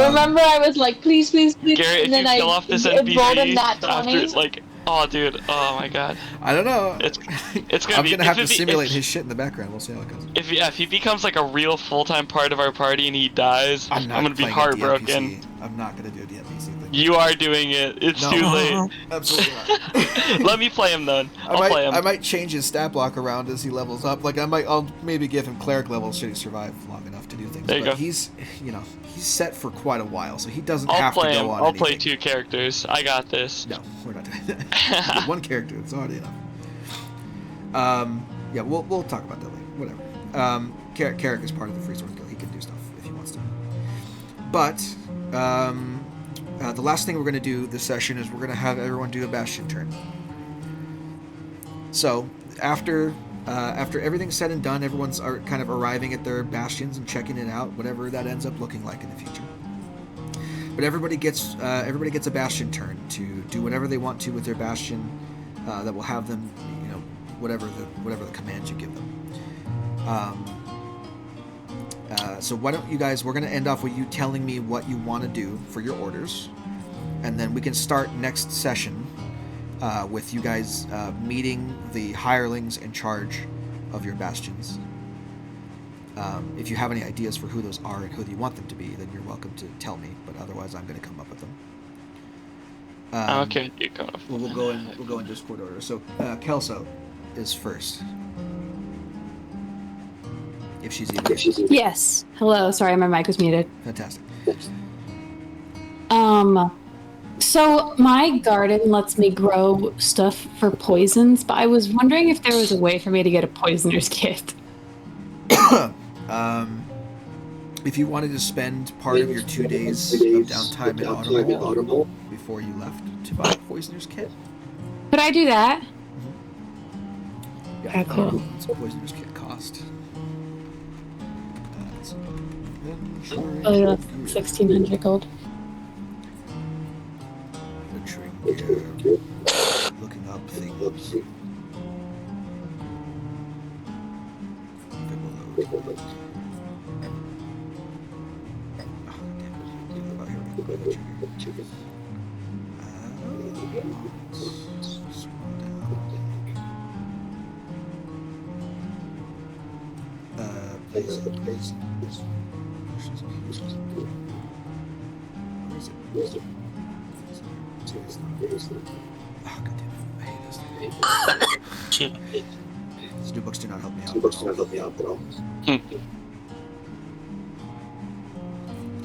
Remember, I was like, please, please, please, Garrett, and if then you kill off this NPC rolled him that 20. after, like, oh dude, oh my god. I don't know. It's gonna I'm be. gonna have to simulate his shit in the background. We'll see how it goes. If he becomes like a real full-time part of our party and he dies, I'm gonna be playing a heartbroken. DMPC. I'm not gonna do a DMPC thing. You are doing it. It's too late. Absolutely not. Let me play him then. I'll play him. I might change his stat block around as he levels up. Like I'll maybe give him cleric levels should he survive long enough to do things. There you but go. He's set for quite a while, so he doesn't have to go on. I'll play 2 characters. I got this. No, we're not doing that. One character. It's already enough. Yeah, we'll talk about that later. Whatever. Carrick is part of the Free Swords Guild. He can do stuff if he wants to. But the last thing we're going to do this session is we're going to have everyone do a bastion turn. So after everything's said and done, everyone's kind of arriving at their bastions and checking it out, whatever that ends up looking like in the future. But everybody gets a bastion turn to do whatever they want to with their bastion. That will have them, you know, whatever the commands you give them. So why don't you guys? We're going to end off with you telling me what you want to do for your orders, and then we can start next session with you guys meeting the hirelings in charge of your bastions. If you have any ideas for who those are and who you want them to be, then you're welcome to tell me. But otherwise, I'm going to come up with them. Okay, you come up. We'll go in Discord order. So Kelso is first. If she's even. Yes. Hello. Sorry, my mic was muted. Fantastic. So my garden lets me grow stuff for poisons, but I was wondering if there was a way for me to get a poisoner's kit. If you wanted to spend part of your 2 days of downtime in Audible before you left to buy a poisoner's kit. Could I do that? Yeah, Okay, cool. What's a poisoner's kit cost? Oh, that's 1,600 gold. Venturing here, looking up things. Where is it? Oh, God damn it. I hate this thing. Shit. These new books do not help me out.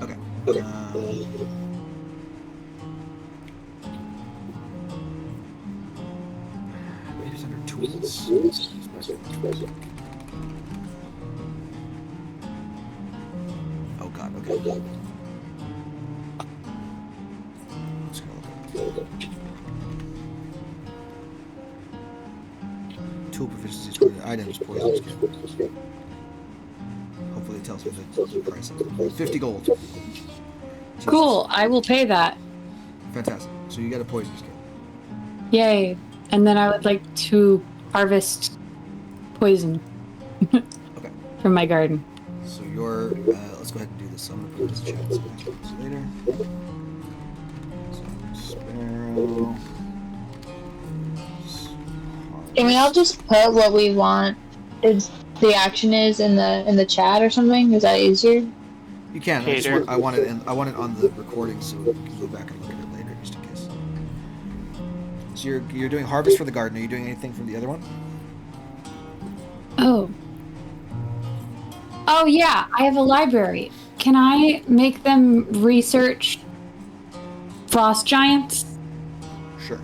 Okay. Maybe it's under tools. Oh God. Okay. Let's go. Tool proficiency score. Items. Poison skin. Hopefully it tells me the price. 50 gold. Jesus. Cool. I will pay that. Fantastic. So you got a poison skin. Yay. And then I would like to harvest poison Okay. from my garden. So your let's go ahead and do this. I'm gonna put this in chat later. So sparrow. Can we all just put what we want is the action is in the chat or something? Is that easier? You can. I want it on the recording so we can go back and look at it later just in case. So you're doing harvest for the garden. Are you doing anything for the other one? Oh yeah, I have a library. Can I make them research frost giants? Sure.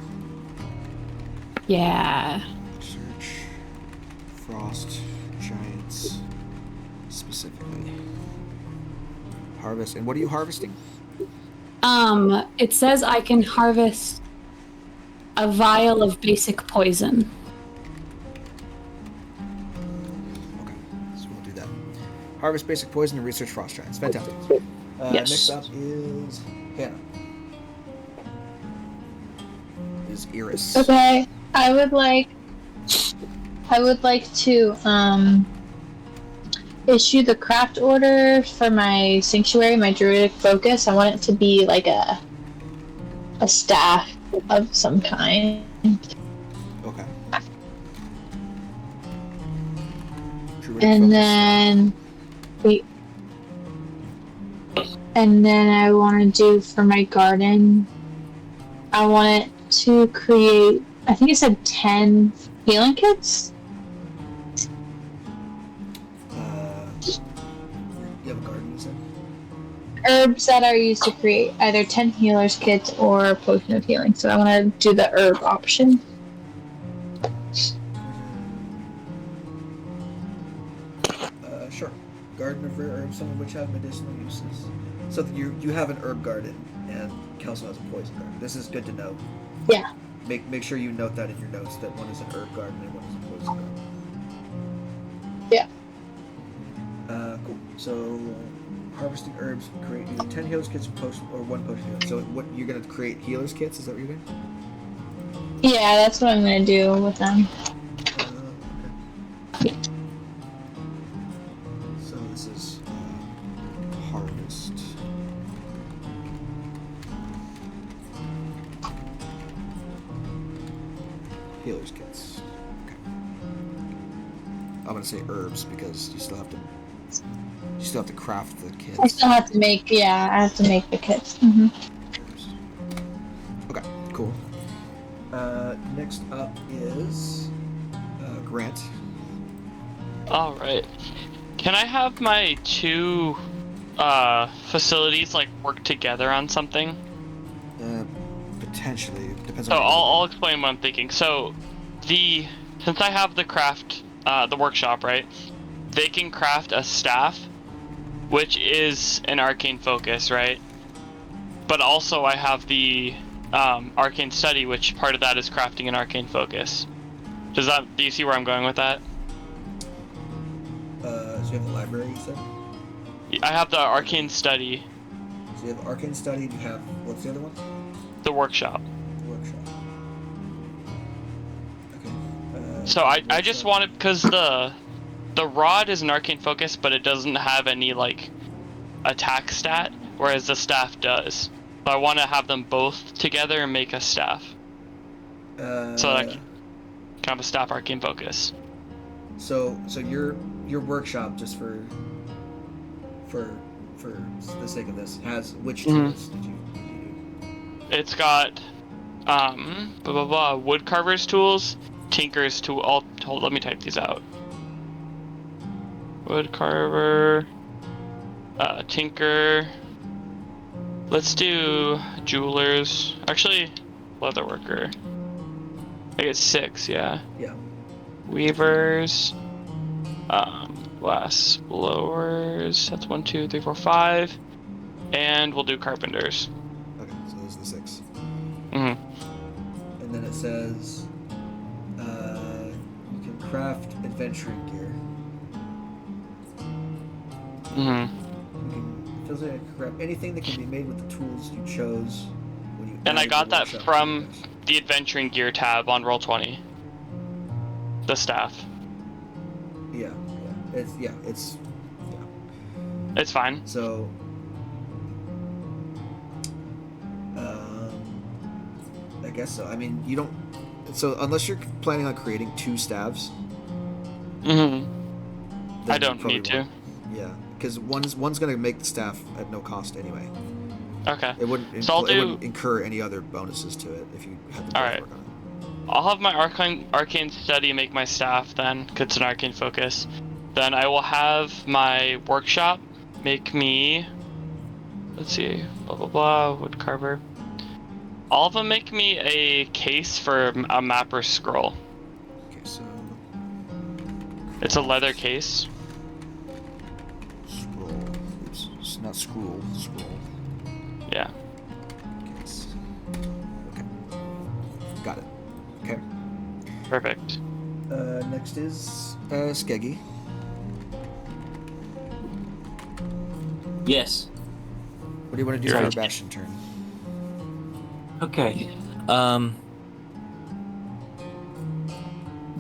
Yeah. Search frost giants specifically. Harvest. And what are you harvesting? It says I can harvest a vial of basic poison. Okay, so we'll do that. Harvest basic poison and research frost giants. Fantastic. Yes. Next up is Hannah. Is Iris. Okay. I would like to issue the craft order for my sanctuary, my druidic focus. I want it to be like a staff of some kind. Okay. And then I want to do for my garden, I want it to create, I think it said 10 healing kits. You have a garden, you said? Herbs that are used to create either 10 healers kits or a potion of healing. So I want to do the herb option. Sure. Garden of rare herbs, some of which have medicinal uses. So you have an herb garden, and Kelso has a poison garden. This is good to know. Yeah. Make sure you note that in your notes that one is an herb garden and one is a poison garden. Yeah. Cool. So harvesting herbs, create either 10 healers kits or one potion healer. So what you're gonna create healers kits? Is that what you're doing? Yeah, that's what I'm going to do with them. Okay. So this is harvest. Healers kits. Okay. I'm gonna say herbs because you still have to craft the kits. I still have to make, I have to make the kits. Mm-hmm. Okay, cool. Next up is Grant. Alright. Can I have my two facilities like work together on something? Potentially. Depends So on I'll explain what I'm thinking. So since I have the craft the workshop, right? They can craft a staff, which is an arcane focus, right? But also I have the arcane study, which part of that is crafting an arcane focus. Do you see where I'm going with that? So you have the library, you said? I have the arcane study. So you have arcane study, you have, what's the other one? The workshop. The workshop. Okay. So I just wanted, because the rod is an arcane focus, but it doesn't have any like attack stat, whereas the staff does. So I want to have them both together and make a staff. So like, kind of a staff arcane focus. So your workshop, just for for the sake of this, has which Mhm. tools did you It's got woodcarver's tools, tinker's tool. Hold, let me type these out. Woodcarver, tinker. Let's do jewelers. Actually, leatherworker. I get 6, yeah. Yeah. Weavers, glass blowers. That's 1, 2, 3, 4, 5, and we'll do carpenters. Okay, so those are the 6. Mm-hmm. And then it says you can craft adventuring gear. Mm-hmm. You can feels like you can craft anything that can be made with the tools you chose when you. And I added got the that workshop from to this. the adventuring gear tab on Roll20. The staff. Yeah. It's It's fine. so. I guess so. I mean, you don't. So unless you're planning on creating 2 staves. Mm-hmm. then I you don't probably need to. won't. Yeah, because one's gonna make the staff at no cost anyway. Okay. It wouldn't. So I'll it do- wouldn't incur any other bonuses to it if you had to Alright. work on it. I'll have my arcane study make my staff then, 'cause it's an arcane focus. Then I will have my workshop make me. Let's see. Blah blah blah. Woodcarver. All of them make me a case for a mapper scroll. Okay, so It's a leather case. scroll. Oops, it's not scroll. Scroll. Yeah. Case. Okay. Got it. Okay. Perfect. Next is Skeggy. Yes. What do you want to do You're for your right. Bastion turn? Okay.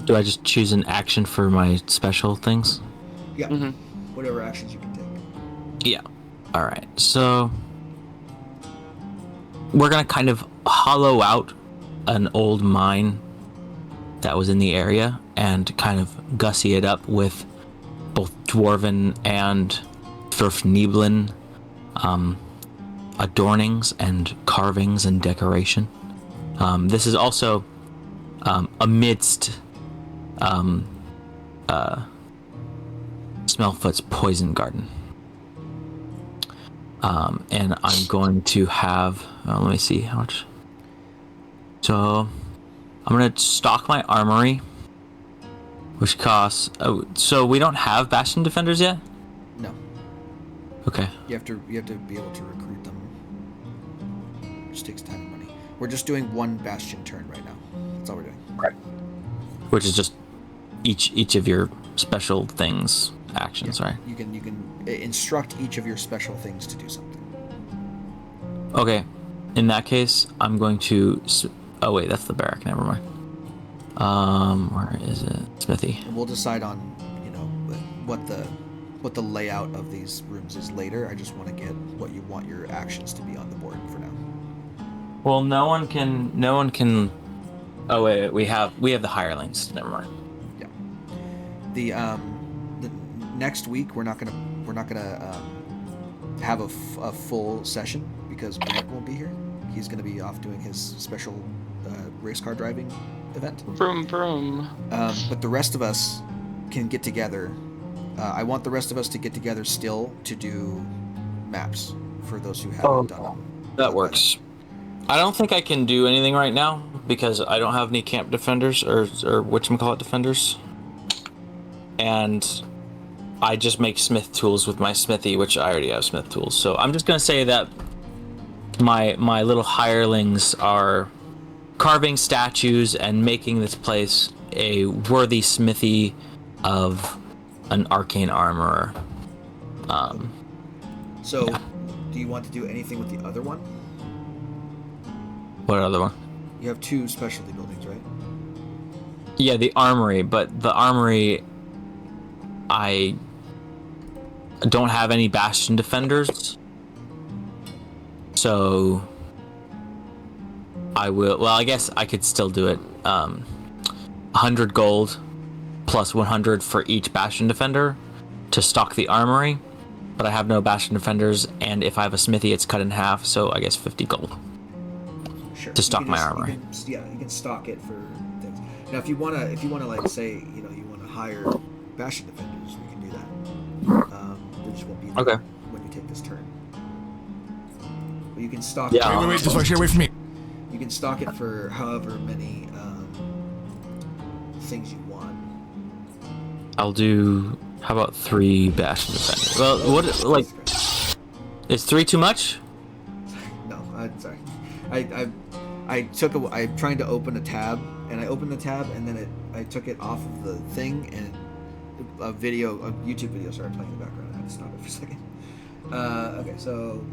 Do I just choose an action for my special things? Yeah. Mm-hmm. Whatever actions you can take. Yeah. All right. So we're gonna kind of hollow out an old mine that was in the area and kind of gussy it up with both dwarven and Furfneblin adornings and carvings and decoration. This is also amidst Smellfoot's poison garden. And I'm going to have, let me see how much. So I'm going to stock my armory, which costs, so we don't have Bastion Defenders yet? No. Okay. You have to be able to recruit them. It just takes time and money. We're just doing one Bastion turn right now. That's all we're doing. Which is just each of your special things, actions, right? You can instruct each of your special things to do something. Okay. In that case, I'm going to, oh wait, that's the barrack, never mind. Where is it? Smithy. And we'll decide on, what the layout of these rooms is later. I just want to get what you want your actions to be on the board for now. Well, no one can. Oh wait, we have the hirelings. Never mind. The next week we're not gonna have a full session because Brent won't be here. He's gonna be off doing his special race car driving event. Vroom vroom. But the rest of us can get together. I want the rest of us to get together still to do maps for those who haven't done them. That works. I don't think I can do anything right now because I don't have any camp defenders or whatchamacallit defenders. And I just make smith tools with my smithy, which I already have smith tools. So I'm just gonna say that my little hirelings are carving statues and making this place a worthy smithy of an arcane armorer. So, do you want to do anything with the other one? What other one? You have 2 specialty buildings, right? Yeah, the armory, but the armory, I don't have any Bastion defenders. So I will, well, I guess I could still do it. 100 gold plus 100 for each Bastion defender to stock the armory. but I have no Bastion Defenders, and if I have a smithy, it's cut in half, so I guess 50 gold. Sure. To stock You can my just- armory. you can stock it for things. Now, if you wanna like say, you wanna hire Bastion Defenders, we can do that. They just won't be there Okay. when you take this turn. But you can stock. Yeah. Wait, this way, stay away from me. You can stock it for however many things you want. I'll do. How about 3 Bastion Defenders? Well, what like is 3 too much? No, I'm sorry. I'm trying to open a tab, and I opened the tab, and then I took it off of the thing, and a YouTube video started playing in the background. I had to stop it for a second. Okay, so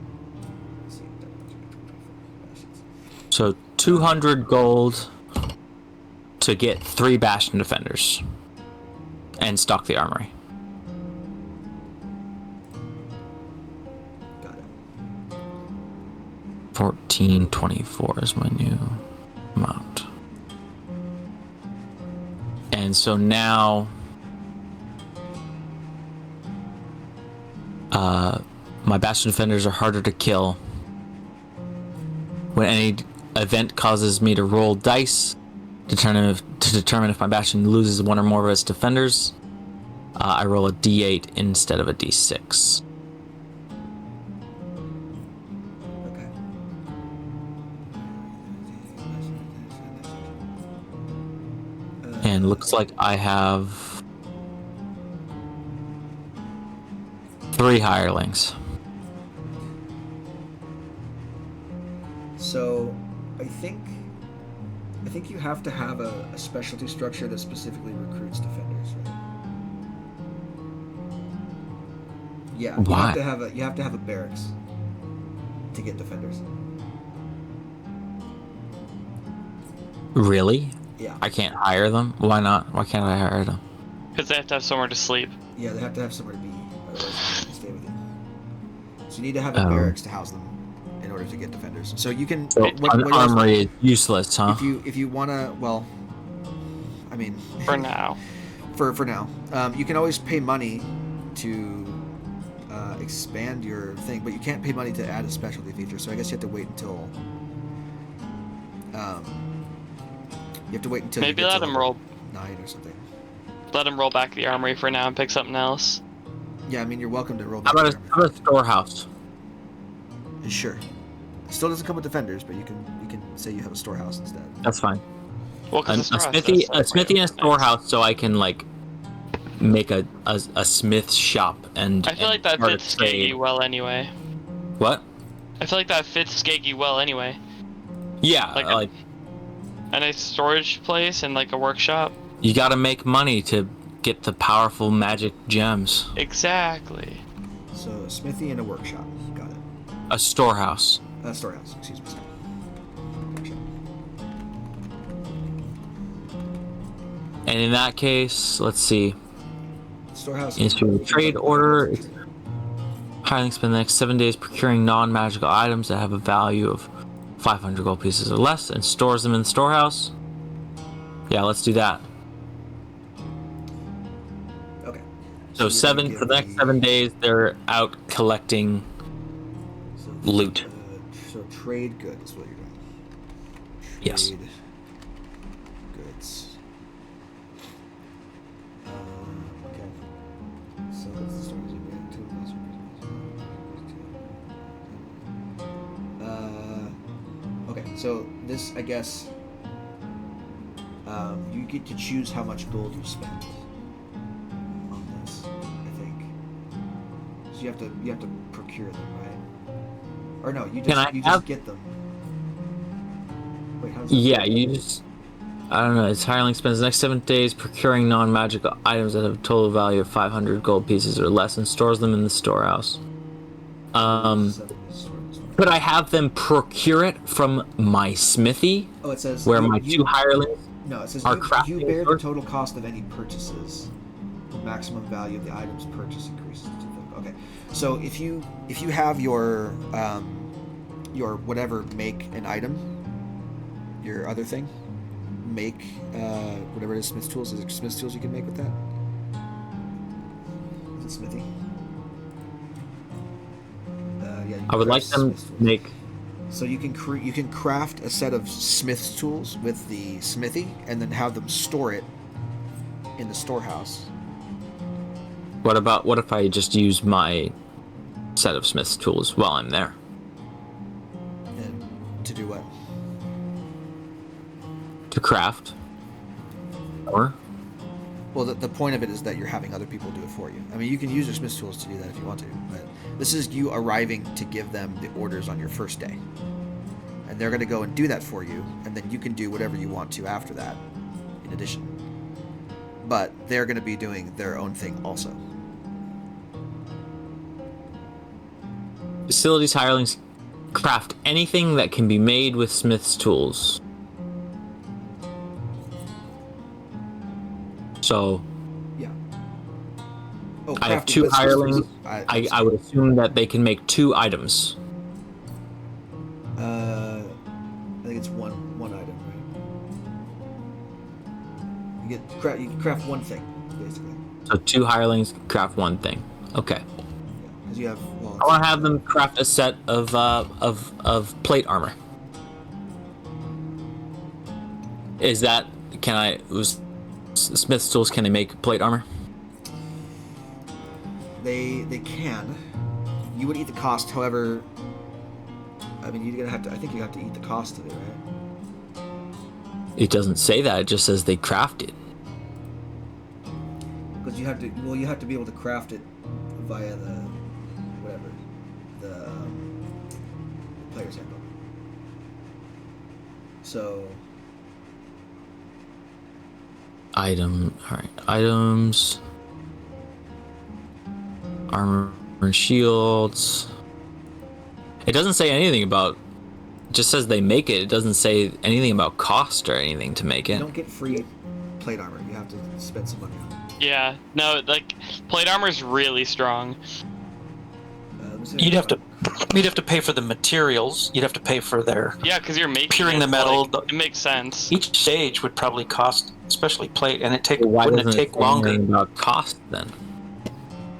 let's see. So 200 gold to get 3 Bastion Defenders and stock the armory. Got it. 1424 is my new amount. And so now my Bastion Defenders are harder to kill. When any event causes me to roll dice to determine if my Bastion loses one or more of its defenders, I roll a d8 instead of a d6. Okay. And looks like I have 3 hirelings. So, I think you have to have a specialty structure that specifically recruits defenders, right? Yeah. Why? You have to have a barracks to get defenders. Really? Yeah. I can't hire them? Why not? Why can't I hire them? Because they have to have somewhere to sleep. Yeah, they have to have somewhere to be. Otherwise, they can stay with you. So you need to have a Oh. barracks to house them in order to get defenders. So you can. So an armory is useless, huh? If you wanna, well, I mean. For now. For now, you can always pay money to expand your thing, but you can't pay money to add a specialty feature. So I guess you have to wait until. You have to wait until. Maybe you get let to him roll. 9 or something. Let him roll back the armory for now and pick something else. Yeah, I mean you're welcome to roll. How back about a storehouse? Sure. It still doesn't come with defenders, but you can say you have a storehouse instead. That's fine. Well, A because smithy and a storehouse, so I can like make a smith shop and. I feel like that start a fits trade. Skaggy well anyway. What? I feel like that fits Skaggy well anyway. Yeah, Like like a nice storage place and like a workshop. you got to make money to get the powerful magic gems. Exactly. So a smithy and a workshop. Got it. A storehouse. Storehouse. Excuse me. Workshop. And in that case, let's see. Storehouse. Issue a trade order. Hiring spend the next 7 days procuring non-magical items that have a value of 500 gold pieces or less and stores them in the storehouse. Yeah, let's do that. Okay. So you're seven gonna for the next give 7 days, they're out collecting So, loot. So trade good is what you're doing. Yes. Trade goods. Okay. So that's the stories you bring to okay. So this, I guess, you get to choose how much gold you spend on this. I think. So you have to procure them, right? Or no, you just just get them. Wait, how does that Yeah, work? you just. I don't know. It's hireling spends the next 7 days procuring non-magical items that have a total value of 500 gold pieces or less and stores them in the storehouse. Could I have them procure it from my smithy? Oh, it says where my 2 hirelings No, it says are you crafting bear the stores? total cost of any purchases. The maximum value of the items purchased increases to the. Okay, so if you have your whatever make an item, your other thing, make whatever it is, Smith's tools. Is it Smith's tools you can make with that? Is it smithy? can I would like craft them smith's to tools. make. So you can craft a set of smith's tools with the smithy, and then have them store it in the storehouse. What if I just use my set of smith's tools while I'm there? And to do what? To craft. Or Well, the point of it is that you're having other people do it for you. I mean, you can use your smith's tools to do that if you want to, but this is you arriving to give them the orders on your first day. And they're going to go and do that for you, and then you can do whatever you want to after that, in addition. But they're going to be doing their own thing also. facilities hirelings craft anything that can be made with smith's tools. So Yeah. Oh, I have crafting 2 with smith's hirelings. tools. I would assume that they can make 2 items. I think it's one item, right? You can craft one thing, basically. So 2 hirelings craft one thing. Okay. Because you have. Well, I want to have them craft a set of plate armor. Is that smith's tools? Can they make plate armor? They can. You would eat the cost, however. I mean, you're gonna have to. I think you have to eat the cost of it, right? It doesn't say that. It just says they craft it. Because you have to. Well, you have to be able to craft it via the player's handbook. So. Items. Armor and shields. It doesn't say anything about. It just says they make it. It doesn't say anything about cost or anything to make You it. don't get free plate armor. You have to spend some money on it. Yeah, no, like plate armor's really strong. Let me see if I You'd can have to pay for the materials. You'd have to pay for their Yeah, because you're making curing it, the metal. like, it makes sense. Each stage would probably cost, especially plate, and Why wouldn't it doesn't take say longer? anything about cost then?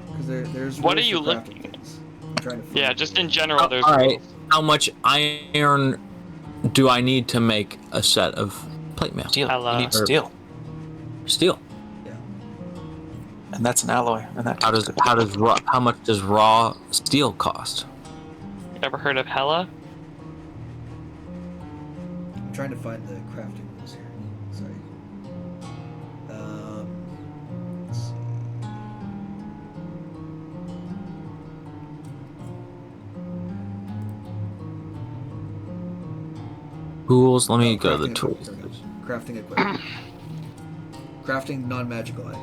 Because there's. What rules are you for crafting looking at? things. I'm trying to find Yeah, it. just in general, there's All right. rules. How much iron do I need to make a set of plate mail? Steel. Hello. You need steel, Steel. and that's an alloy. And that How much does raw steel cost? Ever heard of Hella? I'm trying to find the crafting rules here. Sorry. Let's see. Tools. Let me Oh, go to the crafting tools. equipment. Crafting equipment. Crafting non-magical items.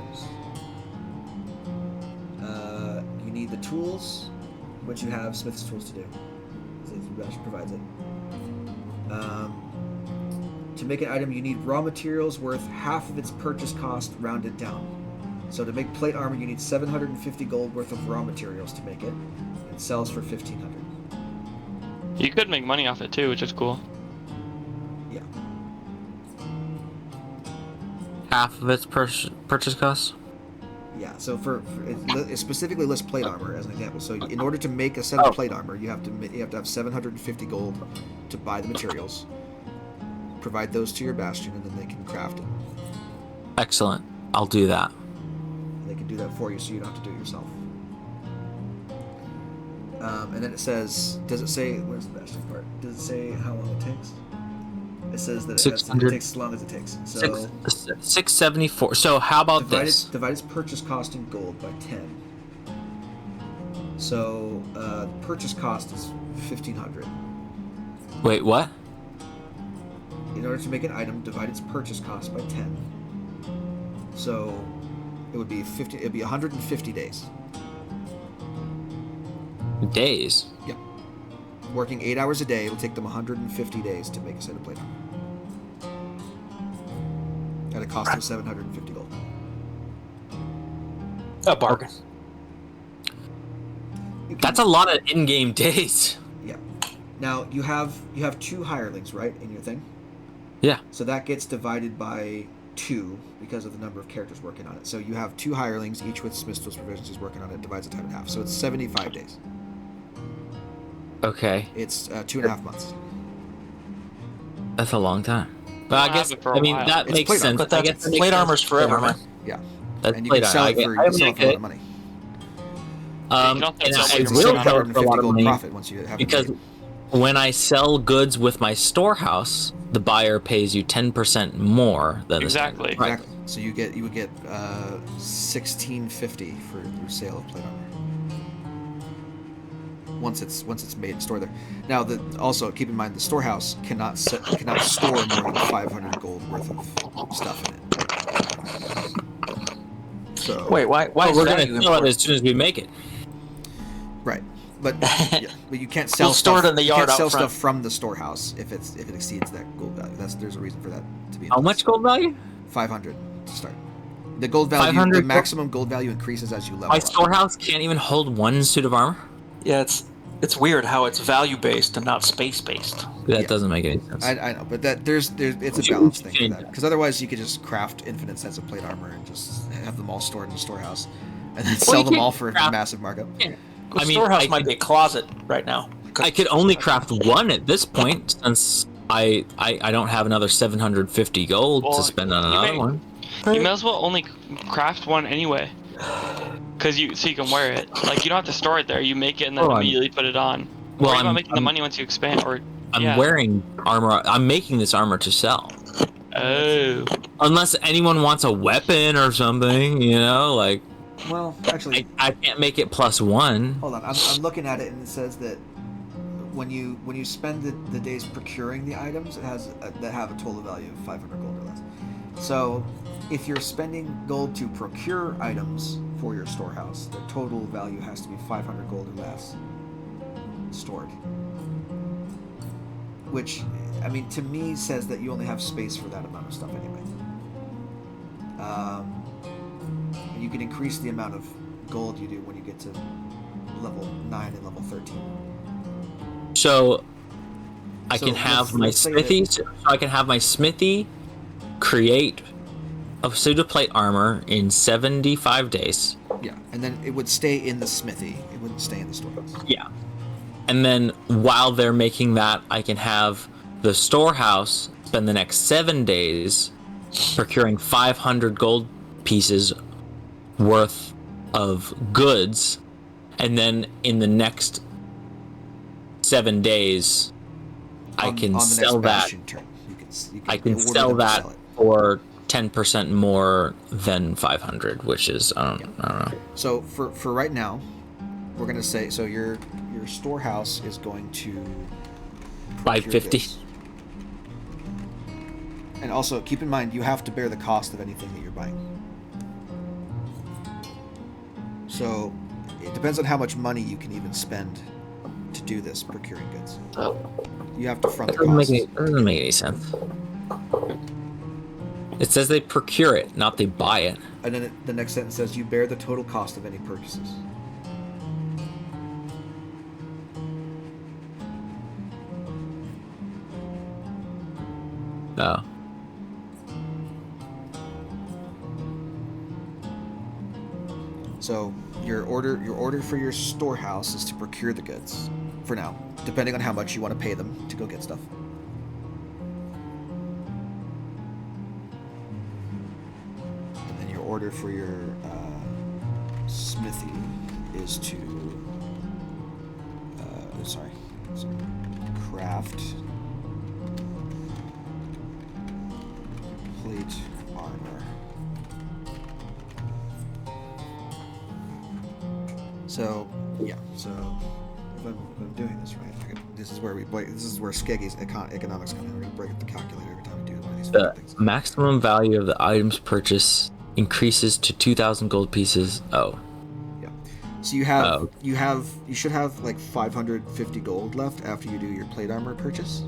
You need the tools, which you have smith's tools to do. Rash provides it. To make an item, you need raw materials worth half of its purchase cost, rounded down. So to make plate armor, you need 750 gold worth of raw materials to make it. It sells for 1,500. You could make money off it too, which is cool. Yeah. Half of its purchase cost. Yeah, so it specifically lists plate armor as an example. So in order to make a set of plate armor, you have to have 750 gold to buy the materials. Provide those to your bastion, and then they can craft it. Excellent. I'll do that. They can do that for you, so you don't have to do it yourself. And then it says, does it say, where's the bastion part? Does it say how long it takes? It says that it 600. takes as long as it takes. So 674. So how about this? divide its purchase cost in gold by 10. So the purchase cost is 1,500. Wait, what? In order to make an item, divide its purchase cost by 10. So it would be 50. It'd be 150 days. Days. Yep. Working 8 hours a day, it'll take them 150 days to make a set of plate armor. At a cost of 750 gold. A bargain. That's a lot of in-game days. Yeah. Now you have 2 hirelings, right, in your thing? Yeah. So that gets divided by 2 because of the number of characters working on it. So you have 2 hirelings, each with smith's tools provisions, is working on it, divides the time in half. So it's 75 days. Okay, It's 2.5 months. that's a long time. But We'll I have guess it for a I mean while. that It's makes plate sense. armor, But I guess that's that makes plate sense. armor's forever, man. Yeah. That's And you plate can sell armor. it for I you can sell it make for a lot it. of money. And also I sell it for will sell it for a 750 lot of gold money profit once you have it because made. when I sell goods with my storehouse, the buyer pays you 10% more than the Exactly. standard price. Exactly. So you would get 1650 for your sale of plate armor. Once it's made and stored there. Now, also keep in mind the storehouse cannot store more than 500 gold worth of stuff in it. So Wait, why Oh, is we're value gonna sell it important? as soon as we make it. right, but but you can't sell We'll store stuff. it in the You yard can't sell out front. stuff from the storehouse if it exceeds that gold value. There's a reason for that to be. In How place. much gold value? 500 to start. The gold value, 500 the maximum gold value increases as you level My up. storehouse can't even hold one suit of armor. Yeah, it's weird how it's value based and not space based. That Yeah. doesn't make any sense. I know, but it's a should balance thing for change that. that. Because otherwise, you could just craft infinite sets of plate armor and just have them all stored in the storehouse, and then Well, sell you them can't all for a craft- massive markup. The I mean, storehouse I might could- be a closet right now. I could only craft one at this point since I don't have another 750 gold Well, to spend on you another may- one. You may as well only craft one anyway. So you can wear it. Like, you don't have to store it there. You make it and then Hold on. immediately put it on. Well, Worry about I'm- making the money once you expand, or I'm yeah. wearing armor. I'm making this armor to sell. Oh. Unless anyone wants a weapon or something, you know, like Well, actually, I can't make it +1. hold on. I'm looking at it, and it says that when you spend the days procuring the items, it has that have a total value of 500 gold or less. So, if you're spending gold to procure items for your storehouse, the total value has to be 500 gold or less stored. Which, I mean, to me says that you only have space for that amount of stuff anyway. And you can increase the amount of gold you do when you get to level 9 and level 13. So I So can have let's- my let's say smithy. So I can have my smithy create a suit of plate armor in 75 days. Yeah, and then it would stay in the smithy. It wouldn't stay in the storehouse. Yeah. And then while they're making that, I can have the storehouse spend the next 7 days procuring 500 gold pieces worth of goods, and then in the next 7 days, I On can the sell next that. bastion turn, you can I can order sell them to that sell it. for 10% more than 500, which is I don't know. So for right now, we're gonna say so your storehouse is going to procure 550. goods. And also keep in mind you have to bear the cost of anything that you're buying. So it depends on how much money you can even spend to do this procuring goods. You have to front the costs. Doesn't make any sense. It says they procure it, not they buy it. And then the next sentence says you bear the total cost of any purchases. No. So your order for your storehouse is to procure the goods for now, depending on how much you want to pay them to go get stuff. And then your order for your smithy is to craft plate armor. So yeah, so if I'm doing this right, this is where Skeggy's economics come in. We're gonna break up the calculator every time we do one of these The things. maximum value of the items purchased increases to 2,000 gold pieces. Oh, So you should have like 550 gold left after you do your plate armor purchase.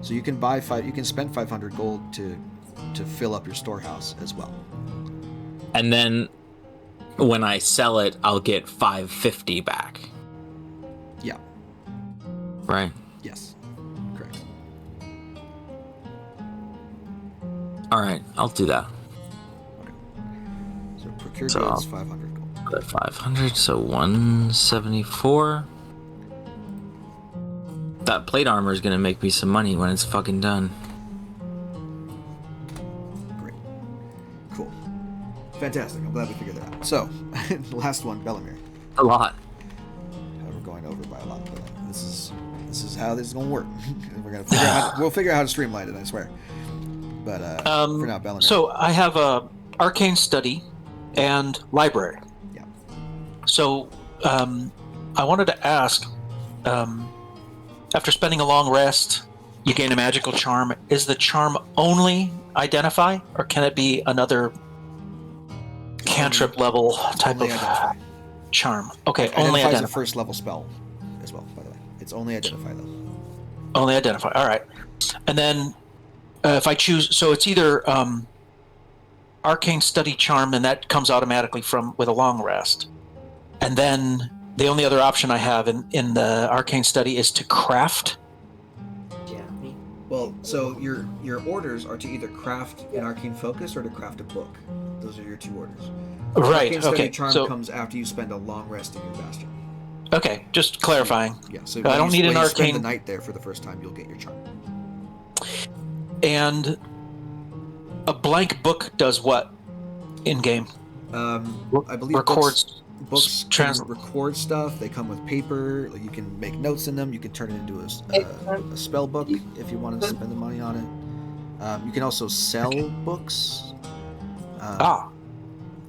So you can spend 500 gold to fill up your storehouse as well. and then when I sell it, I'll get 550 back. Yeah. Right. Yes. Correct. All right, I'll do that. So procure So goods, I'll- 500 gold. Put 500, so 174. That plate armor is gonna make me some money when it's fucking done. Great. Cool. Fantastic. I'm glad we figured that out. So, the last one, Bellamere. A lot. We're going over by a lot, but this is how this is going to work. We're gonna figure out we'll figure out how to streamline it, I swear. But for now, Bellamere. So I have a arcane study and library. Yeah. So I wanted to ask, after spending a long rest, you gain a magical charm. Is the charm only identify, or can it be another cantrip level type Only of identify. charm? Okay, Identify only is a identify. first level spell as well, by the way. It's only identify though. Only identify. All right. And then if I choose, so it's either arcane study charm, and that comes automatically from with a long rest. And then the only other option I have in the arcane study is to craft. Well, so your orders are to either craft an arcane focus or to craft a book. Those are your two orders. Right. Arcane study Okay. charm So comes after you spend a long rest in your bastion. okay, just clarifying. Yeah. So I don't need an when you spend arcane- the night there for the first time, you'll get your charm. And a blank book does what in game? I believe Records. books trans- can record stuff. They come with paper. Like, you can make notes in them. You can turn it into a spell book if you want to spend the money on it. You can also sell books.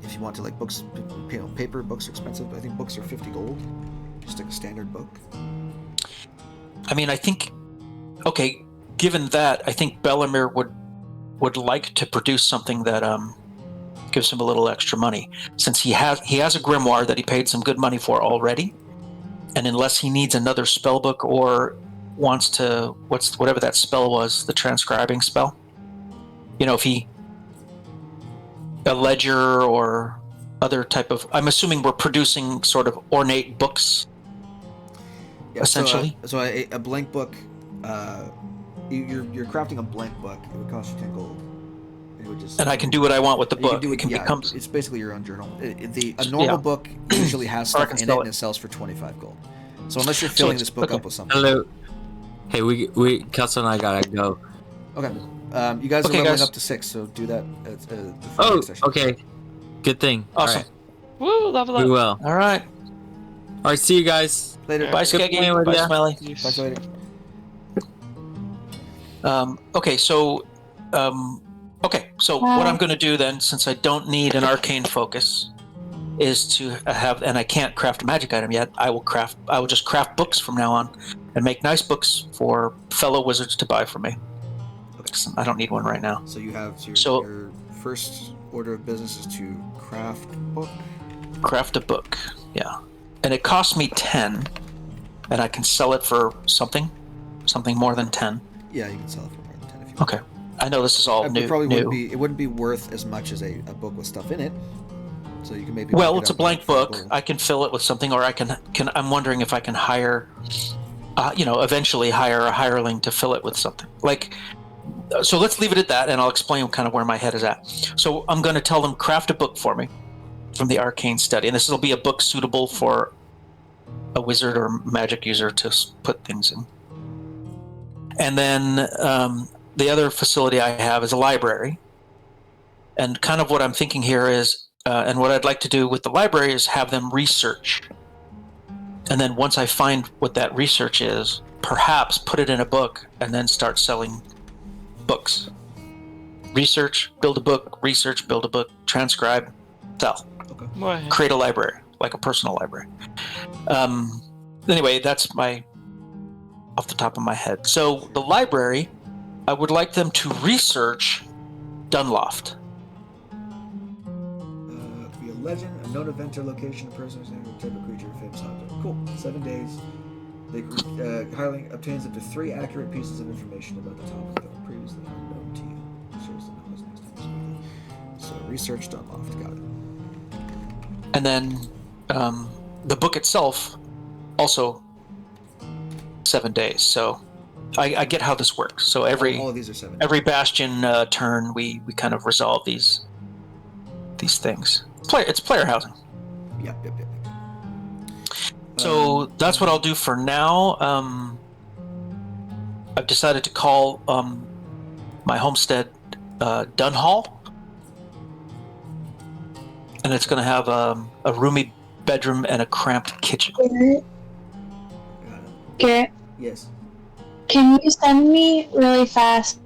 If you want to, like, books, paper books are expensive. I think books are 50 gold, just like a standard book. I mean, I think. Okay, given that, I think Bellamere would like to produce something that gives him a little extra money, since he has a grimoire that he paid some good money for already, and unless he needs another spell book or wants to whatever that spell was, the transcribing spell, if he a ledger or other type of, I'm assuming we're producing sort of ornate books, essentially. So a blank book, you're crafting a blank book. It would cost you 10 gold. It would just, and I can do what I want with the you can book. do It can become. It's basically your own journal. A normal book usually has Or I stuff can in it, sell and it. it sells for 25 gold. So unless you're filling this book up with something. Hello. Hey, we Kelso and I gotta go. Okay. You guys are Okay, leveling guys. up to 6, so do that at the Oh, next session. okay. Good thing. Awesome. Woo, level All right. We up. will. All right. All right. See you guys. Later. Bye, Good Skeggy. playing with Bye, ya. Smiley. Talk to you later. Okay, so what I'm going to do then, since I don't need an arcane focus, is to have, and I can't craft a magic item yet. I will just craft books from now on, and make nice books for fellow wizards to buy from me. I don't need one right now. So you have your first order of business is to craft a book. Craft a book, yeah, and it costs me 10, and I can sell it for something more than 10. Yeah, you can sell it for more than 10 if you want. Okay, I know this is all It new. probably new. wouldn't be worth as much as a book with stuff in it. So you can maybe. Well, mark it it's a up blank for book. gold. I can fill it with something, or I can. I'm wondering if I can hire, eventually hire a hireling to fill it with something. So let's leave it at that, and I'll explain kind of where my head is at. So I'm going to tell them craft a book for me from the arcane study, and this will be a book suitable for a wizard or magic user to put things in. And then the other facility I have is a library. And kind of what I'm thinking here is, and what I'd like to do with the library is have them research. And then once I find what that research is, perhaps put it in a book and then start selling books. Research, build a book, research, build a book, transcribe, sell. Okay. Create a library, like a personal library. Anyway, that's off the top of my head. So the library, I would like them to research Dunloft. It could be a legend, a known event or location, a person whose name or type of creature, famous object. Cool. 7 days. The hireling obtains up to 3 accurate pieces of information about the topic that were previously unknown to you. Shares the knowledge next time. So research Dunloft. Got it. And then the book itself, also 7 days. So I get how this works. So All of these are 7 days. every bastion turn, we kind of resolve these things. It's player housing. Yep. So that's what I'll do for now. I've decided to call my homestead Dunhall, and it's going to have a roomy bedroom and a cramped kitchen. Garrett, Yes. can you send me really fast?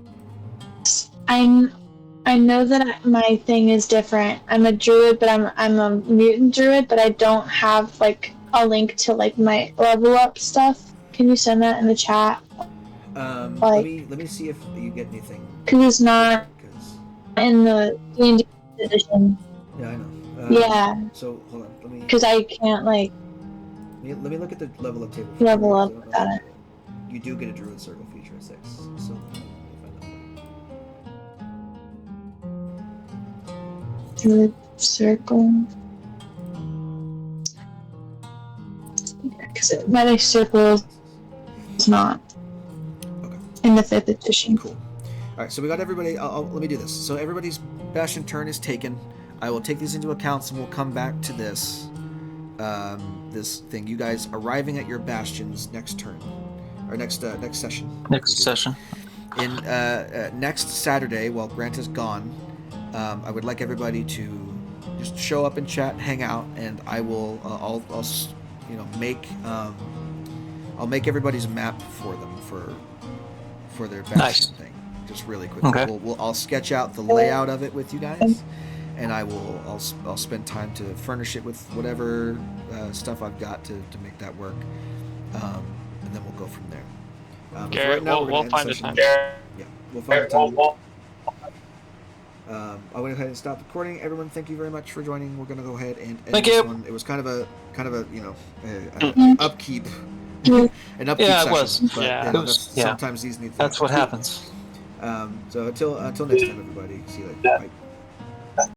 I know that my thing is different. I'm a druid, but I'm a mutant druid, but I don't have like a link to like my level up stuff. Can you send that in the chat? Let me see if you get anything. Because it's not 'Cause- in the D&D edition. yeah, I know. Yeah, So hold on. Let me because I can't like let me look at the level up table. level I up don't know. without it. You do get a druid circle feature at 6. So let me find that. Druid circle. Because my circle is not in the 5th edition. Cool. All right, so we got everybody. Let me do this. So everybody's bastion turn is taken. I will take these into account, and we'll come back to this. This thing. You guys arriving at your bastions next turn, or next session. Next session. In next Saturday, while Grant is gone, I would like everybody to just show up and chat, hang out, and I will. I'll make. I'll make everybody's map for them for their bastion thing. Just really quickly. Okay. I'll sketch out the layout of it with you guys, and I'll spend time to furnish it with whatever stuff I've got to make that work, and then we'll go from there. So Garrett, right now, we're we'll gonna find end a session. time. Yeah, we'll find a time. I'll go ahead and stop recording. Everyone, thank you very much for joining. We're gonna go ahead and end Thank this you. one. It was kind of a upkeep. Yeah. An upkeep Yeah, it session, was. but, Yeah. you know, It was- that's, yeah. sometimes these need. That's what happens. So until next time, everybody. See you later. Bye.